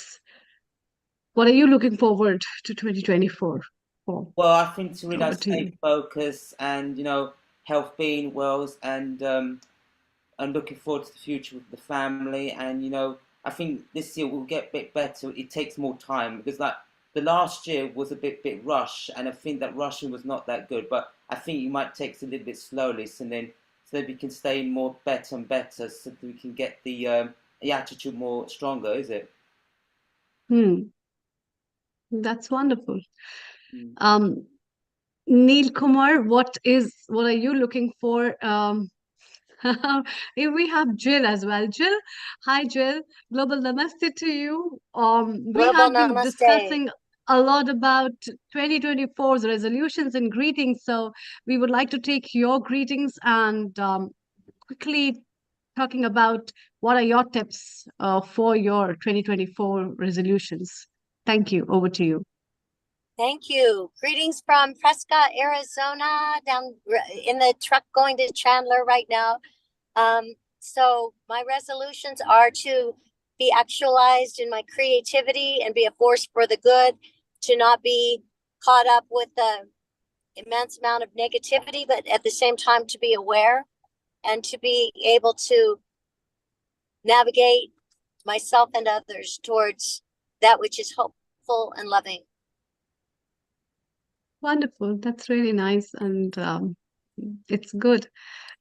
are you looking forward to 2024 for? Well, I think to really stay focused and, health being well, and looking forward to the future with the family. And, I think this year will get a bit better. It takes more time because, like, the last year was a bit rushed, and I think that rushing was not that good. But I think you might take it a little bit slowly, so that we can stay more better and better, so that we can get the attitude more stronger. Is it? That's wonderful. Neel Kumar, what are you looking for? We have Jill as well. Jill, hi Jill. Global Namaste to you. We have been discussing a lot about 2024's resolutions and greetings. So we would like to take your greetings and quickly talking about what are your tips for your 2024 resolutions. Thank you. Over to you. Thank you. Greetings from Prescott, Arizona, down in the truck going to Chandler right now. So my resolutions are to be actualized in my creativity and be a force for the good, to not be caught up with the immense amount of negativity, but at the same time to be aware and to be able to navigate myself and others towards that which is hopeful and loving. Wonderful. That's really nice. And it's good.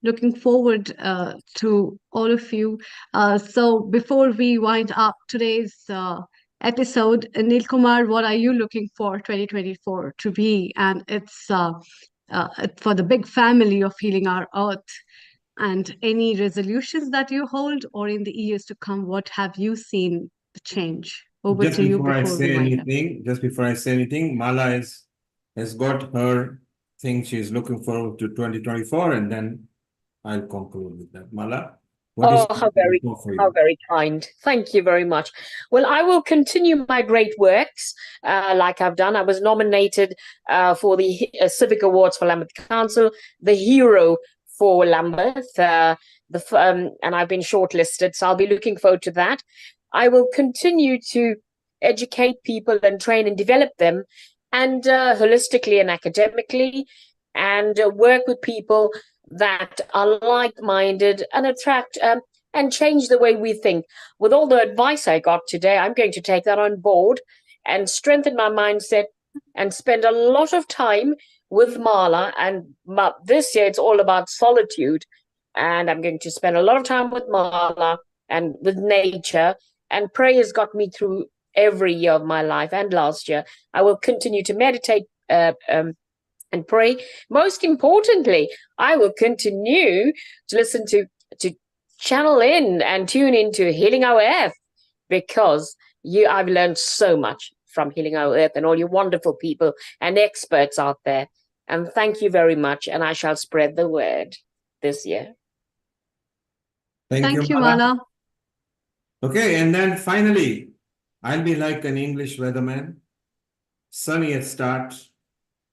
Looking forward to all of you. So before we wind up today's episode, Neel Kumar, what are you looking for 2024 to be? And it's for the big family of Healing Our Earth. And any resolutions that you hold, or in the years to come, what have you seen change? Over to you before we wind up. Just before I say anything, Mala has got her thing she's looking forward to 2024, and then I'll conclude with that. Mala, how very kind. Thank you very much. Well, I will continue my great works like I've done. I was nominated for the Civic Awards for Lambeth Council, the Hero for Lambeth, and I've been shortlisted, so I'll be looking forward to that. I will continue to educate people and train and develop them, and holistically and academically, and work with people that are like-minded and attract and change the way we think. With all the advice I got today, I'm going to take that on board and strengthen my mindset and spend a lot of time with Marla. And this year it's all about solitude. And I'm going to spend a lot of time with Marla and with nature. And prayer has got me through every year of my life and last year. I will continue to meditate and pray. Most importantly, I will continue to listen to channel in and tune into Healing Our Earth, because I've learned so much from Healing Our Earth and all you wonderful people and experts out there. And thank you very much. And I shall spread the word this year. Thank you, Mala. Okay, and then finally, I'll be like an English weatherman. Sunny at start,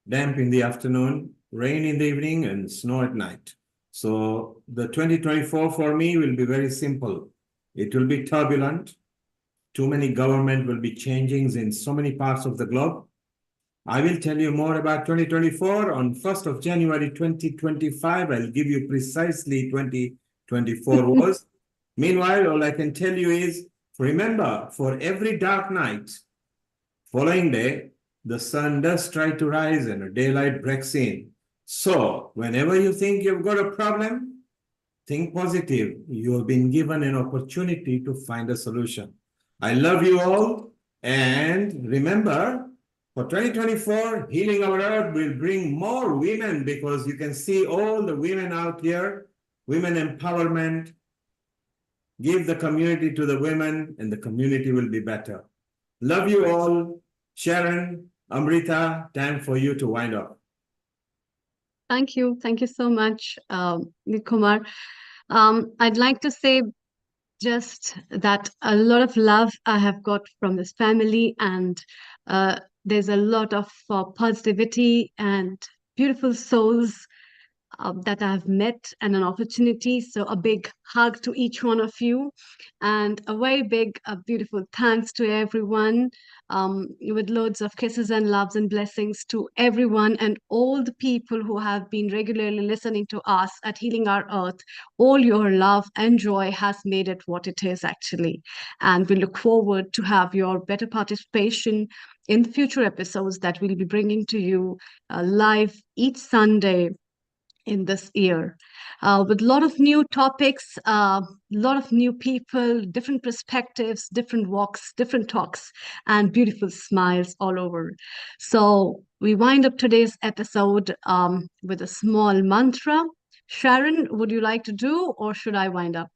damp in the afternoon, rain in the evening, and snow at night. So the 2024 for me will be very simple. It will be turbulent. Too many government will be changing in so many parts of the globe. I will tell you more about 2024 on 1st of January 2025. I'll give you precisely 2024 was. Meanwhile, all I can tell you is, remember, for every dark night, following day, the sun does try to rise and a daylight breaks in. So whenever you think you've got a problem, think positive. You have been given an opportunity to find a solution. I love you all. And remember, for 2024, Healing Our Earth will bring more women, because you can see all the women out here, women empowerment. Give the community to the women and the community will be better. Love you all. Sharon, Amrita, time for you to wind up. Thank you. Thank you so much, Kumar. I'd like to say just that a lot of love I have got from this family, and there's a lot of positivity and beautiful souls that I've met, and an opportunity. So a big hug to each one of you, and a very big, beautiful thanks to everyone, with loads of kisses and loves and blessings to everyone and all the people who have been regularly listening to us at Healing Our Earth. All your love and joy has made it what it is actually. And we look forward to have your better participation in the future episodes that we'll be bringing to you live each Sunday in this year, with a lot of new topics, a lot of new people, different perspectives, different walks, different talks, and beautiful smiles all over. So we wind up today's episode with a small mantra. Sharon, would you like to do, or should I wind up?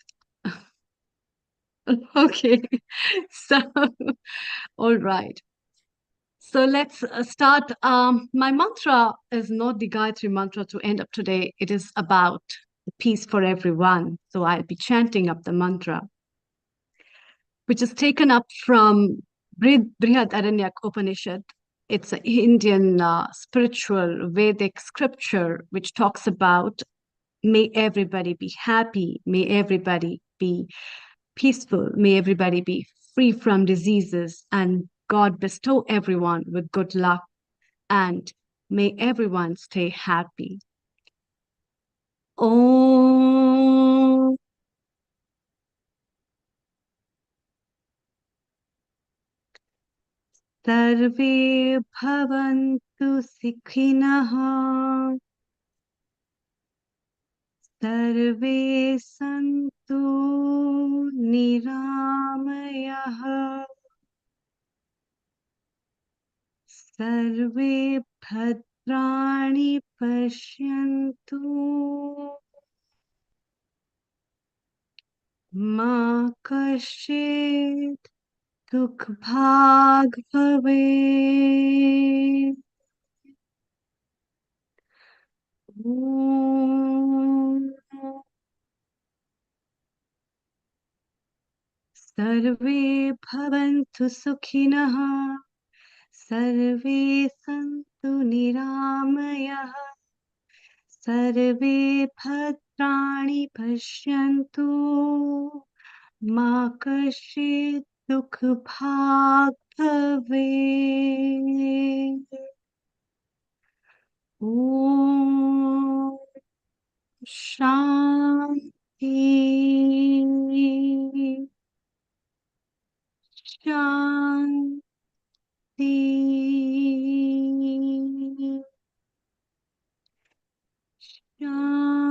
Okay, so all right. So let's start. My mantra is not the Gayatri mantra to end up today. It is about the peace for everyone. So I'll be chanting up the mantra, which is taken up from Brihad Aranyak Upanishad. It's an Indian spiritual Vedic scripture which talks about, may everybody be happy, may everybody be peaceful, may everybody be free from diseases, and God bestow everyone with good luck, and may everyone stay happy. Om. Sarve bhavantu sukhinah. Sarve santu niramayah. Sarve bhadrani pashyantu ma kashchit dukh bhag bhavet. Om. Sarve bhavantu sukhinah. Sarve santu niramayah. Sarve bhadrani pashyantu ma kashchit दुख भाग भवे। ओम शांति शांति शांति।